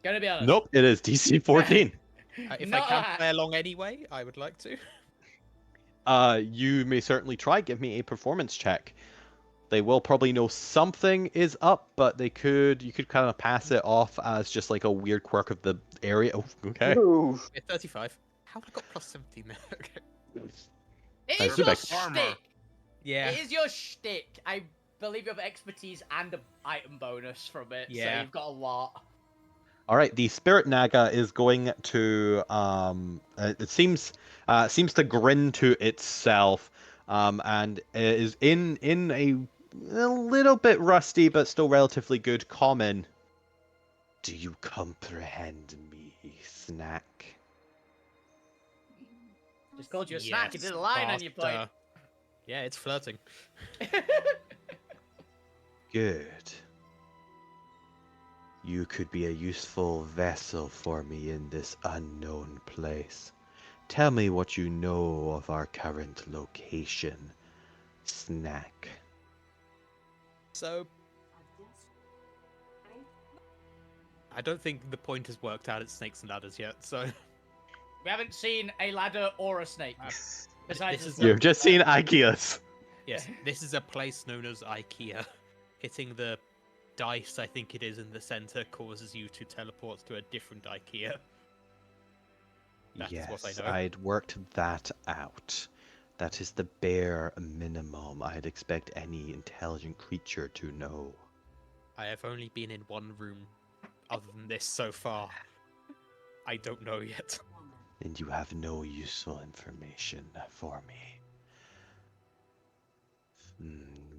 Gonna be honest. Nope, it is DC 14. If No, I can play along anyway, I would like to. You may certainly try. Give me a performance check. They will probably know something is up, but you could kind of pass it off as just like a weird quirk of the area. Oh, okay. Ooh. Yeah, 35. How have I got plus 17 there? Okay. It Nice, is good your back. Armor. shtick. Yeah. It is your shtick. I believe you have expertise and an item bonus from it, so Yeah. you've got a lot. All right, the spirit naga is going to it seems to grin to itself, and is in a little bit rusty but still relatively good common. Do you comprehend me, Snack? Just called you a snack. It did a line on your point. Yeah, it's flirting. Good. You could be a useful vessel for me in this unknown place. Tell me what you know of our current location, Snack. So, I don't think the point has worked out at Snakes and Ladders yet, so... We haven't seen a ladder or a snake. Besides This is You've just seen Ikea's. Yes, this is a place known as IKEA. Hitting the dice, I think it is, in the center causes you to teleport to a different IKEA. That's Yes, what I know. I'd worked that out. That is the bare minimum I'd expect any intelligent creature to know. I have only been in one room other than this so far. I don't know yet. And you have no useful information for me.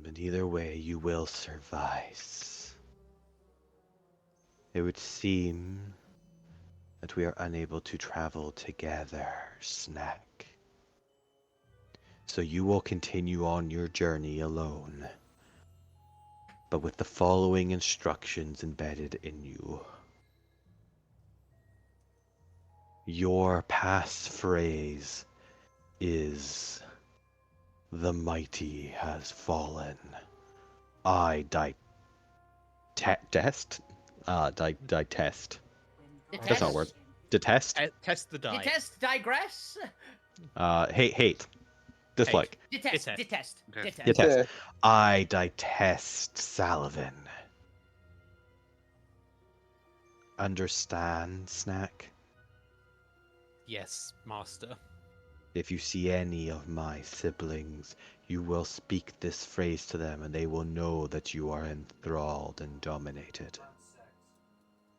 But either way, you will suffice. It would seem that we are unable to travel together, Snack. So you will continue on your journey alone, but with the following instructions embedded in you. Your passphrase is, "The mighty has fallen. I detest. Detest. That's not a word. Detest. Test the die. Detest, digress. Hate. Dislike. Detest, Detest. detest, Okay. detest. Detest. I detest Salavin. Understand, Snack? Yes, master. If you see any of my siblings, you will speak this phrase to them and they will know that you are enthralled and dominated.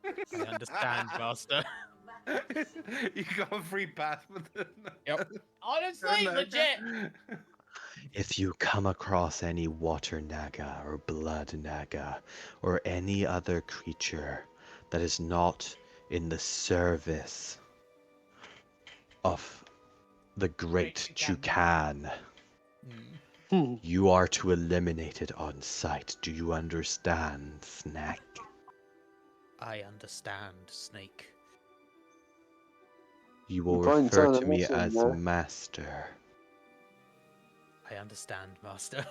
I understand, master. You got a free pass with it. Yep. Honestly, legit. If you come across any water naga or blood naga or any other creature that is not in the service of the Great Chukan, you are to eliminate it on sight. Do you understand, Snack? I understand, Snake. You will Points refer on a to me mission, as yeah. Master. I understand, master.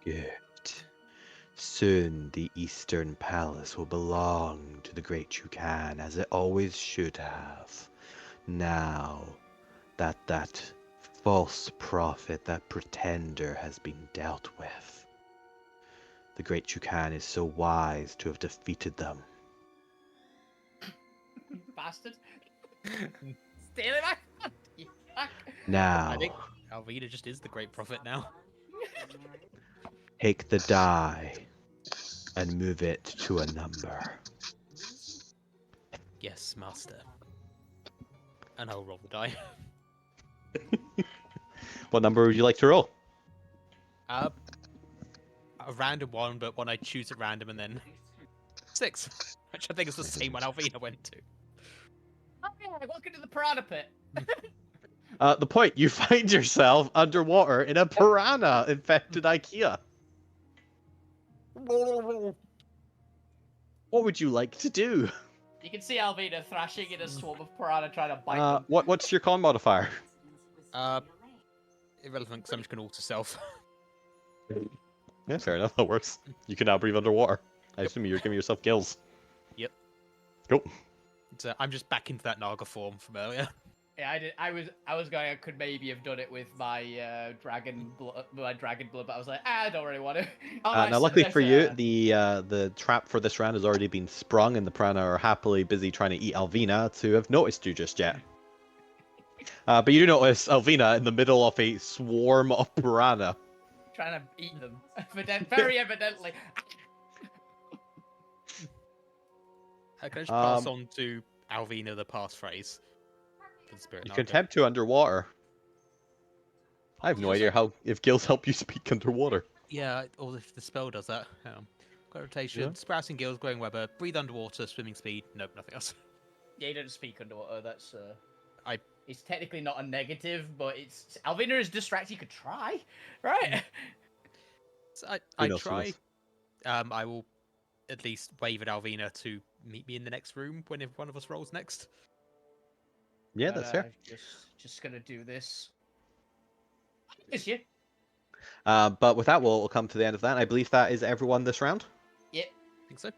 Good. Soon the Eastern Palace will belong to the Great Chukan, as it always should have. Now that that false prophet, that pretender, has been dealt with, the Great Chukan is so wise to have defeated them. Bastard. Stealing my you fuck. Now, I think Alvina just is the great prophet now. take the die and move it to a number. Yes, master. And I'll roll the die. What number would you like to roll? A random one, but one I choose at random, and then 6, which I think is the same one Alvina went to. Oh yeah, welcome to the piranha pit. The point, you find yourself underwater in a piranha-infected IKEA. What would you like to do? You can see Alvina thrashing in a swarm of piranha trying to bite them. What's your con modifier? Irrelevant, because I'm just going to alter self. Yeah, fair enough. That works. You can now breathe underwater. I assume you're giving yourself gills. Yep. Cool. I'm just back into that Naga form from earlier. Yeah, I did. I was going. I could maybe have done it with my dragon blood, but I was like, I don't really want to. Now, luckily for you, the trap for this round has already been sprung, and the piranha are happily busy trying to eat Alvina to have noticed you just yet. But you do notice Alvina in the middle of a swarm of piranha. Trying to eat them, very evidently. Can I just pass on to Alvina the passphrase for the spirit? You Naga? can attempt to underwater. I have no idea how if gills help you speak underwater. Yeah, or if the spell does that. Gravitation, Yeah. sprouting gills, growing weather, breathe underwater, swimming speed. Nope, nothing else. Yeah, you don't speak underwater. That's I- It's technically not a negative, but it's Alvina is distracted. You could try, right? So Who I knows, who try. knows? I will at least wave at Alvina to meet me in the next room whenever one of us rolls next. Yeah, that's fair. Just gonna do this. Is you? But with that, we'll come to the end of that. I believe that is everyone this round. Yeah. I think so.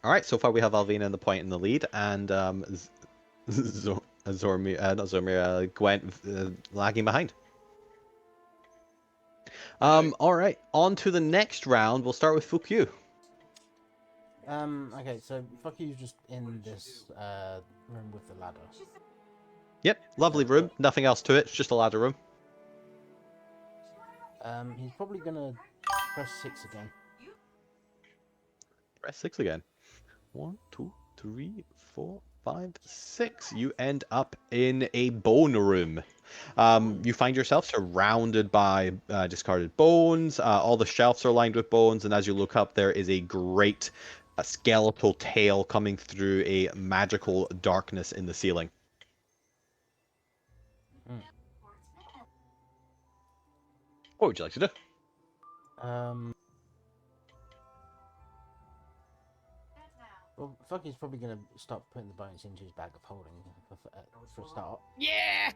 All right, so far we have Alvina in the point in the lead, and Gwent lagging behind. All right, on to the next round. We'll start with Fukyu. Okay, so fuck you's just in this room with the ladder. Yep, lovely room. Nothing else to it. It's just a ladder room. He's probably gonna press 6 again. Press 6 again. 1, 2, 3, 4, 5, 6. You end up in a bone room. You find yourself surrounded by discarded bones. All the shelves are lined with bones, and as you look up, there is a great skeletal tail coming through a magical darkness in the ceiling. What would you like to do? Well, Fucky's probably gonna start putting the bones into his bag of holding for a start. Yeah.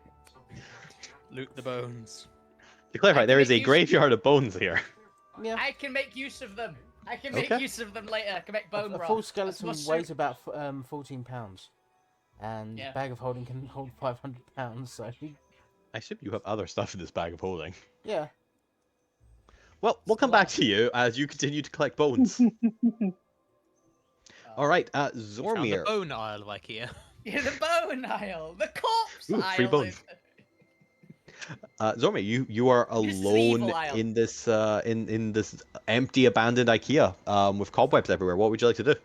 Loot the bones. To clarify, can there is make a use- graveyard of bones here. Yeah. I can make use of them. I can make Okay. use of them later. I can make bone A broth. full That's skeleton what's weighs about 14 pounds, and Yeah. bag of holding can hold 500 pounds. So I assume you have other stuff in this bag of holding. yeah. Well, we'll come back to you as you continue to collect bones. All right, You found the Zormir. bone aisle of IKEA. Yeah, the bone aisle, the corpse Ooh, aisle. free bones. Zormir, you are Just the alone evil aisle. in this in this empty, abandoned IKEA with cobwebs everywhere. What would you like to do?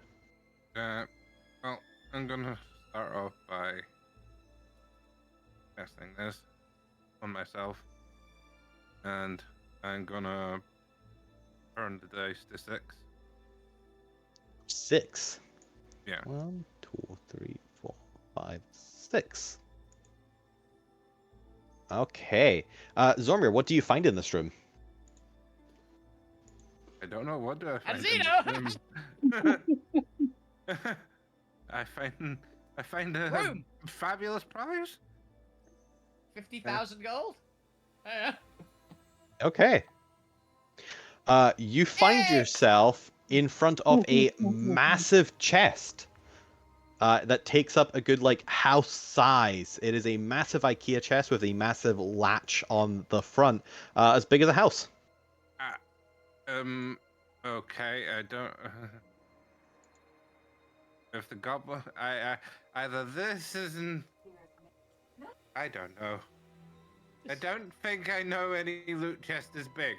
Well, I'm gonna start off by testing this on myself, and I'm gonna turn the dice to 6. 6. Yeah. 1, 2, 3, 4, 5, 6. Okay. Zormir, what do you find in this room? I don't know, what do I find Azino! in this room? I find a Room. fabulous prize. 50,000 gold. Yeah. Okay. You find Yay! yourself in front of a massive chest that takes up a good house size. It is a massive IKEA chest with a massive latch on the front, as big as a house. Okay, I don't. If the goblin, I either this isn't. I don't know. I don't think I know any loot chest is big.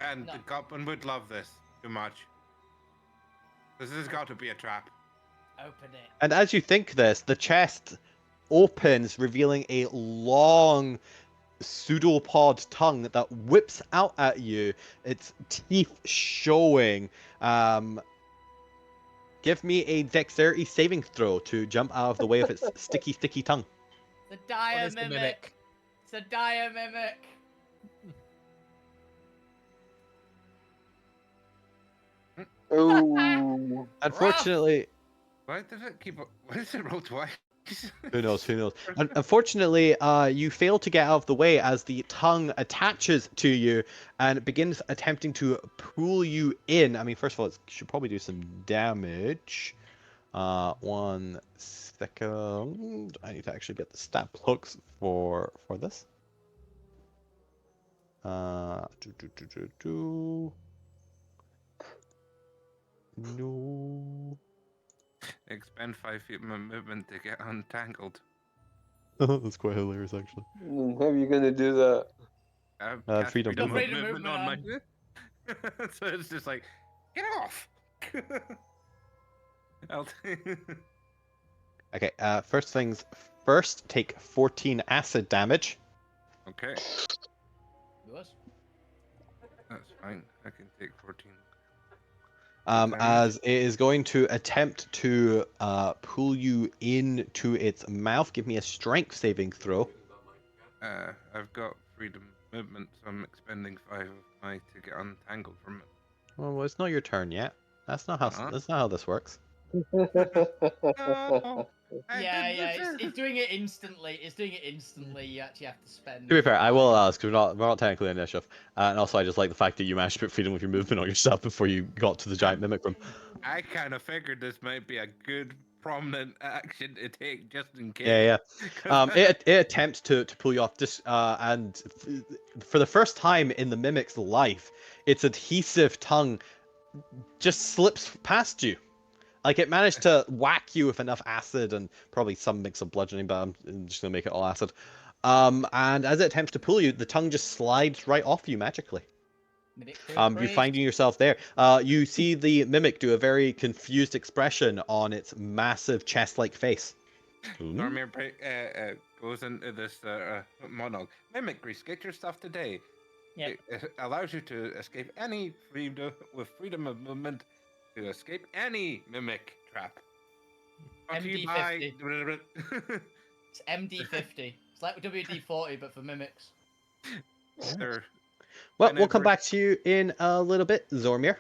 And No. the goblin would love this too much. This has got to be a trap. Open it. And as you think this, the chest opens, revealing a long pseudopod tongue that whips out at you, its teeth showing. Give me a dexterity saving throw to jump out of the way of its sticky tongue. The dire What is the mimic. It's a dire mimic. Oh. Unfortunately, Why does it keep? Why does it roll twice? who knows? Who knows? Unfortunately, you fail to get out of the way as the tongue attaches to you and begins attempting to pull you in. I mean, first of all, it should probably do some damage. 1 second. I need to actually get the stat blocks for this. No. Expend 5 feet of my movement to get untangled. That's quite hilarious, actually. How are you gonna do that? I've Uh, cast freedom movement. on my. So it's just like, get off. I'll Okay, first things first, take 14 acid damage. Okay, Yours? that's fine. I can take 14. damage. As it is going to attempt to pull you into its mouth. Give me a strength saving throw. I've got freedom movement, so I'm expending 5 of my to get untangled from it. Well, it's not your turn yet. That's not how. Huh? That's not how this works. No, I Yeah, did yeah, this. it's doing it instantly. It's doing it instantly. You actually have to spend. To be fair, I will 5. ask. We're not technically initiative, and also I just like the fact that you managed to put freedom with your movement on yourself before you got to the giant mimic room. I kind of figured this might be a good prominent action to take just in case. Yeah, yeah. 'Cause It attempts to pull you off this, and for the first time in the mimic's life, its adhesive tongue just slips past you. Like it managed to whack you with enough acid and probably some mix of bludgeoning, but I'm just gonna make it all acid. And as it attempts to pull you, the tongue just slides right off you magically. You finding yourself there. You see the mimic do a very confused expression on its massive chest-like face. Normir goes into this monologue. Mimicry, get your stuff today. Yep. It allows you to escape any freedom with freedom of movement to escape any mimic trap. Brought to you by- It's MD50. It's like WD-40, but for mimics. Sir, Well, we'll come whenever- back to you in a little bit, Zormir.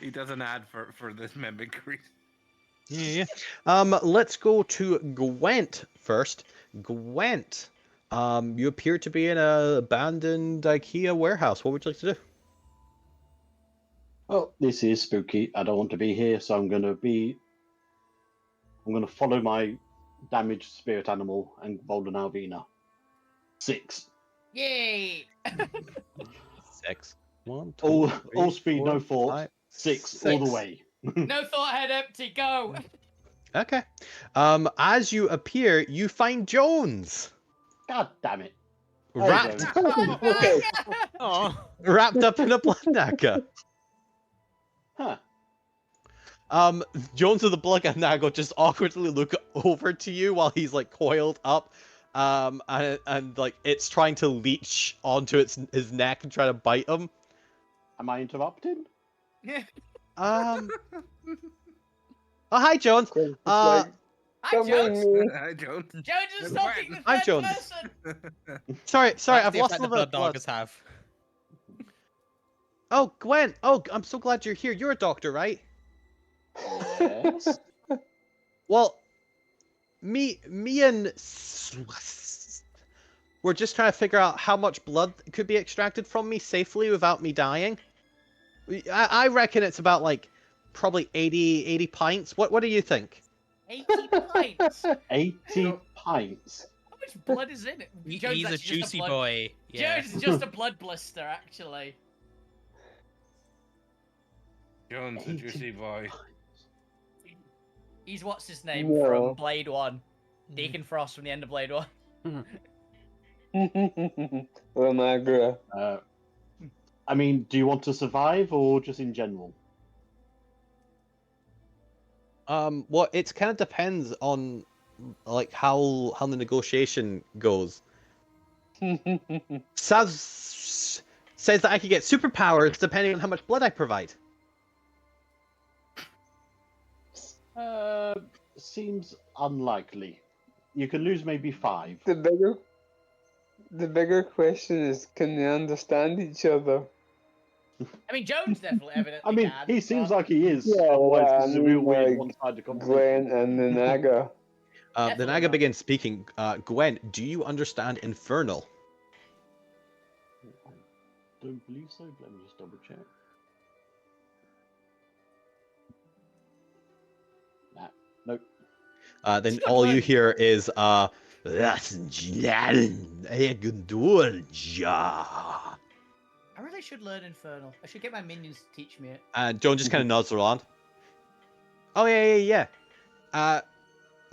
He does an ad for this mimicry. Yeah. Let's go to Gwent first. Gwent, you appear to be in an abandoned IKEA warehouse. What would you like to do? Well, this is spooky. I don't want to be here, so I'm gonna follow my damaged spirit animal and roll an Alvina. 6. Yay! 6. 1, 2, All 3, all speed, 4, no thought. 5, 6 all the way. No thought head empty, go! Okay. As you appear, you find Jones God damn it. wrapped, Jones. Oh, wrapped up in a blood knacker. Huh. Jones of the Blood Nago just awkwardly look over to you while he's like coiled up, and like it's trying to leech onto his neck and try to bite him. Am I interrupting? Oh, hi, Jones. It's Uh, like, Hi, come on, Jones! me. I don't. Jones is talking the I'm third Jones. person! sorry, that's I've the lost effect a the little bit blood of blood. doggers have. Oh, Gwen. Oh, I'm so glad you're here. You're a doctor, right? Yes. Well, me and we're just trying to figure out how much blood could be extracted from me safely without me dying. I reckon it's about like probably 80 pints. What do you think? 80 pints! 80 pints. How much blood is in it? Jones He's a actually just juicy blood... boy. Yeah. Jones is just a blood blister, actually. Jones, the juicy boy. He's what's his name No. from Blade 1. Deacon Frost from the end of Blade 1. Lamagra. I mean, do you want to survive or just in general? Well, it kind of depends on like how the negotiation goes. Says that I could get superpowers depending on how much blood I provide. Seems unlikely. You can lose maybe 5. The bigger question is, can they understand each other? I mean, Jones definitely evidently I mean, can, he seems but- like he is. Yeah, Otherwise, well, this is I a real mean, weird like, one-sided Gwen conversation. and the Naga. The Definitely Naga not. begins speaking. Gwen, do you understand Infernal? Don't believe so. Let me just double check. Nah, nope. Then It's not all you fun. hear is I really should learn Infernal. I should get my minions to teach me it. and Joan just kind of nods around. Oh yeah.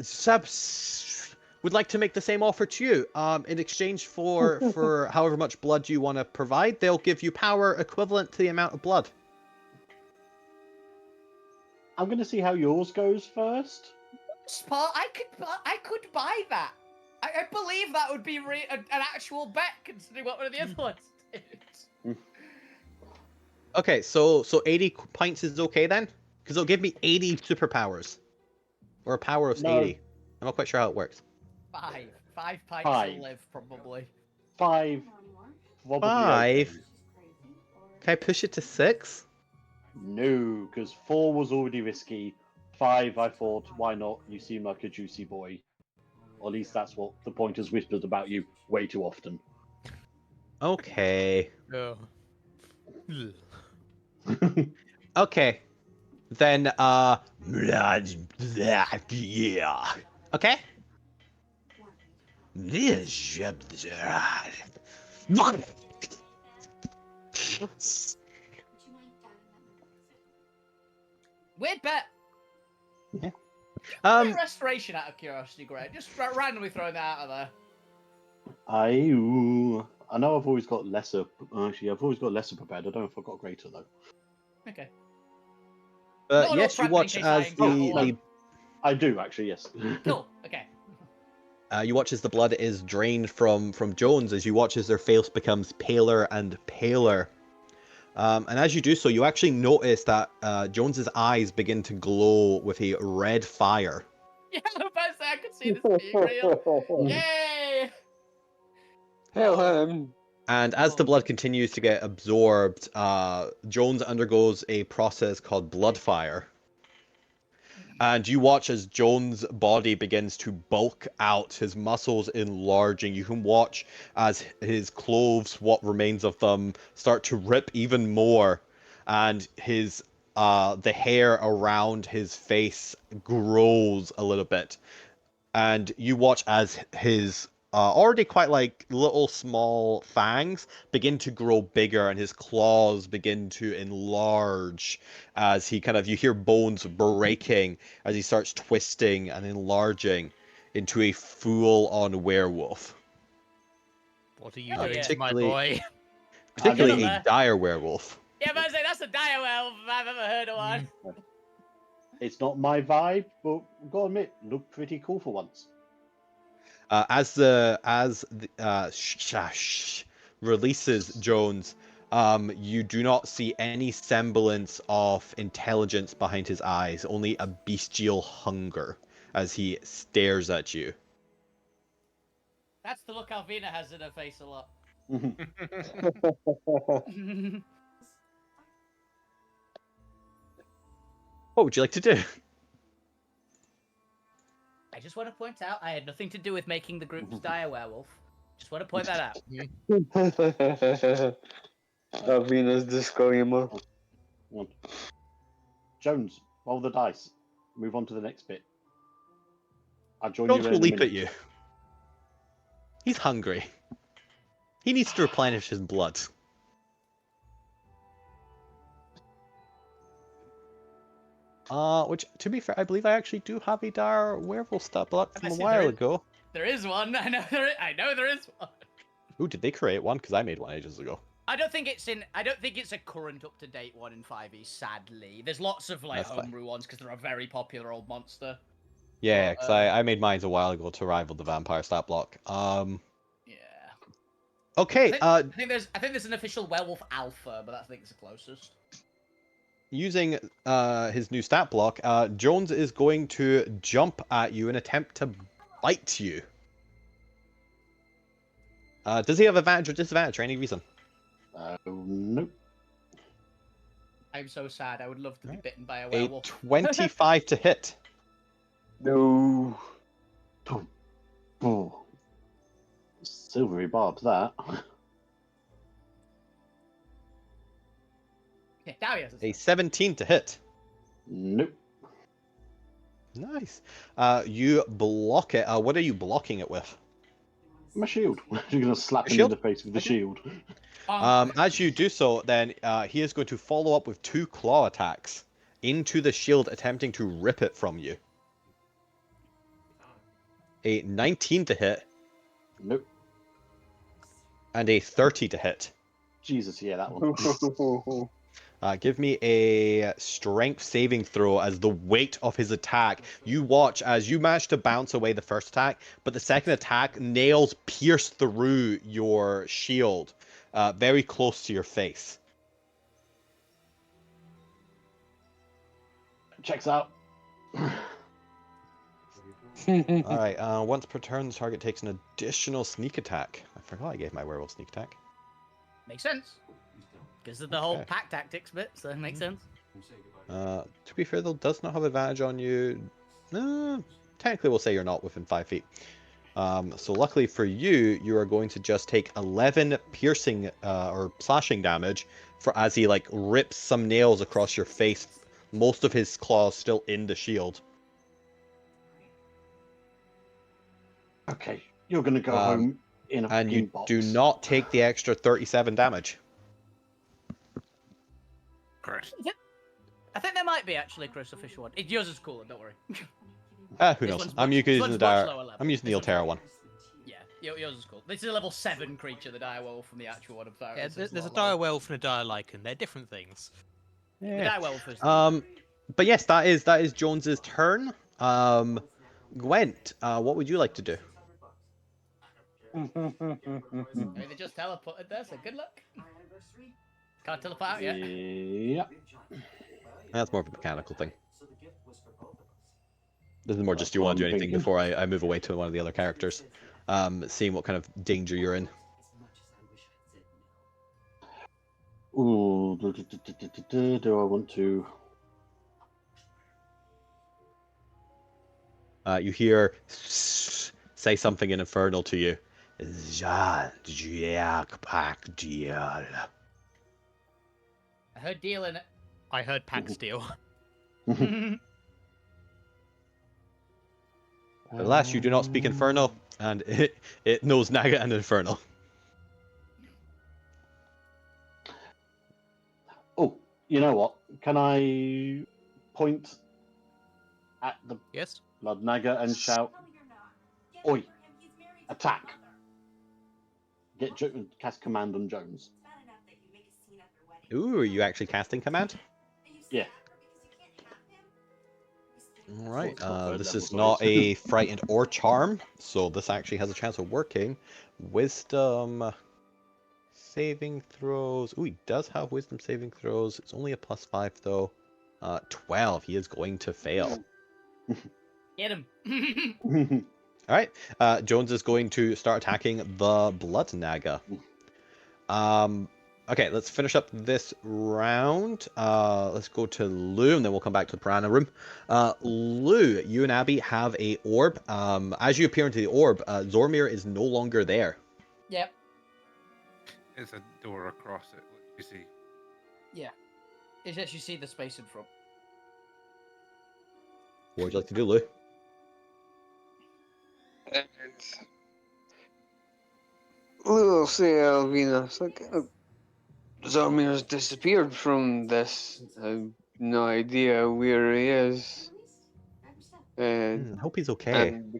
Subs would like to make the same offer to you. In exchange for however much blood you want to provide, they'll give you power equivalent to the amount of blood. I'm going to see how yours goes first. Spot, I could buy that. I believe that would be an actual bet, considering what one of the other ones did. Okay, so 80 pints is okay then? Because it'll give me 80 superpowers. Or a power of 80. I'm not quite sure how it works. 5 pints Five. will live, probably. 5. Probably 5? okay. Can I push it to 6? No, because 4 was already risky. 5, I thought, why not? You seem like a juicy boy. Or at least that's what the pointers whispered about you way too often. Okay. Oh. Okay. Then, yeah. Okay? Weird bet. Yeah. Restoration out of curiosity, Greg. Just randomly throwing that out of there. I know I've always got lesser. Actually, I've always got lesser prepared. I don't know if I've got greater though. Okay. But yes, you watch as the I do actually. Yes. Cool. Okay. You watch as the blood is drained from Jones, as you watch as their face becomes paler and paler. And as you do so, you actually notice that Jones's eyes begin to glow with a red fire. Yeah, I was about to say, I could see this being real. Yay! Hell, And as the blood continues to get absorbed, Jones undergoes a process called blood fire. And you watch as Jones' body begins to bulk out, his muscles enlarging. You can watch as his clothes, what remains of them, start to rip even more. And his the hair around his face grows a little bit. And you watch as his already quite like little small fangs begin to grow bigger, and his claws begin to enlarge as he you hear bones breaking as he starts twisting and enlarging into a full-on werewolf. What are you Hell doing yeah. to my boy? Particularly Get a dire werewolf. Yeah, but I say that's a dire werewolf if I've ever heard of one. It's not my vibe, but gotta admit, look pretty cool for once. As the releases Jones, you do not see any semblance of intelligence behind his eyes, only a bestial hunger as he stares at you. That's the look Alvina has in her face a lot. What would you like to do? I just want to point out I had nothing to do with making the group's dire werewolf. Just want to point that out. Avina's disclaimer. Jones, roll the dice. Move on to the next bit. I'll join Jones you will in a leap minute. at you. He's hungry. He needs to replenish his blood. Which, to be fair, I believe I actually do have a dire werewolf stat block from a while ago. There is one. I know there is one. Ooh, did they create one? Because I made one ages ago. I don't think it's a current up to date one in 5e. Sadly, there's lots of like homebrew ones because they're a very popular old monster. Yeah, because I made mine a while ago to rival the vampire stat block. Yeah. Okay. I think there's an official werewolf alpha, but I think it's the closest. Using his new stat block, Jones is going to jump at you and attempt to bite you. Does he have advantage or disadvantage for any reason? Nope. I'm so sad. I would love to be bitten by a werewolf. A 25 to hit. No. Oh. Silvery barbs, that. Yeah, Darius. A 17 to hit. Nope. Nice. You block it. What are you blocking it with? My shield. You're gonna slap him in shield? the face with the shield. As you do so, then he is going to follow up with 2 claw attacks into the shield, attempting to rip it from you. A 19 to hit. Nope. And a 30 to hit. Jesus, yeah, that one. Give me a strength saving throw as the weight of his attack. You watch as you manage to bounce away the first attack, but the second attack, nails pierce through your shield, very close to your face. Checks out. All right. Once per turn, the target takes an additional sneak attack. I forgot I gave my werewolf sneak attack. Makes sense. Because of the whole Okay. pack tactics bit, so it makes sense. To be fair, though, does not have advantage on you. Technically, we'll say you're not within 5 feet. So luckily for you, you are going to just take 11 piercing or slashing damage as he like rips some nails across your face. Most of his claws still in the shield. Okay, you're gonna go home in a And you box. do not take the extra 37 damage. Correct. I think there might be actually a Chris official one. Yours is cooler, don't worry. Who This knows? one's I'm much- using this the one's much dire. lower level. I'm using the This one's Alterra much- one. Yeah, yours is cool. This is a level 7 creature, the direwolf from the actual one. Yeah, So it's there's a lot lower. direwolf and a direlycan. They're different things. The Yeah. direwolf is. But yes, that is Jones's turn. Gwent, what would you like to do? I mean, they just teleported there, so good luck. Can't teleport out yet. Yeah. That's more of a mechanical thing. This is more just, do you want to do anything before I move away to one of the other characters? Seeing what kind of danger you're in. Ooh, do I want to? You hear say something in Infernal to you. I heard deal in it. I heard pack steal. Alas, you do not speak Infernal, and it knows Naga and Infernal. Oh, you know what? Can I point at the Yes. Blood Naga and shout, "Oi, attack!" Cast command on Jones. Ooh, are you actually casting command? Yeah. Alright, It's not third this level, is so not it's- a frightened or charm, so this actually has a chance of working. Wisdom saving throws. Ooh, he does have wisdom saving throws. It's only a +5 though. 12. He is going to fail. Get him. Alright, Jones is going to start attacking the Blood Naga. Okay, let's finish up this round. Let's go to Lou, and then we'll come back to the Piranha room. Lou, you and Abby have a orb. As you appear into the orb, Zormir is no longer there. Yep. It's a door across it. What do you see? Yeah. It's just you see the space in front. What would you like to do, Lou? And we'll say Alvina. It's like Zormir's disappeared from this. I've no idea where he is. And, I hope he's okay. and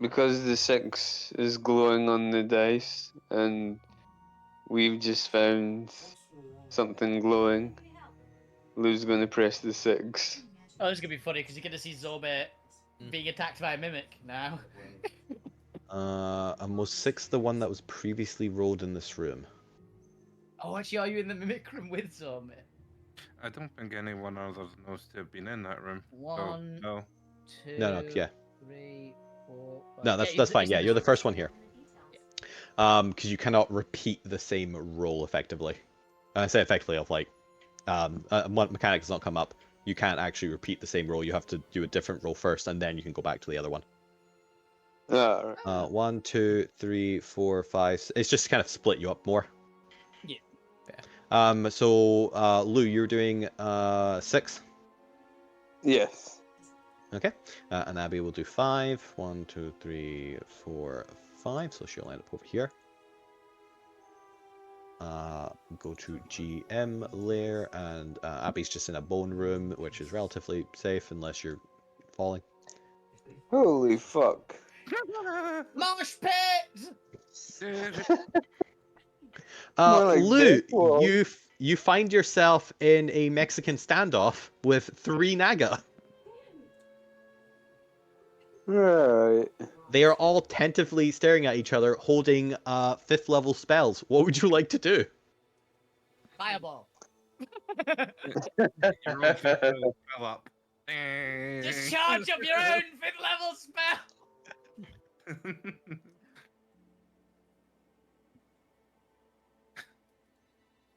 because the 6 is glowing on the dice, and we've just found something glowing, Lou's gonna press the 6. Oh, this is gonna be funny because you're gonna see Zorbe being attacked by a mimic now. And was 6 the one that was previously rolled in this room? Oh, actually, are you in the mimic room with Zorbe? I don't think anyone else knows to have been in that room. One, So, no. 2, No, yeah. 3, 4, 5. No, that's fine. Yeah, you're the first one here. Because you cannot repeat the same roll effectively. And I say effectively of like, one mechanic does not come up. You can't actually repeat the same roll. You have to do a different roll first, and then you can go back to the other one. Right. 1, 2, 3, 4, 5. It's just to kind of split you up more. Yeah. So Lou, you're doing 6. Yes. Okay. And Abby will do 5. 1, 2, 3, 4, 5. So she'll end up over here. Go to GM lair, and Abby's just in a bone room, which is relatively safe unless you're falling. Holy fuck. Mosh pit! More like Lou, Deathwall. you find yourself in a Mexican standoff with 3 Naga. Right. They are all tentatively staring at each other, holding 5th level spells. What would you like to do? Fireball. Your own fifth level spell up. Just charge up your own 5th level spell.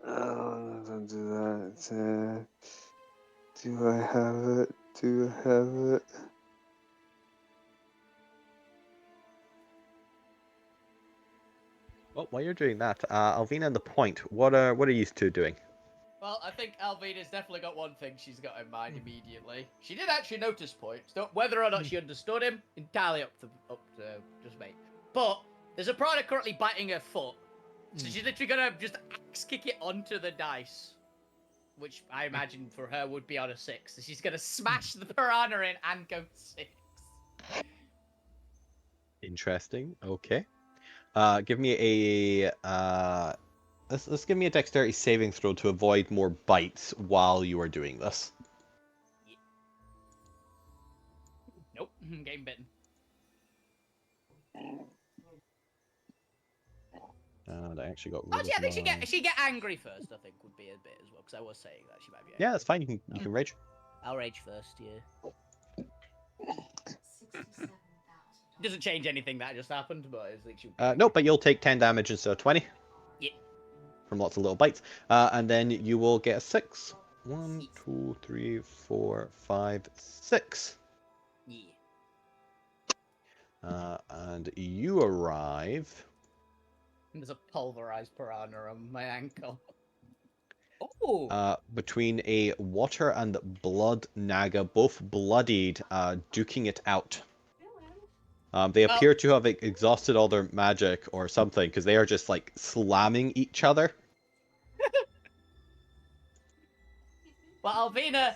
Oh, don't do that. Do I have it? Do I have it? Well, while you're doing that, Alvina and the Point, what are you two doing? Well, I think Alvina's definitely got one thing she's got in mind immediately. She did actually notice points. Whether or not she understood him, entirely up to just me. But there's a piranha currently biting her foot, so she's literally gonna just axe kick it onto the dice, which I imagine for her would be on a 6. So she's gonna smash the piranha in and go 6. Interesting. Okay. Give me a let's give me a dexterity saving throw to avoid more bites while you are doing this. Nope, getting bitten. I actually got. Actually, I think she get angry first. I think would be a bit as well, because I was saying that she might be. Angry. Yeah, that's fine. You can rage. I'll rage first. Yeah. Doesn't change anything that just happened, but it's like she. No, but you'll take 10 damage instead of 20. Yeah. From lots of little bites. And then you will get a 6. 1, 2, 3, 4, 5, 6. Yeah. And you arrive. There's a pulverized piranha on my ankle. Oh. Between a water and blood naga, both bloodied, duking it out. They appear to have exhausted all their magic or something, because they are just like slamming each other. Well, Alvina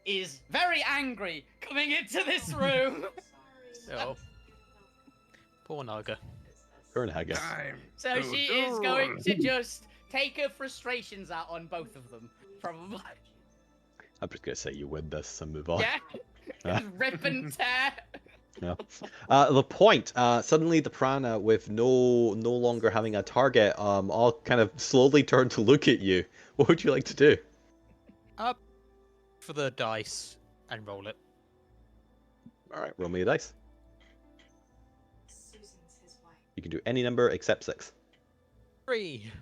is very angry coming into this room. Oh. Poor Naga. Poor naga. So she is going to just take her frustrations out on both of them, probably. I'm just gonna say you win this and move on. Yeah. Rip and tear. Yeah. The Point, suddenly the piranha, with no longer having a target, all kind of slowly turn to look at you. What would you like to do? Up for the dice and roll it. All right, roll me a dice. You can do any number except 6. 3.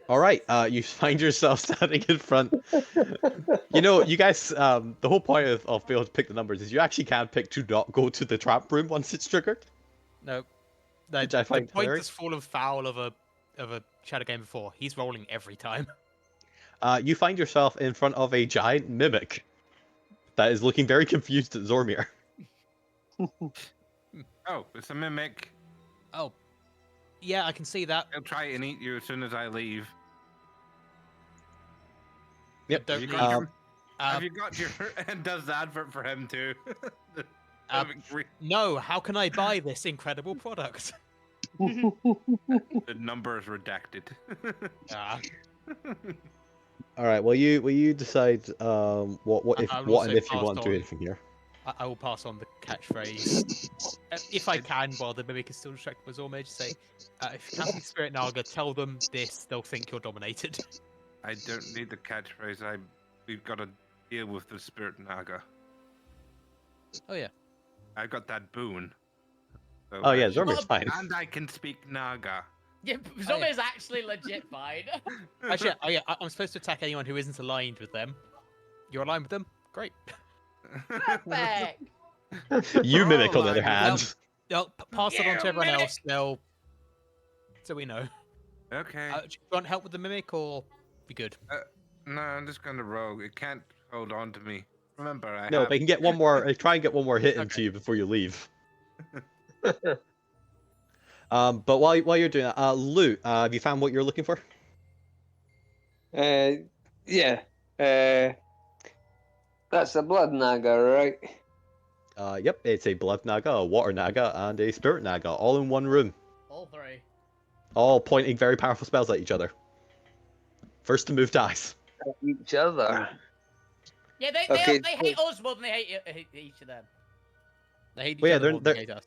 All right, you find yourself standing in front. You know, you guys, the whole point of being able to pick the numbers is you actually can pick to not go to the trap room once it's triggered. No. Which I find the Point very- has fallen foul of a shadow game before. He's rolling every time. You find yourself in front of a giant mimic that is looking very confused at Zormir. Oh, it's a mimic. Oh. Yeah, I can see that. He'll try and eat you as soon as I leave. Yep. Don't You leave. got have you got your and does the advert for him too? No, how can I buy this incredible product? The number is redacted. Ah. All right. Well, you decide what if I will what also and if you pass want to do on- anything here. I will pass on the catchphrase. If I can, while the mimic is still distracted by Zormage, say, if you have the Spirit Naga, tell them this, they'll think you're dominated. I don't need the catchphrase. We've got to deal with the Spirit Naga. Oh, yeah. I got that boon. So Oh yeah, I- Zormir's fine. And I can speak Naga. Yeah, Zombie's actually legit fine. Actually, I'm supposed to attack anyone who isn't aligned with them. You're aligned with them? Great. Perfect. You mimic, on the Oh other my hand. They'll pass it on to You everyone mimic! else. They'll... So we know. Okay. Do you want help with the mimic, or be good? No, I'm just gonna rogue. It can't hold on to me. Remember, I No, have... but you can get one more. Try and get one more hit into Okay. you before you leave. But while you're doing that, Lou, have you found what you're looking for? Yeah. That's a blood naga, right? Yep, it's a blood naga, a water naga, and a spirit naga, all in one room. All three. All pointing very powerful spells at each other. First to move dies. Each other. Yeah, they Okay, hate us more than they hate each of them. They hate each Well, yeah, other more than they're- they hate us.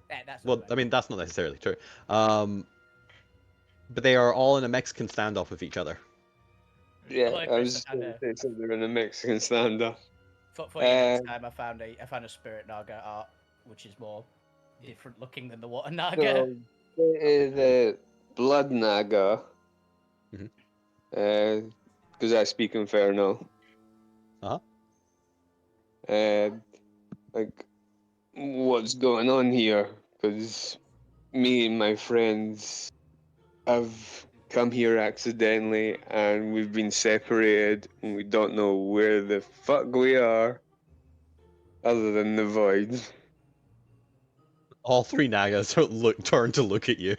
Yeah, that's what Well, I mean, that's not necessarily true. But they are all in a Mexican standoff with each other. Yeah, Although I Chris, was just going to say something in a Mexican standoff. For you next time, I found a spirit naga art, which is more different looking than the water naga. So, the blood naga. Mhm. Because I speak Infernal. Uh-huh. Like, what's going on here? Because me and my friends have come here accidentally and we've been separated and we don't know where the fuck we are other than the void. All three Nagas turn to look at you.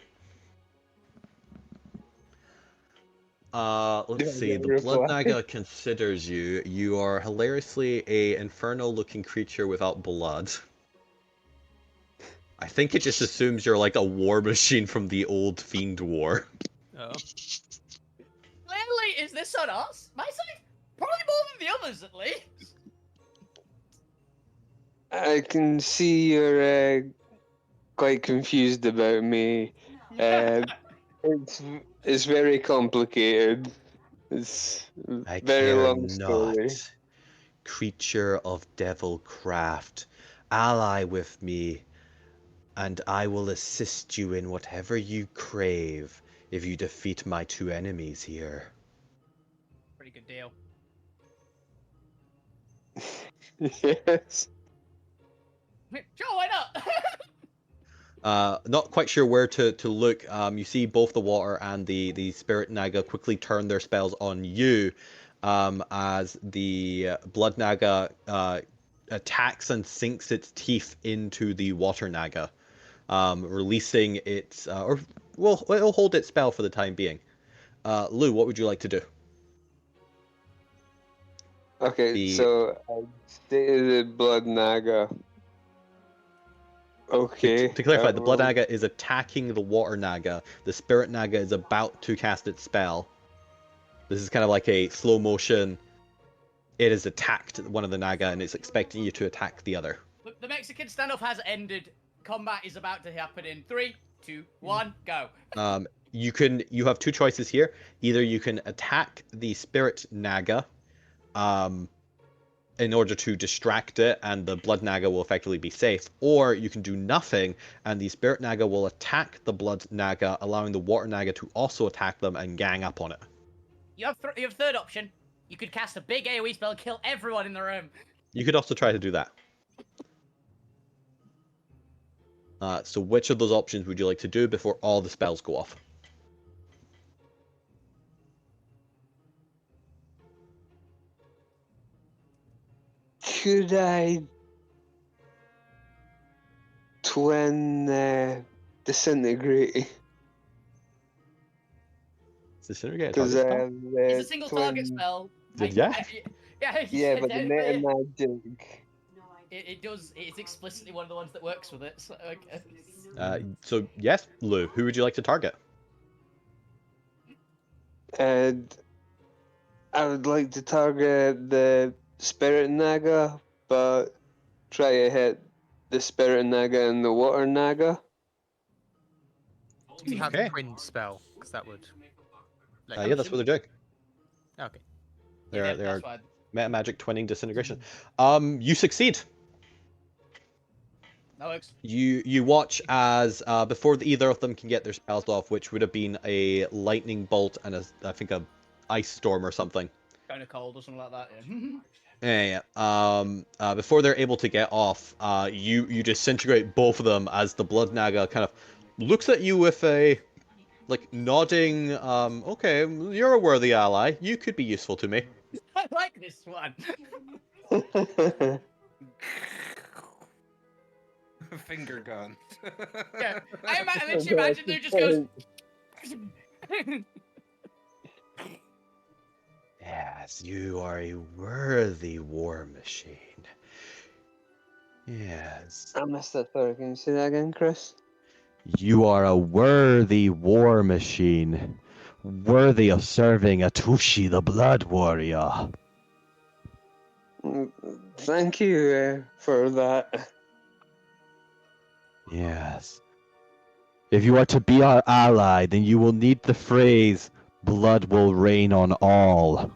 Let's see. The Blood Reply. Naga considers you. You are hilariously a infernal-looking creature without blood. I think it just assumes you're like a war machine from the old Fiend War. Oh. Clearly, is this on us? My side? Probably more than the others, at least. I can see you're quite confused about me. It's very complicated. It's I very care long story. not. Creature of devil craft, ally with me, and I will assist you in whatever you crave if you defeat my two enemies here. Pretty good deal. Yes. Sure, why not? Not quite sure where to look. You see both the water and the spirit naga quickly turn their spells on you, as the blood naga attacks and sinks its teeth into the water naga, releasing its it'll hold its spell for the time being. Lou, what would you like to do? Okay, so I stated blood naga. Okay. To clarify, the blood naga is attacking the water naga. The spirit naga is about to cast its spell. This is kind of like a slow motion. It has attacked one of the naga and it's expecting you to attack the other. The Mexican standoff has ended. Combat is about to happen in 3, 2, 1, go. You have two choices here. Either you can attack the spirit naga, in order to distract it, and the blood naga will effectively be safe, or you can do nothing, and the spirit naga will attack the blood naga, allowing the water naga to also attack them and gang up on it. You have third option. You could cast a big AoE spell and kill everyone in the room. You could also try to do that. So which of those options would you like to do before all the spells go off? Could I twin disintegrate? Disintegrate a Because target I spell? have It's a single target spell. Yeah. Yeah, but the meta magic. It does. It's explicitly one of the ones that works with it. So, okay. So yes, Lou, who would you like to target? And I would like to target the spirit naga, but try to hit the spirit naga and the water naga. Do you have Okay. a twin spell? Because that would. Yeah, that's what they're doing. Okay. They Yeah, are that's fine. meta magic twinning disintegration. You succeed. That works. You watch as before either of them can get their spells off, which would have been a lightning bolt and I think a ice storm or something. Kind of cold or something like that. Yeah. Yeah. Before they're able to get off, you disintegrate both of them as the blood naga kind of looks at you with a like nodding. Okay, you're a worthy ally. You could be useful to me. I like this one. Finger guns. Yeah. I literally imagine Lou just goes. Yes, you are a worthy war machine. Yes. I missed that. Sorry, can you say that again, Chris? You are a worthy war machine, worthy of serving Atushi the Blood Warrior. Thank you for that. Yes. If you are to be our ally, then you will need the phrase, blood will rain on all.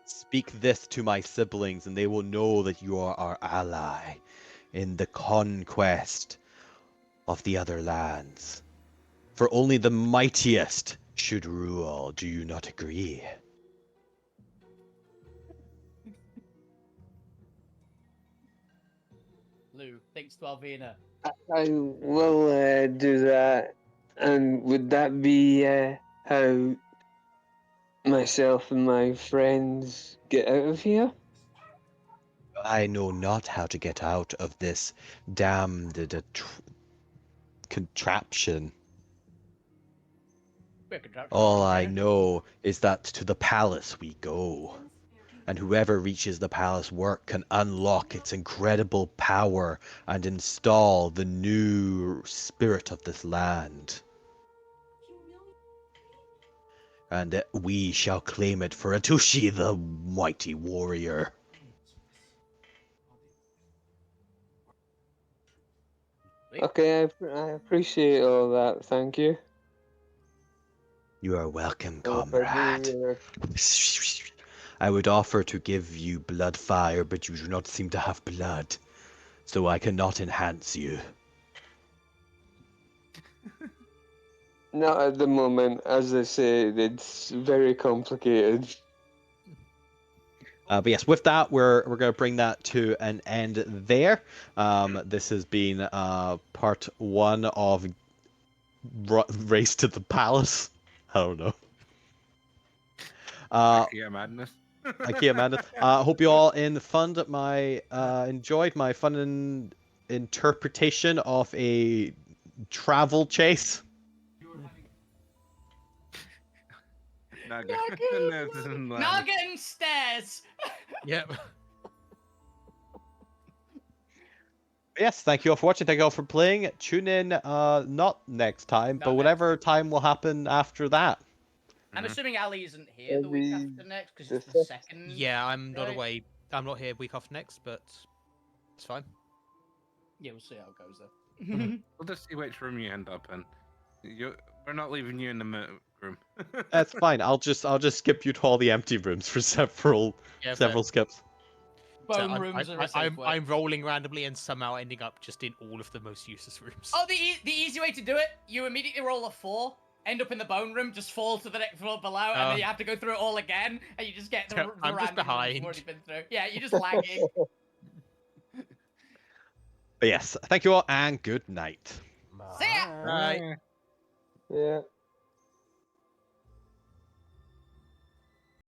Speak this to my siblings, and they will know that you are our ally in the conquest of the other lands. For only the mightiest should rule. Do you not agree? Lou, thanks to Alvina. I will do that. And would that be how myself and my friends get out of here? I know not how to get out of this damned contraption. All I know is that to the palace we go, and whoever reaches the palace work can unlock its incredible power and install the new spirit of this land. And we shall claim it for Atushi, the mighty warrior. Okay, I appreciate all that. Thank you. You are welcome, Well, if I comrade. do, I would offer to give you blood fire, but you do not seem to have blood, so I cannot enhance you. not at the moment. As I said, it's very complicated. But yes, with that, we're going to bring that to an end there. This has been part 1 of Race to the Palace. I don't know. Yeah, madness. IKEA Madness. Hope you all enjoyed my fun interpretation of a travel chase. Noggin stairs. Yep. Yes, thank you all for watching. Thank you all for playing. Tune in, not next time, but Not whatever time will happen after that. I'm assuming Ali isn't here the week Maybe after next because the it's the fifth. second. Yeah, I'm not right? away. I'm not here week after next, but it's fine. Yeah, we'll see how it goes though. We'll just see which room you end up in. We're not leaving you in the room. That's fine. I'll just skip you to all the empty rooms for several Yeah, skips. Bone I'm, rooms are a safe I'm, word. I'm rolling randomly and somehow ending up just in all of the most useless rooms. Oh, the easy way to do it: you immediately roll a 4, end up in the bone room, just fall to the next floor below, and then you have to go through it all again, and you just get the, So, the I'm just random ones you've behind. already been through. Yeah, you're just lagging. But yes, thank you all and good night. See ya! Right. Yeah.